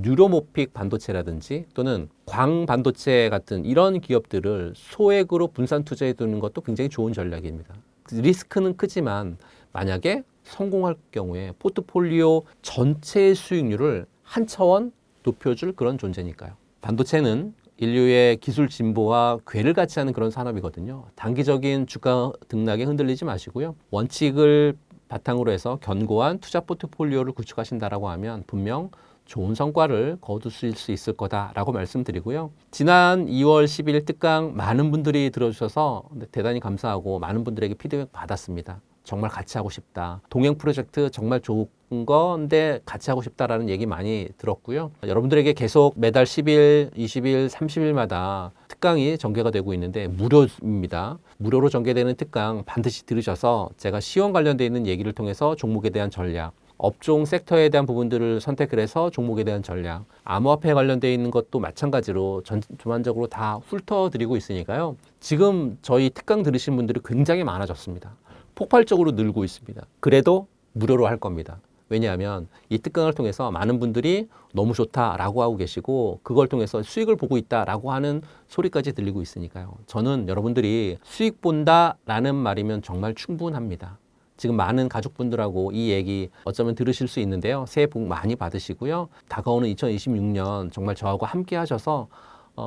Speaker 2: 뉴로모픽 반도체라든지 또는 광 반도체 같은 이런 기업들을 소액으로 분산 투자해 두는 것도 굉장히 좋은 전략입니다. 리스크는 크지만 만약에 성공할 경우에 포트폴리오 전체의 수익률을 한 차원 높여줄 그런 존재니까요. 반도체는 인류의 기술 진보와 궤를 같이 하는 그런 산업이거든요. 단기적인 주가 등락에 흔들리지 마시고요. 원칙을 바탕으로 해서 견고한 투자 포트폴리오를 구축하신다라고 하면 분명 좋은 성과를 거두실 수 있을 거다라고 말씀드리고요. 지난 2월 10일 특강 많은 분들이 들어주셔서 대단히 감사하고 많은 분들에게 피드백 받았습니다. 정말 같이 하고 싶다. 동행 프로젝트 정말 좋은 건데 같이 하고 싶다라는 얘기 많이 들었고요. 여러분들에게 계속 매달 10일, 20일, 30일마다 특강이 전개가 되고 있는데 무료입니다. 무료로 전개되는 특강 반드시 들으셔서 제가 시험 관련되어 있는 얘기를 통해서 종목에 대한 전략, 업종 섹터에 대한 부분들을 선택을 해서 종목에 대한 전략, 암호화폐에 관련되어 있는 것도 마찬가지로 전반적으로 다 훑어드리고 있으니까요. 지금 저희 특강 들으신 분들이 굉장히 많아졌습니다. 폭발적으로 늘고 있습니다. 그래도 무료로 할 겁니다. 왜냐하면 이 특강을 통해서 많은 분들이 너무 좋다라고 하고 계시고 그걸 통해서 수익을 보고 있다라고 하는 소리까지 들리고 있으니까요. 저는 여러분들이 수익 본다라는 말이면 정말 충분합니다. 지금 많은 가족분들하고 이 얘기 어쩌면 들으실 수 있는데요. 새해 복 많이 받으시고요. 다가오는 2026년 정말 저하고 함께 하셔서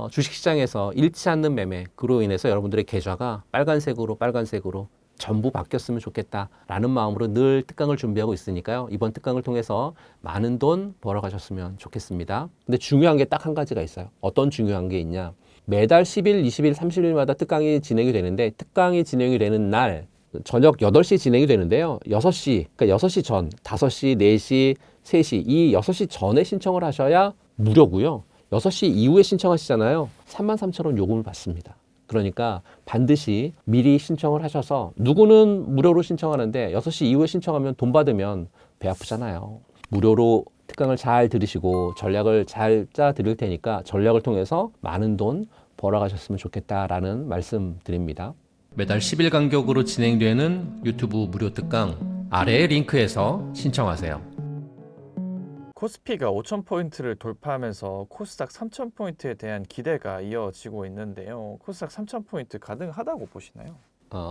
Speaker 2: 주식시장에서 잃지 않는 매매, 그로 인해서 여러분들의 계좌가 빨간색으로 전부 바뀌었으면 좋겠다라는 마음으로 늘 특강을 준비하고 있으니까요. 이번 특강을 통해서 많은 돈 벌어가셨으면 좋겠습니다. 근데 중요한 게 딱 한 가지가 있어요. 어떤 중요한 게 있냐. 매달 10일, 20일, 30일마다 특강이 진행이 되는데 특강이 진행이 되는 날 저녁 8시 진행이 되는데요. 6시, 그러니까 6시 전, 5시, 4시, 3시, 이 6시 전에 신청을 하셔야 무료고요. 6시 이후에 신청하시잖아요. 33,000원 요금을 받습니다. 그러니까 반드시 미리 신청을 하셔서 누구는 무료로 신청하는데 6시 이후에 신청하면 돈 받으면 배 아프잖아요. 무료로 특강을 잘 들으시고 전략을 잘 짜 드릴 테니까 전략을 통해서 많은 돈 벌어가셨으면 좋겠다라는 말씀 드립니다. 매달 10일 간격으로 진행되는 유튜브 무료 특강 아래의 링크에서 신청하세요.
Speaker 3: 코스피가 5,000포인트를 돌파하면서 코스닥 3,000포인트에 대한 기대가 이어지고 있는데요. 코스닥 3,000포인트 가능하다고 보시나요?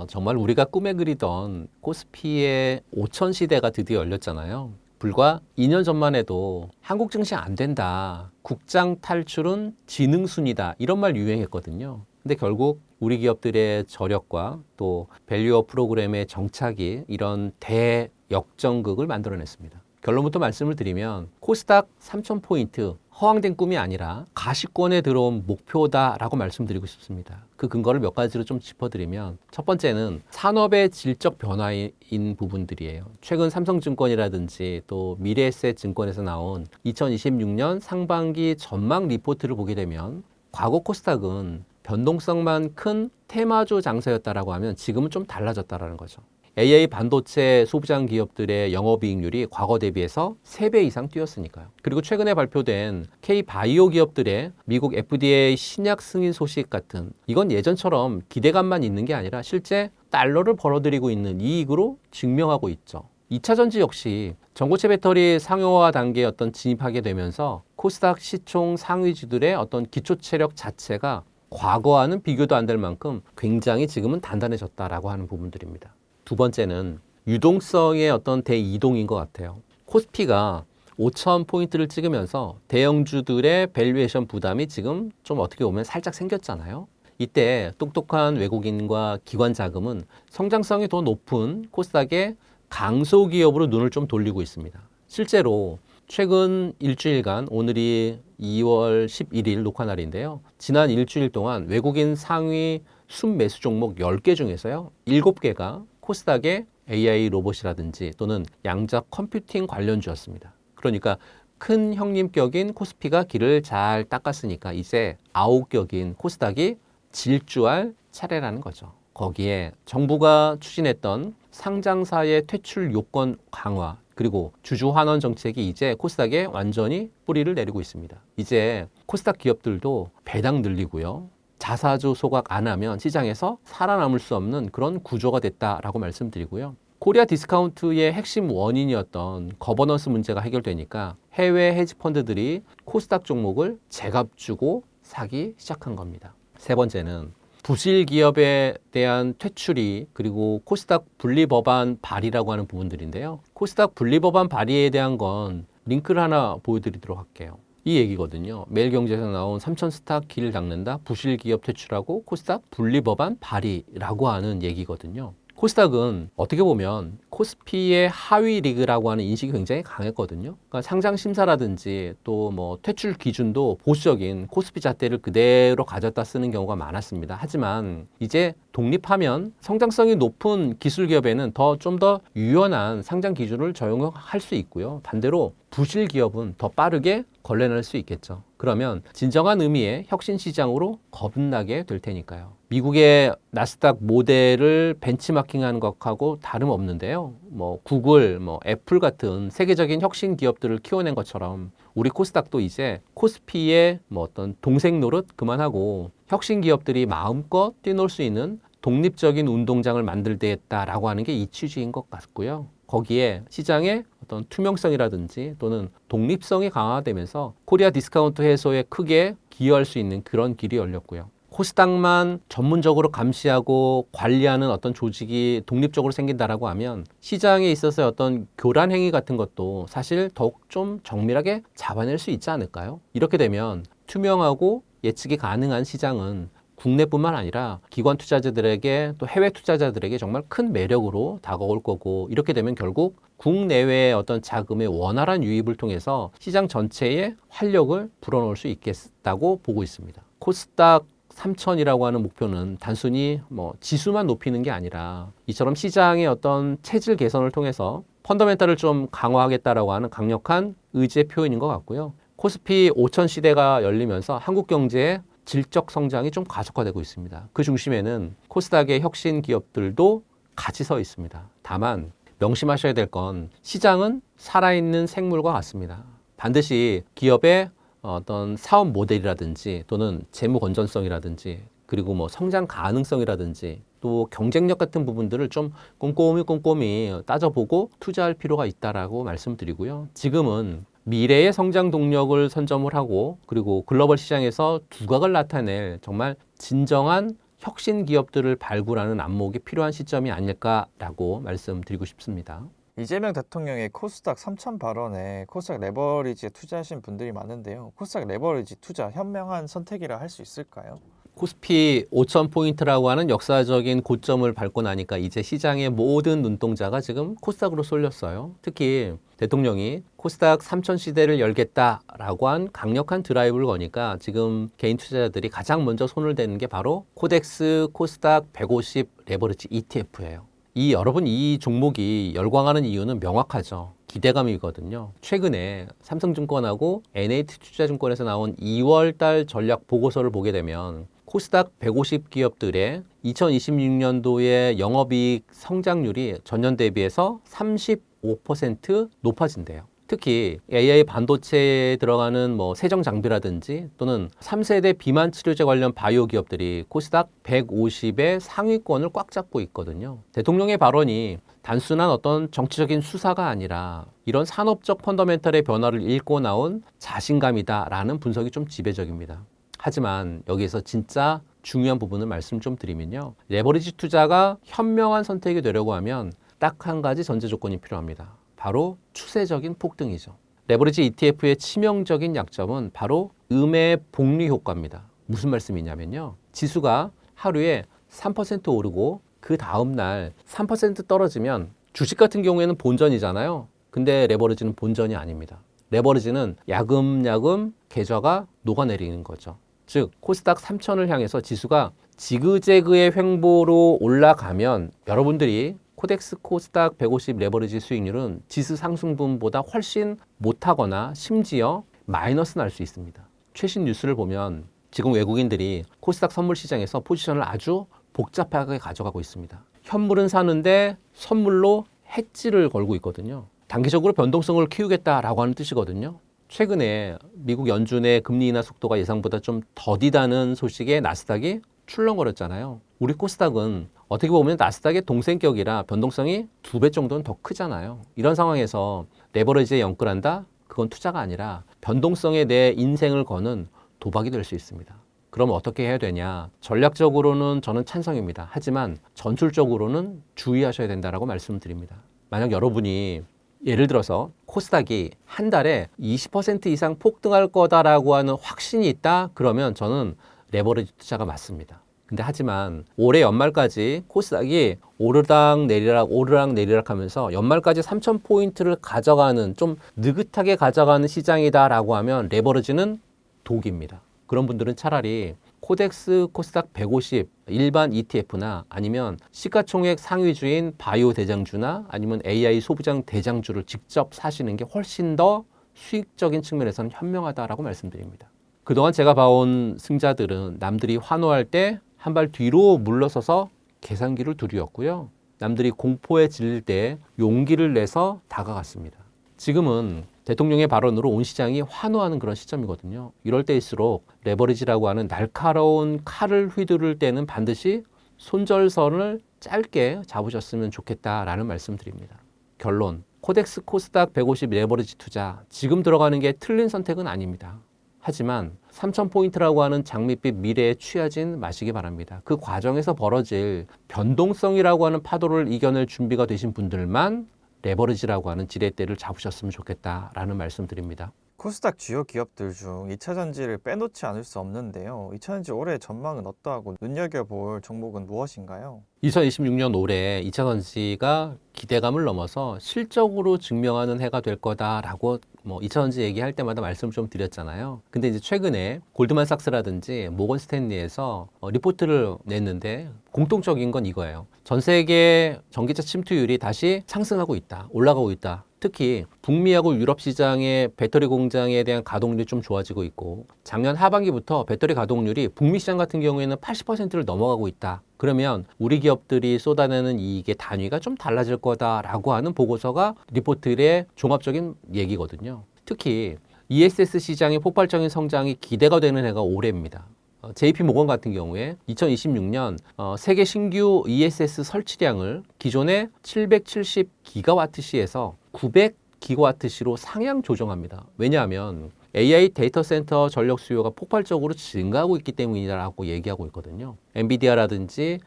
Speaker 2: 정말 우리가 꿈에 그리던 코스피의 5천 시대가 드디어 열렸잖아요. 불과 2년 전만 해도 한국 증시 안 된다. 국장 탈출은 지능순이다. 이런 말 유행했거든요. 근데 결국 우리 기업들의 저력과 또 밸류업 프로그램의 정착이 이런 대역전극을 만들어냈습니다. 결론부터 말씀을 드리면 코스닥 3,000포인트 허황된 꿈이 아니라 가시권에 들어온 목표다라고 말씀드리고 싶습니다. 그 근거를 몇 가지로 좀 짚어드리면 첫 번째는 산업의 질적 변화인 부분들이에요. 최근 삼성증권이라든지 또 미래에셋증권에서 나온 2026년 상반기 전망 리포트를 보게 되면 과거 코스닥은 변동성만 큰 테마주 장세였다라고 하면 지금은 좀 달라졌다라는 거죠. AI 반도체 소비장 기업들의 영업이익률이 과거 대비해서 3배 이상 뛰었으니까요. 그리고 최근에 발표된 K-바이오 기업들의 미국 FDA 신약 승인 소식 같은 이건 예전처럼 기대감만 있는 게 아니라 실제 달러를 벌어들이고 있는 이익으로 증명하고 있죠. 2차 전지 역시 전고체 배터리 상용화 단계에 진입하게 되면서 코스닥 시총 상위주들의 어떤 기초 체력 자체가 과거와는 비교도 안 될 만큼 굉장히 지금은 단단해졌다라고 하는 부분들입니다. 두 번째는 유동성의 대이동인 것 같아요. 코스피가 5,000포인트를 찍으면서 대형주들의 밸류에이션 부담이 지금 좀 어떻게 보면 살짝 생겼잖아요. 이때 똑똑한 외국인과 기관 자금은 성장성이 더 높은 코스닥의 강소기업으로 눈을 좀 돌리고 있습니다. 실제로 최근 일주일간 오늘이 2월 11일 녹화 날인데요. 지난 일주일 동안 외국인 상위 순매수 종목 10개 중에서요. 7개가 코스닥의 AI 로봇이라든지 또는 양자 컴퓨팅 관련주였습니다. 그러니까 큰 형님격인 코스피가 길을 잘 닦았으니까 이제 아웃격인 코스닥이 질주할 차례라는 거죠. 거기에 정부가 추진했던 상장사의 퇴출 요건 강화 그리고 주주 환원 정책이 이제 코스닥에 완전히 뿌리를 내리고 있습니다. 이제 코스닥 기업들도 배당 늘리고요. 자사주 소각 안 하면 시장에서 살아남을 수 없는 그런 구조가 됐다라고 말씀드리고요. 코리아 디스카운트의 핵심 원인이었던 거버넌스 문제가 해결되니까 해외 헤지펀드들이 코스닥 종목을 제값 주고 사기 시작한 겁니다. 세 번째는 부실 기업에 대한 퇴출이 그리고 코스닥 분리법안 발의라고 하는 부분들인데요. 코스닥 분리법안 발의에 대한 건 링크를 하나 보여드리도록 할게요. 이 얘기거든요. 매일경제에서 나온 3천 스탁 길을 닦는다. 부실 기업 퇴출하고 코스닥 분리법안 발의라고 하는 얘기거든요. 코스닥은 어떻게 보면 코스피의 하위 리그라고 하는 인식이 굉장히 강했거든요. 그러니까 상장 심사라든지 또 뭐 퇴출 기준도 보수적인 코스피 잣대를 그대로 가져다 쓰는 경우가 많았습니다. 하지만 이제 독립하면 성장성이 높은 기술 기업에는 좀 더 유연한 상장 기준을 적용할 수 있고요. 반대로 부실 기업은 더 빠르게 걸러낼 수 있겠죠. 그러면 진정한 의미의 혁신 시장으로 거듭나게 될 테니까요. 미국의 나스닥 모델을 벤치마킹하는 것하고 다름없는데요. 뭐 구글, 뭐 애플 같은 세계적인 혁신 기업들을 키워낸 것처럼 우리 코스닥도 이제 코스피의 뭐 어떤 동생 노릇 그만하고 혁신 기업들이 마음껏 뛰놀 수 있는 독립적인 운동장을 만들겠다라고 하는 게 이 취지인 것 같고요. 거기에 시장의 어떤 투명성이라든지 또는 독립성이 강화되면서 코리아 디스카운트 해소에 크게 기여할 수 있는 그런 길이 열렸고요. 코스닥만 전문적으로 감시하고 관리하는 어떤 조직이 독립적으로 생긴다라고 하면 시장에 있어서 어떤 교란 행위 같은 것도 사실 더욱 좀 정밀하게 잡아낼 수 있지 않을까요? 이렇게 되면 투명하고 예측이 가능한 시장은 국내뿐만 아니라 기관 투자자들에게 또 해외 투자자들에게 정말 큰 매력으로 다가올 거고, 이렇게 되면 결국 국내외의 어떤 자금의 원활한 유입을 통해서 시장 전체에 활력을 불어넣을 수 있겠다고 보고 있습니다. 코스닥 3,000이라고 하는 목표는 단순히 뭐 지수만 높이는 게 아니라 이처럼 시장의 어떤 체질 개선을 통해서 펀더멘탈을 좀 강화하겠다라고 하는 강력한 의지의 표현인 것 같고요. 코스피 5,000 시대가 열리면서 한국 경제의 질적 성장이 좀 가속화되고 있습니다. 그 중심에는 코스닥의 혁신 기업들도 같이 서 있습니다. 다만 명심하셔야 될 건 시장은 살아있는 생물과 같습니다. 반드시 기업의 어떤 사업 모델이라든지 또는 재무 건전성이라든지 그리고 뭐 성장 가능성이라든지 또 경쟁력 같은 부분들을 좀 꼼꼼히 따져보고 투자할 필요가 있다라고 말씀드리고요. 지금은 미래의 성장 동력을 선점을 하고 그리고 글로벌 시장에서 두각을 나타낼 정말 진정한 혁신 기업들을 발굴하는 안목이 필요한 시점이 아닐까라고 말씀드리고 싶습니다.
Speaker 3: 이재명 대통령의 코스닥 3,000 발언에 코스닥 레버리지에 투자하신 분들이 많은데요. 코스닥 레버리지 투자 현명한 선택이라 할 수 있을까요?
Speaker 2: 코스피 5,000포인트라고 하는 역사적인 고점을 밟고 나니까 이제 시장의 모든 눈동자가 지금 코스닥으로 쏠렸어요. 특히 대통령이 코스닥 3,000 시대를 열겠다라고 한 강력한 드라이브를 거니까 지금 개인 투자자들이 가장 먼저 손을 대는 게 바로 코덱스 코스닥 150 레버리지 ETF예요. 여러분 이 종목이 열광하는 이유는 명확하죠. 기대감이거든요. 최근에 삼성증권하고 NH투자증권에서 나온 2월 달 전략 보고서를 보게 되면 코스닥 150 기업들의 2026년도의 영업이익 성장률이 전년 대비해서 35% 높아진대요. 특히 AI 반도체에 들어가는 뭐 세정 장비라든지 또는 3세대 비만 치료제 관련 바이오 기업들이 코스닥 150의 상위권을 꽉 잡고 있거든요. 대통령의 발언이 단순한 어떤 정치적인 수사가 아니라 이런 산업적 펀더멘털의 변화를 읽고 나온 자신감이다라는 분석이 좀 지배적입니다. 하지만 여기에서 진짜 중요한 부분을 말씀 좀 드리면요. 레버리지 투자가 현명한 선택이 되려고 하면 딱 한 가지 전제 조건이 필요합니다. 바로 추세적인 폭등이죠. 레버리지 ETF의 치명적인 약점은 바로 음의 복리 효과입니다. 무슨 말씀이냐면요. 지수가 하루에 3% 오르고 그 다음 날 3% 떨어지면 주식 같은 경우에는 본전이잖아요. 근데 레버리지는 본전이 아닙니다. 레버리지는 야금야금 계좌가 녹아내리는 거죠. 즉 코스닥 3,000을 향해서 지수가 지그재그의 횡보로 올라가면 여러분들이 코덱스 코스닥 150 레버리지 수익률은 지수 상승분보다 훨씬 못하거나 심지어 마이너스 날 수 있습니다. 최신 뉴스를 보면 지금 외국인들이 코스닥 선물 시장에서 포지션을 아주 복잡하게 가져가고 있습니다. 현물은 사는데 선물로 해지를 걸고 있거든요. 단기적으로 변동성을 키우겠다라고 하는 뜻이거든요. 최근에 미국 연준의 금리 인하 속도가 예상보다 좀 더디다는 소식에 나스닥이 출렁거렸잖아요. 우리 코스닥은 어떻게 보면 나스닥의 동생격이라 변동성이 2배 정도는 더 크잖아요. 이런 상황에서 레버리지에 영끌한다? 그건 투자가 아니라 변동성에 내 인생을 거는 도박이 될 수 있습니다. 그럼 어떻게 해야 되냐? 전략적으로는 저는 찬성입니다. 하지만 전술적으로는 주의하셔야 된다고 말씀드립니다. 만약 여러분이 예를 들어서 코스닥이 한 달에 20% 이상 폭등할 거다라고 하는 확신이 있다? 그러면 저는 레버리지 투자가 맞습니다. 근데 하지만 올해 연말까지 코스닥이 오르락 내리락 하면서 연말까지 3,000포인트를 가져가는 좀 느긋하게 가져가는 시장이다라고 하면 레버리지는 독입니다. 그런 분들은 차라리 코덱스 코스닥 150 일반 ETF나 아니면 시가총액 상위주인 바이오 대장주나 아니면 AI 소부장 대장주를 직접 사시는 게 훨씬 더 수익적인 측면에서는 현명하다라고 말씀드립니다. 그동안 제가 봐온 승자들은 남들이 환호할 때 한 발 뒤로 물러서서 계산기를 두드렸고요. 남들이 공포에 질릴 때 용기를 내서 다가갔습니다. 지금은 대통령의 발언으로 온 시장이 환호하는 그런 시점이거든요. 이럴 때일수록 레버리지라고 하는 날카로운 칼을 휘두를 때는 반드시 손절선을 짧게 잡으셨으면 좋겠다라는 말씀드립니다. 결론, 코덱스 코스닥 150 레버리지 투자, 지금 들어가는 게 틀린 선택은 아닙니다. 하지만 3,000포인트라고 하는 장밋빛 미래에 취하진 마시기 바랍니다. 그 과정에서 벌어질 변동성이라고 하는 파도를 이겨낼 준비가 되신 분들만 레버리지라고 하는 지렛대를 잡으셨으면 좋겠다라는 말씀드립니다.
Speaker 3: 코스닥 주요 기업들 중 2차전지를 빼놓지 않을 수 없는데요. 2차전지 올해 전망은 어떠하고 눈여겨볼 종목은 무엇인가요?
Speaker 2: 2026년 올해 2차전지가 기대감을 넘어서 실적으로 증명하는 해가 될 거다라고 2차전지 얘기할 때마다 말씀을 좀 드렸잖아요. 근데 이제 최근에 골드만삭스라든지 모건 스탠리에서 리포트를 냈는데 공통적인 건 이거예요. 전 세계 전기차 침투율이 다시 상승하고 있다, 올라가고 있다. 특히 북미하고 유럽 시장의 배터리 공장에 대한 가동률이 좀 좋아지고 있고 작년 하반기부터 배터리 가동률이 북미 시장 같은 경우에는 80%를 넘어가고 있다. 그러면 우리 기업들이 쏟아내는 이익의 단위가 좀 달라질 거다라고 하는 보고서가 리포트의 종합적인 얘기거든요. 특히 ESS 시장의 폭발적인 성장이 기대가 되는 해가 올해입니다. JP 모건 같은 경우에 2026년 세계 신규 ESS 설치량을 기존의 770기가와트시에서 900기가와트시로 상향 조정합니다. 왜냐하면 AI 데이터 센터 전력 수요가 폭발적으로 증가하고 있기 때문이라고 얘기하고 있거든요. 엔비디아라든지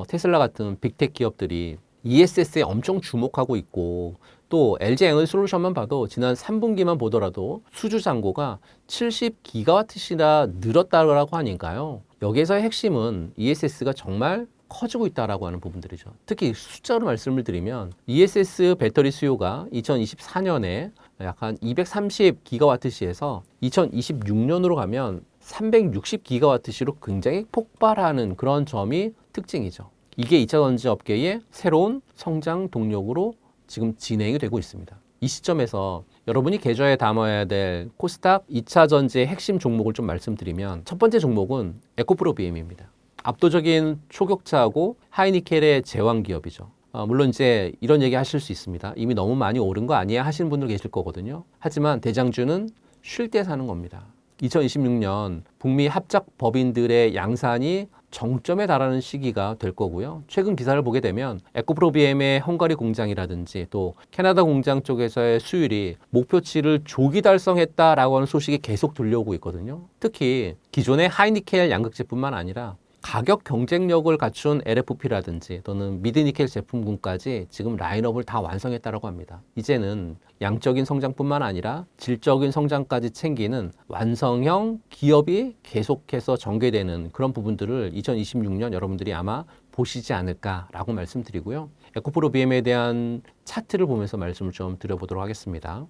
Speaker 2: 테슬라 같은 빅텍 기업들이 ESS에 엄청 주목하고 있고 또 LG 에너지솔루션만 봐도 지난 3분기만 보더라도 수주 잔고가 70기가와트시나 늘었다고 하니까요. 여기에서의 핵심은 ESS가 정말 커지고 있다라고 하는 부분들이죠. 특히 숫자로 말씀을 드리면 ESS 배터리 수요가 2024년에 약 한 230기가와트시에서 2026년으로 가면 360기가와트시로 굉장히 폭발하는 그런 점이 특징이죠. 이게 2차전지 업계의 새로운 성장 동력으로 지금 진행이 되고 있습니다. 이 시점에서 여러분이 계좌에 담아야 될 코스닥 2차전지의 핵심 종목을 좀 말씀드리면 첫 번째 종목은 에코프로 BM입니다. 압도적인 초격차하고 하이니켈의 제왕 기업이죠. 물론 이제 이런 얘기 하실 수 있습니다. 이미 너무 많이 오른 거 아니야 하시는 분들 계실 거거든요. 하지만 대장주는 쉴 때 사는 겁니다. 2026년 북미 합작 법인들의 양산이 정점에 달하는 시기가 될 거고요. 최근 기사를 보게 되면 에코프로비엠의 헝가리 공장이라든지 또 캐나다 공장 쪽에서의 수율이 목표치를 조기 달성했다라고 하는 소식이 계속 들려오고 있거든요. 특히 기존의 하이니켈 양극재뿐만 아니라 가격 경쟁력을 갖춘 LFP라든지 또는 미드니켈 제품군까지 지금 라인업을 다 완성했다고 합니다. 이제는 양적인 성장뿐만 아니라 질적인 성장까지 챙기는 완성형 기업이 계속해서 전개되는 그런 부분들을 2026년 여러분들이 아마 보시지 않을까라고 말씀드리고요. 에코프로 BM에 대한 차트를 보면서 말씀을 좀 드려보도록 하겠습니다.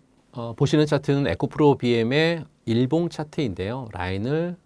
Speaker 2: 보시는 차트는 에코프로 BM의 일봉 차트인데요. 라인을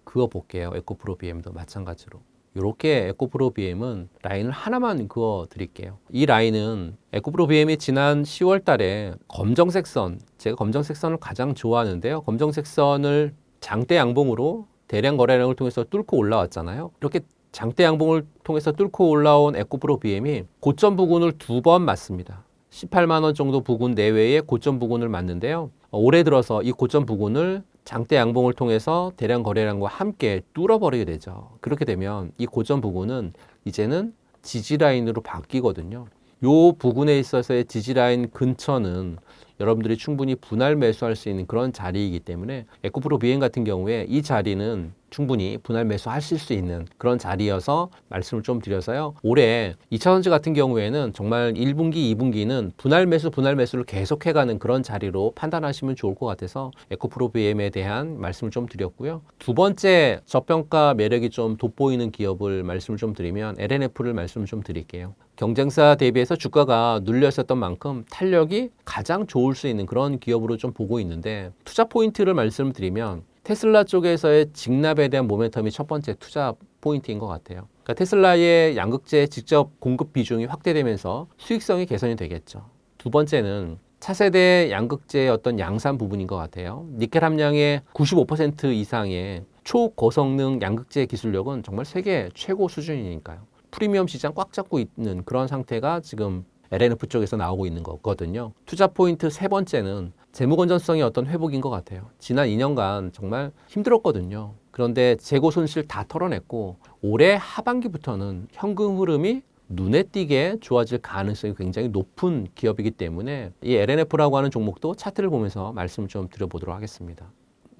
Speaker 2: 그어 볼게요. 에코프로 BM도 마찬가지로. 이렇게 에코프로 BM은 라인을 하나만 그어 드릴게요. 이 라인은 에코프로 BM이 지난 10월 달에 검정색 선, 제가 검정색 선을 가장 좋아하는데요. 검정색 선을 장대 양봉으로 대량 거래량을 통해서 뚫고 올라왔잖아요. 이렇게 장대 양봉을 통해서 뚫고 올라온 에코프로 BM이 고점 부근을 2번 맞습니다. 18만 원 정도 부근 내외의 고점 부근을 맞는데요. 올해 들어서 이 고점 부근을 장대 양봉을 통해서 대량 거래량과 함께 뚫어버리게 되죠. 그렇게 되면 이 고점 부근은 이제는 지지라인으로 바뀌거든요. 이 부근에 있어서의 지지라인 근처는 여러분들이 충분히 분할 매수할 수 있는 그런 자리이기 때문에 에코프로 BM 같은 경우에 이 자리는 충분히 분할 매수하실 수 있는 그런 자리여서 말씀을 좀 드려서요. 올해 2차전지 같은 경우에는 정말 1분기, 2분기는 분할 매수를 계속해가는 그런 자리로 판단하시면 좋을 것 같아서 에코프로 BM에 대한 말씀을 좀 드렸고요. 두 번째 저평가 매력이 좀 돋보이는 기업을 말씀을 좀 드리면 LNF를 말씀을 좀 드릴게요. 경쟁사 대비해서 주가가 눌려 있었던 만큼 탄력이 가장 좋을 수 있는 그런 기업으로 좀 보고 있는데 투자 포인트를 말씀드리면 테슬라 쪽에서의 직납에 대한 모멘텀이 첫 번째 투자 포인트인 것 같아요. 그러니까 테슬라의 양극재 직접 공급 비중이 확대되면서 수익성이 개선이 되겠죠. 두 번째는 차세대 양극재의 어떤 양산 부분인 것 같아요. 니켈 함량의 95% 이상의 초고성능 양극재 기술력은 정말 세계 최고 수준이니까요. 프리미엄 시장 꽉 잡고 있는 그런 상태가 지금 LNF 쪽에서 나오고 있는 거거든요. 투자 포인트 세 번째는 재무 건전성의 어떤 회복인 것 같아요. 지난 2년간 정말 힘들었거든요. 그런데 재고 손실 다 털어냈고 올해 하반기부터는 현금 흐름이 눈에 띄게 좋아질 가능성이 굉장히 높은 기업이기 때문에 이 LNF라고 하는 종목도 차트를 보면서 말씀을 좀 드려보도록 하겠습니다.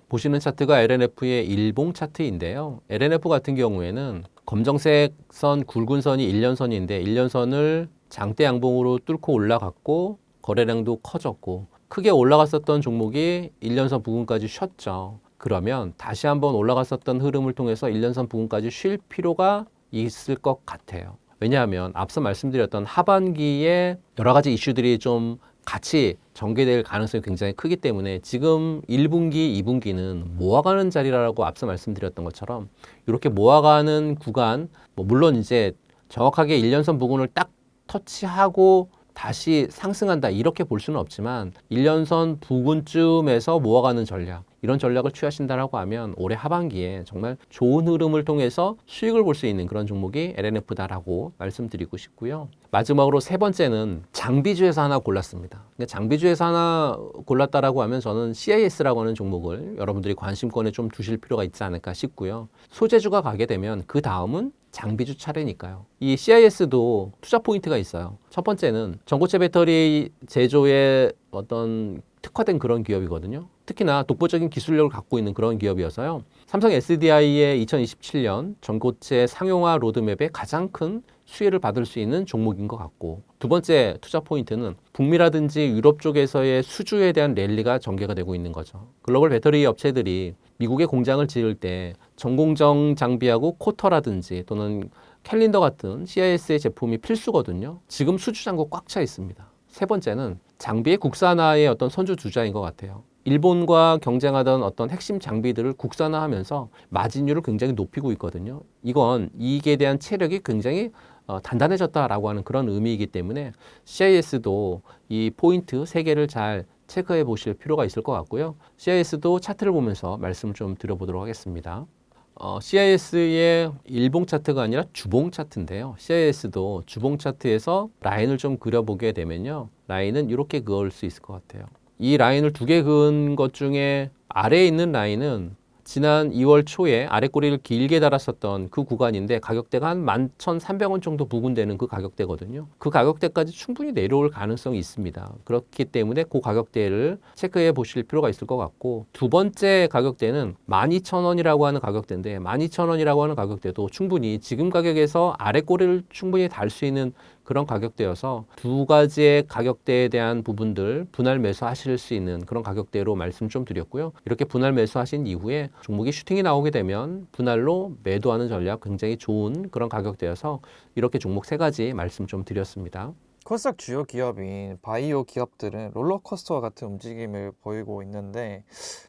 Speaker 2: 보시는 차트가 LNF의 일봉 차트인데요. LNF 같은 경우에는 검정색 선, 굵은 선이 1년선인데 1년선을 장대 양봉으로 뚫고 올라갔고 거래량도 커졌고 크게 올라갔었던 종목이 1년선 부근까지 쉬었죠. 그러면 다시 한번 올라갔었던 흐름을 통해서 1년선 부근까지 쉴 필요가 있을 것 같아요. 왜냐하면 앞서 말씀드렸던 하반기에 여러 가지 이슈들이 좀 같이 전개될 가능성이 굉장히 크기 때문에 지금 1분기, 2분기는 모아가는 자리라고 앞서 말씀드렸던 것처럼 이렇게 모아가는 구간, 물론 이제 정확하게 1년선 부근을 딱 터치하고 다시 상승한다 이렇게 볼 수는 없지만 1년선 부근쯤에서 모아가는 전략, 이런 전략을 취하신다라고 하면 올해 하반기에 정말 좋은 흐름을 통해서 수익을 볼 수 있는 그런 종목이 LNF다라고 말씀드리고 싶고요. 마지막으로 세 번째는 장비주에서 하나 골랐습니다. 장비주에서 하나 골랐다라고 하면 저는 CIS라고 하는 종목을 여러분들이 관심권에 좀 두실 필요가 있지 않을까 싶고요. 소재주가 가게 되면 그 다음은 장비주 차례니까요. 이 CIS도 투자 포인트가 있어요. 첫 번째는 전고체 배터리 제조에 어떤 특화된 그런 기업이거든요. 특히나 독보적인 기술력을 갖고 있는 그런 기업이어서요. 삼성 SDI의 2027년 전고체 상용화 로드맵에 가장 큰 수혜를 받을 수 있는 종목인 것 같고, 두 번째 투자 포인트는 북미라든지 유럽 쪽에서의 수주에 대한 랠리가 전개가 되고 있는 거죠. 글로벌 배터리 업체들이 미국에 공장을 지을 때 전공정 장비하고 코터라든지 또는 캘린더 같은 CIS의 제품이 필수거든요. 지금 수주 잔고 꽉 차 있습니다. 세 번째는 장비의 국산화의 어떤 선두주자인 것 같아요. 일본과 경쟁하던 어떤 핵심 장비들을 국산화하면서 마진율을 굉장히 높이고 있거든요. 이건 이익에 대한 체력이 굉장히 단단해졌다라고 하는 그런 의미이기 때문에 CIS도 이 포인트 세 개를 잘 체크해 보실 필요가 있을 것 같고요. CIS도 차트를 보면서 말씀을 좀 드려보도록 하겠습니다. CIS의 일봉 차트가 아니라 주봉 차트인데요. CIS도 주봉 차트에서 라인을 좀 그려보게 되면요. 라인은 이렇게 그을 수 있을 것 같아요. 이 라인을 두 개 그은 것 중에 아래에 있는 라인은 지난 2월 초에 아래 꼬리를 길게 달았었던 그 구간인데 가격대가 한 11,300원 정도 부근되는 그 가격대거든요. 그 가격대까지 충분히 내려올 가능성이 있습니다. 그렇기 때문에 그 가격대를 체크해 보실 필요가 있을 것 같고, 두 번째 가격대는 12,000원이라고 하는 가격대인데 12,000원이라고 하는 가격대도 충분히 지금 가격에서 아래 꼬리를 충분히 달 수 있는 그런 가격대여서 두 가지의 가격대에 대한 부분들 분할 매수하실 수 있는 그런 가격대로 말씀 좀 드렸고요. 이렇게 분할 매수하신 이후에 종목이 슈팅이 나오게 되면 분할로 매도하는 전략 굉장히 좋은 그런 가격대여서 이렇게 종목 세 가지 말씀 좀 드렸습니다.
Speaker 3: 코스닥 주요 기업인 바이오 기업들은 롤러코스터와 같은 움직임을 보이고 있는데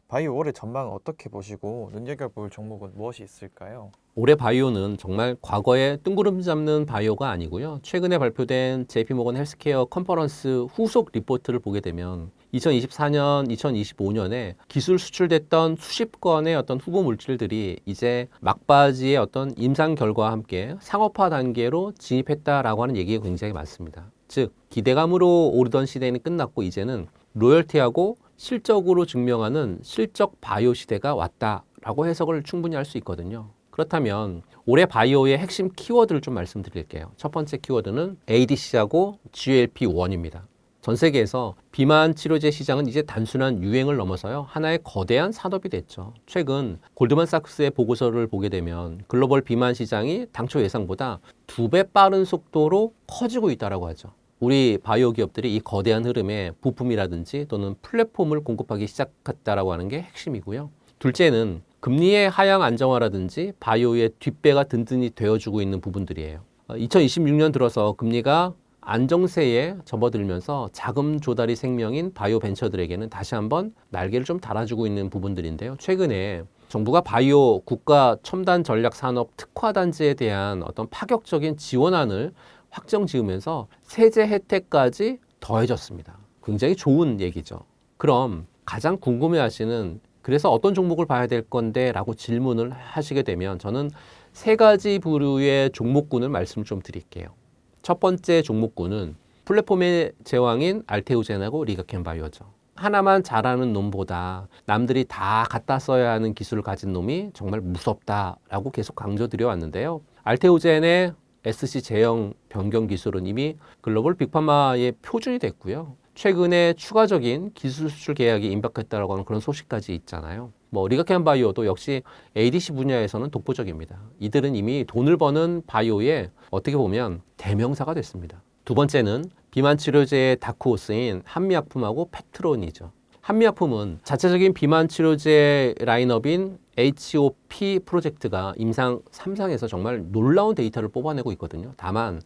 Speaker 3: 바이오 올해 전망을 어떻게 보시고 눈여겨볼 종목은 무엇이 있을까요?
Speaker 2: 올해 바이오는 정말 과거에 뜬구름 잡는 바이오가 아니고요. 최근에 발표된 JP모건 헬스케어 컨퍼런스 후속 리포트를 보게 되면 2024년, 2025년에 기술 수출됐던 수십 건의 어떤 후보 물질들이 이제 막바지의 어떤 임상 결과와 함께 상업화 단계로 진입했다라고 하는 얘기가 굉장히 많습니다. 즉, 기대감으로 오르던 시대는 끝났고 이제는 로열티하고 실적으로 증명하는 실적 바이오 시대가 왔다라고 해석을 충분히 할 수 있거든요. 그렇다면 올해 바이오의 핵심 키워드를 좀 말씀드릴게요. 첫 번째 키워드는 ADC하고 GLP-1입니다. 전 세계에서 비만 치료제 시장은 이제 단순한 유행을 넘어서요. 하나의 거대한 산업이 됐죠. 최근 골드만삭스의 보고서를 보게 되면 글로벌 비만 시장이 당초 예상보다 2배 빠른 속도로 커지고 있다고 하죠. 우리 바이오 기업들이 이 거대한 흐름에 부품이라든지 또는 플랫폼을 공급하기 시작했다라고 하는 게 핵심이고요. 둘째는 금리의 하향 안정화라든지 바이오의 뒷배가 든든히 되어주고 있는 부분들이에요. 2026년 들어서 금리가 안정세에 접어들면서 자금 조달이 생명인 바이오 벤처들에게는 다시 한번 날개를 좀 달아주고 있는 부분들인데요. 최근에 정부가 바이오 국가 첨단 전략 산업 특화 단지에 대한 어떤 파격적인 지원안을 확정 지으면서 세제 혜택까지 더해졌습니다. 굉장히 좋은 얘기죠. 그럼 가장 궁금해하시는 그래서 어떤 종목을 봐야 될 건데 라고 질문을 하시게 되면 저는 세 가지 부류의 종목군을 말씀을 좀 드릴게요. 첫 번째 종목군은 플랫폼의 제왕인 알테오젠하고 리가켄바이오죠. 하나만 잘하는 놈보다 남들이 다 갖다 써야 하는 기술을 가진 놈이 정말 무섭다라고 계속 강조드려 왔는데요. 알테오젠의 SC 제형 변경 기술은 이미 글로벌 빅파마의 표준이 됐고요. 최근에 추가적인 기술 수출 계약이 임박했다라고 하는 그런 소식까지 있잖아요. 리가켄바이오도 역시 ADC 분야에서는 독보적입니다. 이들은 이미 돈을 버는 바이오의 어떻게 보면 대명사가 됐습니다. 두 번째는 비만 치료제의 다크호스인 한미약품하고 펩트론이죠. 한미약품은 자체적인 비만 치료제 라인업인 HOP 프로젝트가 임상 3상에서 정말 놀라운 데이터를 뽑아내고 있거든요. 다만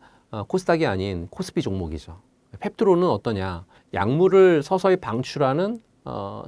Speaker 2: 코스닥이 아닌 코스피 종목이죠. 펩트론은 어떠냐? 약물을 서서히 방출하는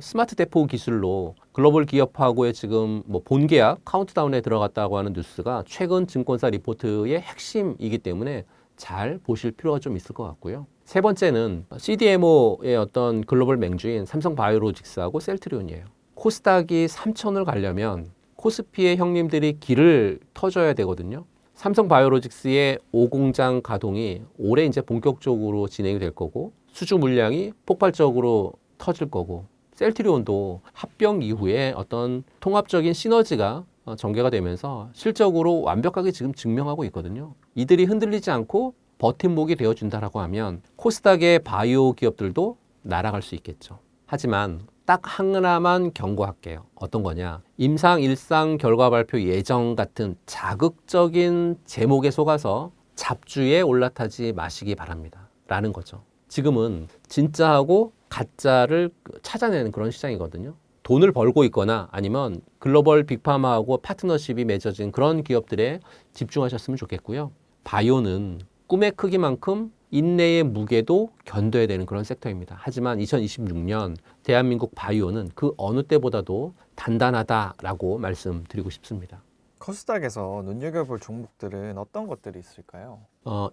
Speaker 2: 스마트 대포 기술로 글로벌 기업하고의 지금 본계약 카운트다운에 들어갔다고 하는 뉴스가 최근 증권사 리포트의 핵심이기 때문에 잘 보실 필요가 좀 있을 것 같고요. 세 번째는 CDMO의 어떤 글로벌 맹주인 삼성바이오로직스하고 셀트리온이에요. 코스닥이 3천을 가려면 코스피의 형님들이 길을 터줘야 되거든요. 삼성바이오로직스의 5공장 가동이 올해 이제 본격적으로 진행이 될 거고 수주 물량이 폭발적으로 터질 거고 셀트리온도 합병 이후에 어떤 통합적인 시너지가 전개가 되면서 실적으로 완벽하게 지금 증명하고 있거든요. 이들이 흔들리지 않고 버팀목이 되어준다라고 하면 코스닥의 바이오 기업들도 날아갈 수 있겠죠. 하지만 딱 하나만 경고할게요. 어떤 거냐? 임상 일상 결과 발표 예정 같은 자극적인 제목에 속아서 잡주에 올라타지 마시기 바랍니다. 라는 거죠. 지금은 진짜하고 가짜를 찾아내는 그런 시장이거든요. 돈을 벌고 있거나 아니면 글로벌 빅파마하고 파트너십이 맺어진 그런 기업들에 집중하셨으면 좋겠고요. 바이오는 꿈의 크기만큼 인내의 무게도 견뎌야 되는 그런 섹터입니다. 하지만 2026년 대한민국 바이오는 그 어느 때보다도 단단하다라고 말씀드리고 싶습니다.
Speaker 3: 코스닥에서 눈여겨볼 종목들은 어떤 것들이 있을까요?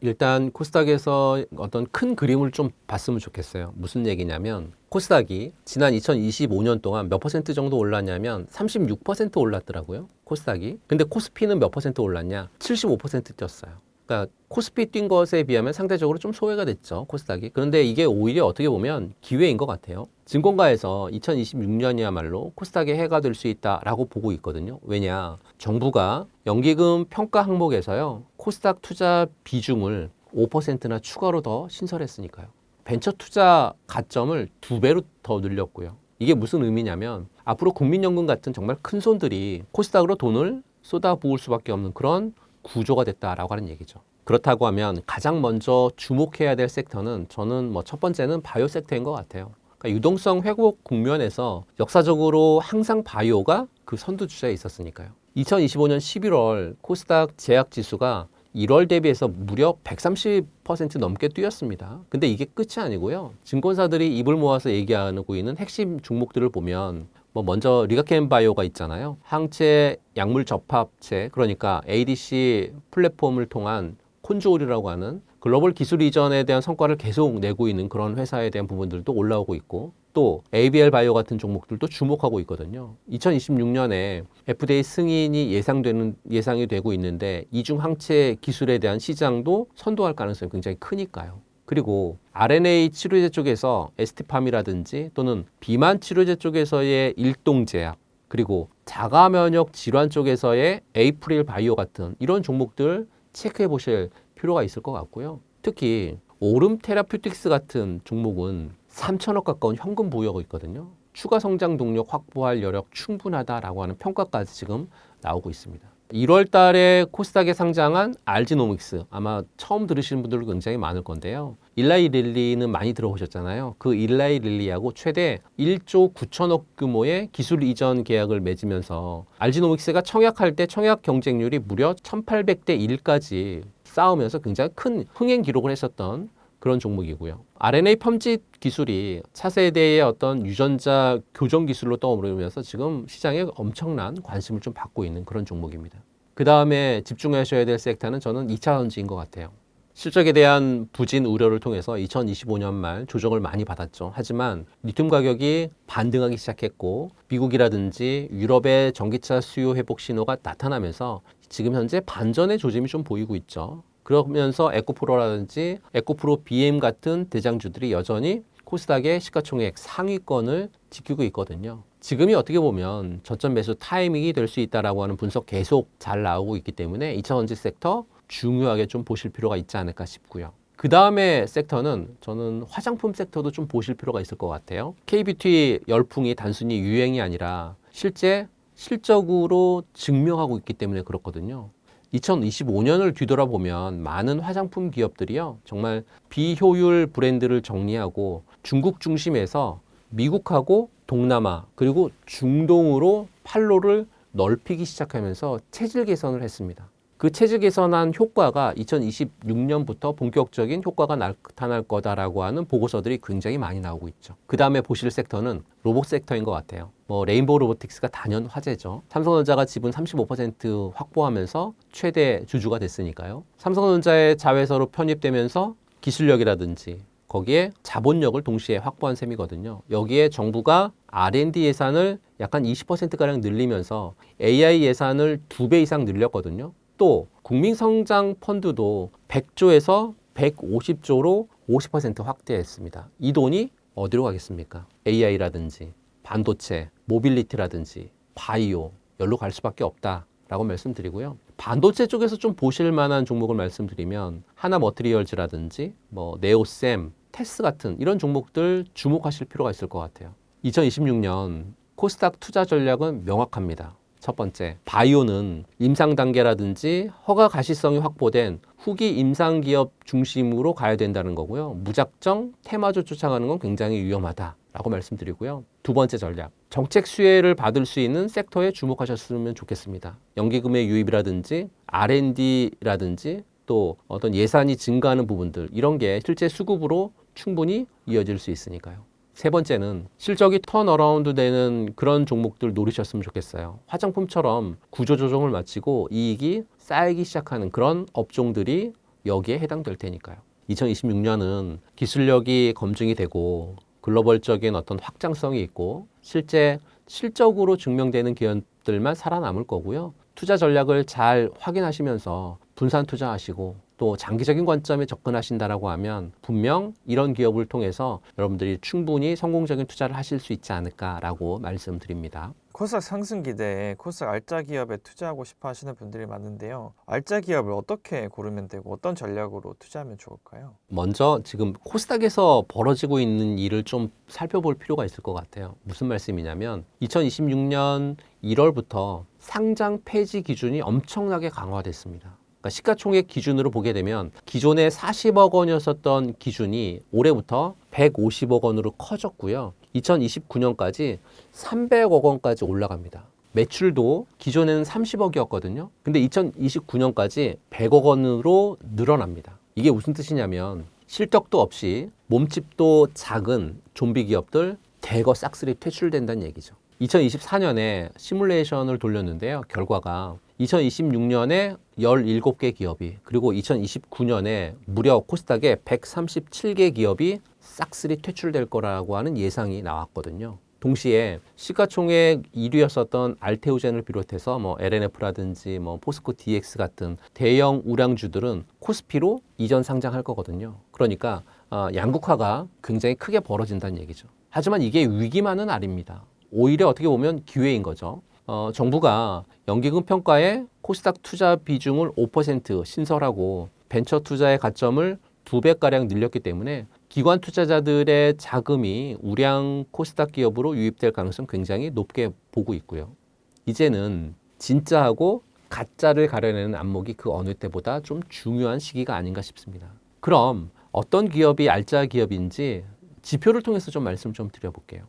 Speaker 2: 일단 코스닥에서 어떤 큰 그림을 좀 봤으면 좋겠어요. 무슨 얘기냐면 코스닥이 지난 2025년 동안 몇 퍼센트 정도 올랐냐면 36% 올랐더라고요. 코스닥이. 근데 코스피는 몇 퍼센트 올랐냐? 75% 뛰었어요. 그러니까 코스피 뛴 것에 비하면 상대적으로 좀 소외가 됐죠. 코스닥이. 그런데 이게 오히려 어떻게 보면 기회인 것 같아요. 증권가에서 2026년이야말로 코스닥의 해가 될 수 있다라고 보고 있거든요. 왜냐? 정부가 연기금 평가 항목에서요. 코스닥 투자 비중을 5%나 추가로 더 신설했으니까요. 벤처 투자 가점을 2배로 더 늘렸고요. 이게 무슨 의미냐면 앞으로 국민연금 같은 정말 큰 손들이 코스닥으로 돈을 쏟아부을 수밖에 없는 그런 구조가 됐다라고 하는 얘기죠. 그렇다고 하면 가장 먼저 주목해야 될 섹터는 저는 첫 번째는 바이오 섹터인 것 같아요. 그러니까 유동성 회복 국면에서 역사적으로 항상 바이오가 그 선두주자에 있었으니까요. 2025년 11월 코스닥 제약 지수가 1월 대비해서 무려 130% 넘게 뛰었습니다. 근데 이게 끝이 아니고요. 증권사들이 입을 모아서 얘기하고 있는 핵심 종목들을 보면 먼저 리가켄바이오가 있잖아요. 항체 약물 접합체, 그러니까 ADC 플랫폼을 통한 콘조울이라고 하는 글로벌 기술 이전에 대한 성과를 계속 내고 있는 그런 회사에 대한 부분들도 올라오고 있고 또 ABL 바이오 같은 종목들도 주목하고 있거든요. 2026년에 FDA 승인이 예상이 되고 있는데 이중 항체 기술에 대한 시장도 선도할 가능성이 굉장히 크니까요. 그리고 RNA 치료제 쪽에서 에스티팜이라든지 또는 비만 치료제 쪽에서의 일동제약 그리고 자가 면역 질환 쪽에서의 에이프릴 바이오 같은 이런 종목들 체크해 보실 필요가 있을 것 같고요. 특히 오름 테라퓨틱스 같은 종목은 3천억 가까운 현금 보유하고 있거든요. 추가 성장 동력 확보할 여력 충분하다라고 하는 평가까지 지금 나오고 있습니다. 1월 달에 코스닥에 상장한 알지노믹스, 아마 처음 들으시는 분들도 굉장히 많을 건데요. 일라이 릴리는 많이 들어보셨잖아요. 그 일라이 릴리하고 최대 1조 9천억 규모의 기술 이전 계약을 맺으면서 알지노믹스가 청약할 때 청약 경쟁률이 무려 1800대 1까지 쌓으면서 굉장히 큰 흥행 기록을 했었던 그런 종목이고요. RNA 펌집 기술이 차세대의 어떤 유전자 교정 기술로 떠오르면서 지금 시장에 엄청난 관심을 좀 받고 있는 그런 종목입니다. 그 다음에 집중하셔야 될 섹터는 저는 2차 전지인 것 같아요. 실적에 대한 부진 우려를 통해서 2025년 말 조정을 많이 받았죠. 하지만 리튬 가격이 반등하기 시작했고 미국이라든지 유럽의 전기차 수요 회복 신호가 나타나면서 지금 현재 반전의 조짐이 좀 보이고 있죠. 그러면서 에코프로라든지 에코프로 BM 같은 대장주들이 여전히 코스닥의 시가총액 상위권을 지키고 있거든요. 지금이 어떻게 보면 저점 매수 타이밍이 될 수 있다라고 하는 분석 계속 잘 나오고 있기 때문에 2차 전지 섹터 중요하게 좀 보실 필요가 있지 않을까 싶고요. 그 다음에 섹터는 저는 화장품 섹터도 좀 보실 필요가 있을 것 같아요. K뷰티 열풍이 단순히 유행이 아니라 실제 실적으로 증명하고 있기 때문에 그렇거든요. 2025년을 뒤돌아보면 많은 화장품 기업들이요, 정말 비효율 브랜드를 정리하고 중국 중심에서 미국하고 동남아 그리고 중동으로 판로를 넓히기 시작하면서 체질 개선을 했습니다. 그 체질 개선한 효과가 2026년부터 본격적인 효과가 나타날 거다라고 하는 보고서들이 굉장히 많이 나오고 있죠. 그 다음에 보실 섹터는 로봇 섹터인 것 같아요. 레인보우 로보틱스가 단연 화제죠. 삼성전자가 지분 35% 확보하면서 최대 주주가 됐으니까요. 삼성전자의 자회사로 편입되면서 기술력이라든지 거기에 자본력을 동시에 확보한 셈이거든요. 여기에 정부가 R&D 예산을 약간 20%가량 늘리면서 AI 예산을 2배 이상 늘렸거든요. 또 국민성장 펀드도 100조에서 150조로 50% 확대했습니다. 이 돈이 어디로 가겠습니까? AI라든지 반도체, 모빌리티라든지 바이오, 열로 갈 수밖에 없다라고 말씀드리고요. 반도체 쪽에서 좀 보실 만한 종목을 말씀드리면 하나머티리얼즈라든지 네오셈, 테스 같은 이런 종목들 주목하실 필요가 있을 것 같아요. 2026년 코스닥 투자 전략은 명확합니다. 첫 번째, 바이오는 임상 단계라든지 허가 가시성이 확보된 후기 임상 기업 중심으로 가야 된다는 거고요. 무작정 테마주 쫓아가는 건 굉장히 위험하다라고 말씀드리고요. 두 번째 전략, 정책 수혜를 받을 수 있는 섹터에 주목하셨으면 좋겠습니다. 연기금의 유입이라든지 R&D라든지 또 어떤 예산이 증가하는 부분들, 이런 게 실제 수급으로 충분히 이어질 수 있으니까요. 세 번째는 실적이 턴어라운드 되는 그런 종목들 노리셨으면 좋겠어요. 화장품처럼 구조조정을 마치고 이익이 쌓이기 시작하는 그런 업종들이 여기에 해당될 테니까요. 2026년은 기술력이 검증이 되고 글로벌적인 어떤 확장성이 있고 실제 실적으로 증명되는 기업들만 살아남을 거고요. 투자 전략을 잘 확인하시면서 분산 투자하시고 또 장기적인 관점에 접근하신다라고 하면 분명 이런 기업을 통해서 여러분들이 충분히 성공적인 투자를 하실 수 있지 않을까라고 말씀드립니다.
Speaker 3: 코스닥 상승 기대에 코스닥 알짜 기업에 투자하고 싶어 하시는 분들이 많은데요. 알짜 기업을 어떻게 고르면 되고 어떤 전략으로 투자하면 좋을까요?
Speaker 2: 먼저 지금 코스닥에서 벌어지고 있는 일을 좀 살펴볼 필요가 있을 것 같아요. 무슨 말씀이냐면 2026년 1월부터 상장 폐지 기준이 엄청나게 강화됐습니다. 그러니까 시가총액 기준으로 보게 되면 기존에 40억 원이었었던 기준이 올해부터 150억 원으로 커졌고요. 2029년까지 300억 원까지 올라갑니다. 매출도 기존에는 30억이었거든요. 근데 2029년까지 100억 원으로 늘어납니다. 이게 무슨 뜻이냐면 실적도 없이 몸집도 작은 좀비 기업들 대거 싹쓸이 퇴출된다는 얘기죠. 2024년에 시뮬레이션을 돌렸는데요. 결과가 2026년에 17개 기업이 그리고 2029년에 무려 코스닥에 137개 기업이 싹쓸이 퇴출될 거라고 하는 예상이 나왔거든요. 동시에 시가총액 1위였었던 알테오젠을 비롯해서 LNF라든지 포스코 DX 같은 대형 우량주들은 코스피로 이전 상장할 거거든요. 그러니까 양극화가 굉장히 크게 벌어진다는 얘기죠. 하지만 이게 위기만은 아닙니다. 오히려 어떻게 보면 기회인 거죠. 정부가 연기금 평가에 코스닥 투자 비중을 5% 신설하고 벤처 투자의 가점을 2배가량 늘렸기 때문에 기관 투자자들의 자금이 우량 코스닥 기업으로 유입될 가능성 굉장히 높게 보고 있고요. 이제는 진짜하고 가짜를 가려내는 안목이 그 어느 때보다 좀 중요한 시기가 아닌가 싶습니다. 그럼 어떤 기업이 알짜 기업인지 지표를 통해서 좀 말씀 좀 드려볼게요.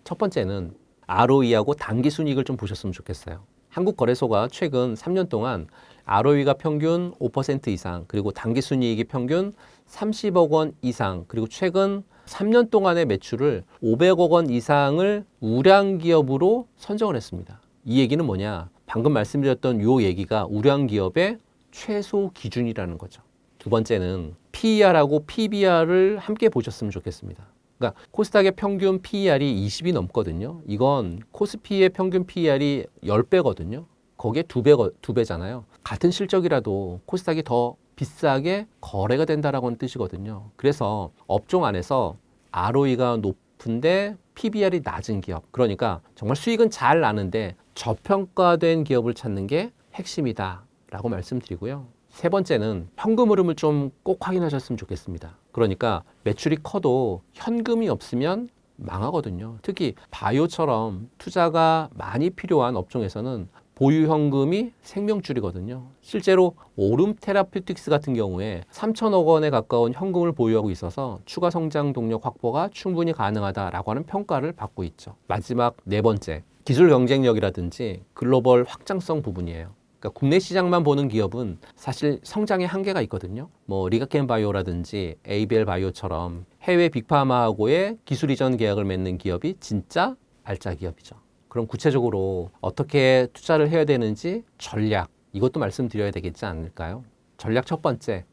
Speaker 2: 첫 번째는 ROE하고 당기순이익을 좀 보셨으면 좋겠어요. 한국거래소가 최근 3년 동안 ROE가 평균 5% 이상, 그리고 당기순이익이 평균 30억 원 이상, 그리고 최근 3년 동안의 매출을 500억 원 이상을 우량 기업으로 선정을 했습니다. 이 얘기는 뭐냐? 방금 말씀드렸던 요 얘기가 우량 기업의 최소 기준이라는 거죠. 두 번째는 PER하고 PBR을 함께 보셨으면 좋겠습니다. 그러니까 코스닥의 평균 PER이 20이 넘거든요. 이건 코스피의 평균 PER이 10배거든요. 거기에 2배잖아요. 같은 실적이라도 코스닥이 더 비싸게 거래가 된다라고 하는 뜻이거든요. 그래서 업종 안에서 ROE가 높은데 PBR이 낮은 기업, 그러니까 정말 수익은 잘 나는데 저평가된 기업을 찾는 게 핵심이다라고 말씀드리고요. 세 번째는 현금 흐름을 좀 꼭 확인하셨으면 좋겠습니다. 그러니까 매출이 커도 현금이 없으면 망하거든요. 특히 바이오처럼 투자가 많이 필요한 업종에서는 보유 현금이 생명줄이거든요. 실제로 오름 테라퓨틱스 같은 경우에 3천억 원에 가까운 현금을 보유하고 있어서 추가 성장 동력 확보가 충분히 가능하다라고 하는 평가를 받고 있죠. 마지막 네 번째, 기술 경쟁력이라든지 글로벌 확장성 부분이에요. 그러니까 국내 시장만 보는 기업은 사실 성장의 한계가 있거든요. 뭐 리가켄 바이오라든지 ABL 바이오처럼 해외 빅파마하고의 기술 이전 계약을 맺는 기업이 진짜 알짜 기업이죠. 그럼 구체적으로 어떻게 투자를 해야 되는지 전략, 이것도 말씀드려야 되겠지 않을까요? 전략 첫 번째,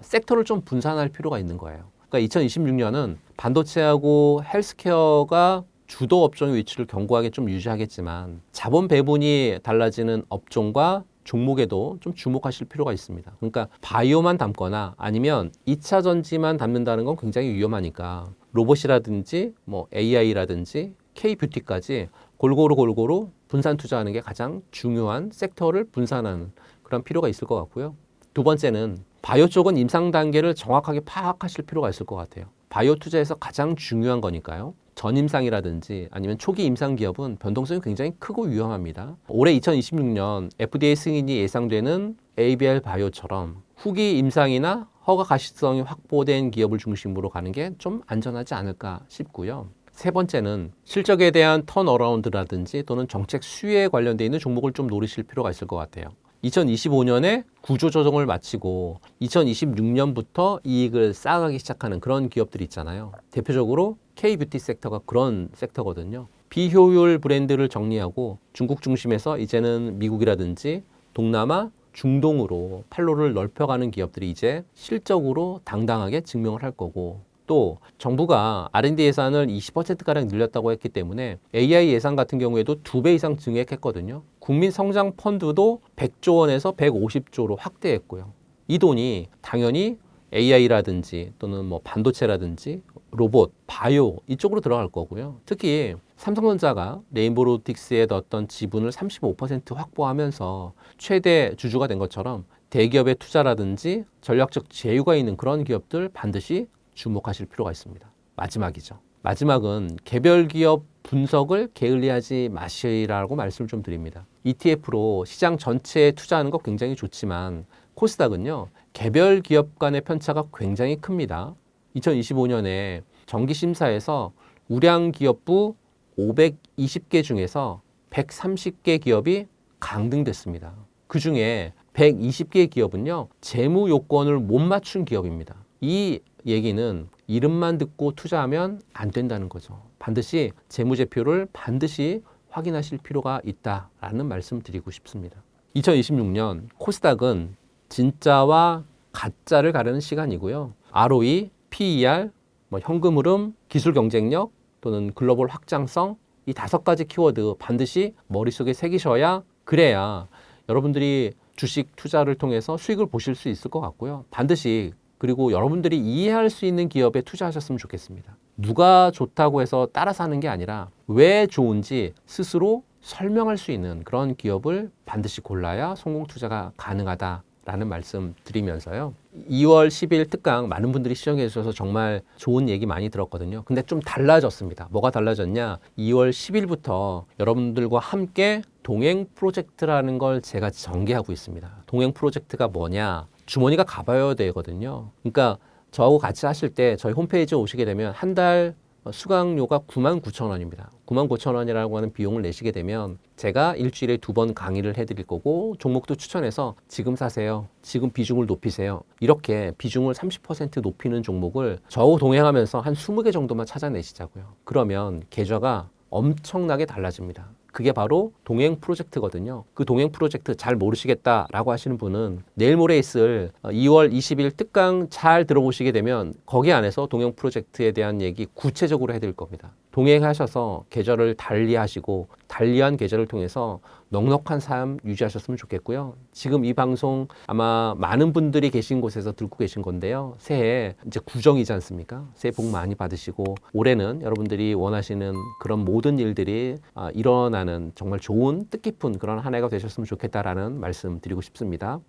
Speaker 2: 섹터를 좀 분산할 필요가 있는 거예요. 그러니까 2026년은 반도체하고 헬스케어가 주도 업종의 위치를 견고하게 좀 유지하겠지만 자본 배분이 달라지는 업종과 종목에도 좀 주목하실 필요가 있습니다. 그러니까 바이오만 담거나 아니면 2차 전지만 담는다는 건 굉장히 위험하니까 로봇이라든지 뭐 AI라든지 K뷰티까지 골고루 분산 투자하는 게 가장 중요한 섹터를 분산하는 그런 필요가 있을 것 같고요. 두 번째는 바이오 쪽은 임상 단계를 정확하게 파악하실 필요가 있을 것 같아요. 바이오 투자에서 가장 중요한 거니까요. 전임상이라든지 아니면 초기 임상 기업은 변동성이 굉장히 크고 위험합니다. 올해 2026년 FDA 승인이 예상되는 ABL 바이오처럼 후기 임상이나 허가 가시성이 확보된 기업을 중심으로 가는 게 좀 안전하지 않을까 싶고요. 세 번째는 실적에 대한 턴어라운드라든지 또는 정책 수혜에 관련되어 있는 종목을 좀 노리실 필요가 있을 것 같아요. 2025년에 구조조정을 마치고 2026년부터 이익을 쌓아가기 시작하는 그런 기업들이 있잖아요. 대표적으로 K뷰티 섹터가 그런 섹터거든요. 비효율 브랜드를 정리하고 중국 중심에서 이제는 미국이라든지 동남아, 중동으로 판로를 넓혀가는 기업들이 이제 실적으로 당당하게 증명을 할 거고, 또 정부가 R&D 예산을 20%가량 늘렸다고 했기 때문에 AI 예산 같은 경우에도 2배 이상 증액했거든요. 국민 성장 펀드도 100조 원에서 150조로 확대했고요. 이 돈이 당연히 AI라든지 또는 뭐 반도체라든지 로봇, 바이오 이쪽으로 들어갈 거고요. 특히 삼성전자가 레인보우 로보틱스에 넣었던 지분을 35% 확보하면서 최대 주주가 된 것처럼 대기업의 투자라든지 전략적 제휴가 있는 그런 기업들 반드시 주목하실 필요가 있습니다. 마지막이죠. 마지막은 개별 기업 분석을 게을리하지 마시라고 말씀을 좀 드립니다. ETF로 시장 전체에 투자하는 거 굉장히 좋지만 코스닥은요, 개별 기업 간의 편차가 굉장히 큽니다. 2025년에 정기심사에서 우량 기업부 520개 중에서 130개 기업이 강등됐습니다. 그 중에 120개 기업은요, 재무 요건을 못 맞춘 기업입니다. 이 얘기는 이름만 듣고 투자하면 안 된다는 거죠. 반드시 재무제표를 반드시 확인하실 필요가 있다라는 말씀 드리고 싶습니다. 2026년 코스닥은 진짜와 가짜를 가르는 시간이고요. ROE, PER, 현금 흐름, 기술 경쟁력 또는 글로벌 확장성, 이 5가지 키워드 반드시 머릿속에 새기셔야, 그래야 여러분들이 주식 투자를 통해서 수익을 보실 수 있을 것 같고요. 반드시, 그리고 여러분들이 이해할 수 있는 기업에 투자하셨으면 좋겠습니다. 누가 좋다고 해서 따라서 하는 게 아니라 왜 좋은지 스스로 설명할 수 있는 그런 기업을 반드시 골라야 성공 투자가 가능하다. 라는 말씀 드리면서요. 2월 10일 특강 많은 분들이 시청해 주셔서 정말 좋은 얘기 많이 들었거든요. 근데 좀 달라졌습니다. 뭐가 달라졌냐? 2월 10일부터 여러분들과 함께 동행 프로젝트라는 걸 제가 전개하고 있습니다. 동행 프로젝트가 뭐냐? 주머니가 가봐야 되거든요. 그러니까 저하고 같이 하실 때 저희 홈페이지에 오시게 되면 한 달 수강료가 99,000원입니다. 99,000원이라고 하는 비용을 내시게 되면 제가 일주일에 2번 강의를 해드릴 거고 종목도 추천해서 지금 사세요. 지금 비중을 높이세요. 이렇게 비중을 30% 높이는 종목을 저하고 동행하면서 한 20개 정도만 찾아내시자고요. 그러면 계좌가 엄청나게 달라집니다. 그게 바로 동행 프로젝트거든요. 그 동행 프로젝트 잘 모르시겠다라고 하시는 분은 내일 모레 있을 2월 20일 특강 잘 들어보시게 되면 거기 안에서 동행 프로젝트에 대한 얘기 구체적으로 해드릴 겁니다. 동행하셔서 계좌를 달리하시고 달리한 계좌를 통해서 넉넉한 삶 유지하셨으면 좋겠고요. 지금 이 방송 아마 많은 분들이 계신 곳에서 듣고 계신 건데요. 새해 이제 구정이지 않습니까? 새해 복 많이 받으시고 올해는 여러분들이 원하시는 그런 모든 일들이 일어나는 정말 좋은 뜻깊은 그런 한 해가 되셨으면 좋겠다라는 말씀 드리고 싶습니다.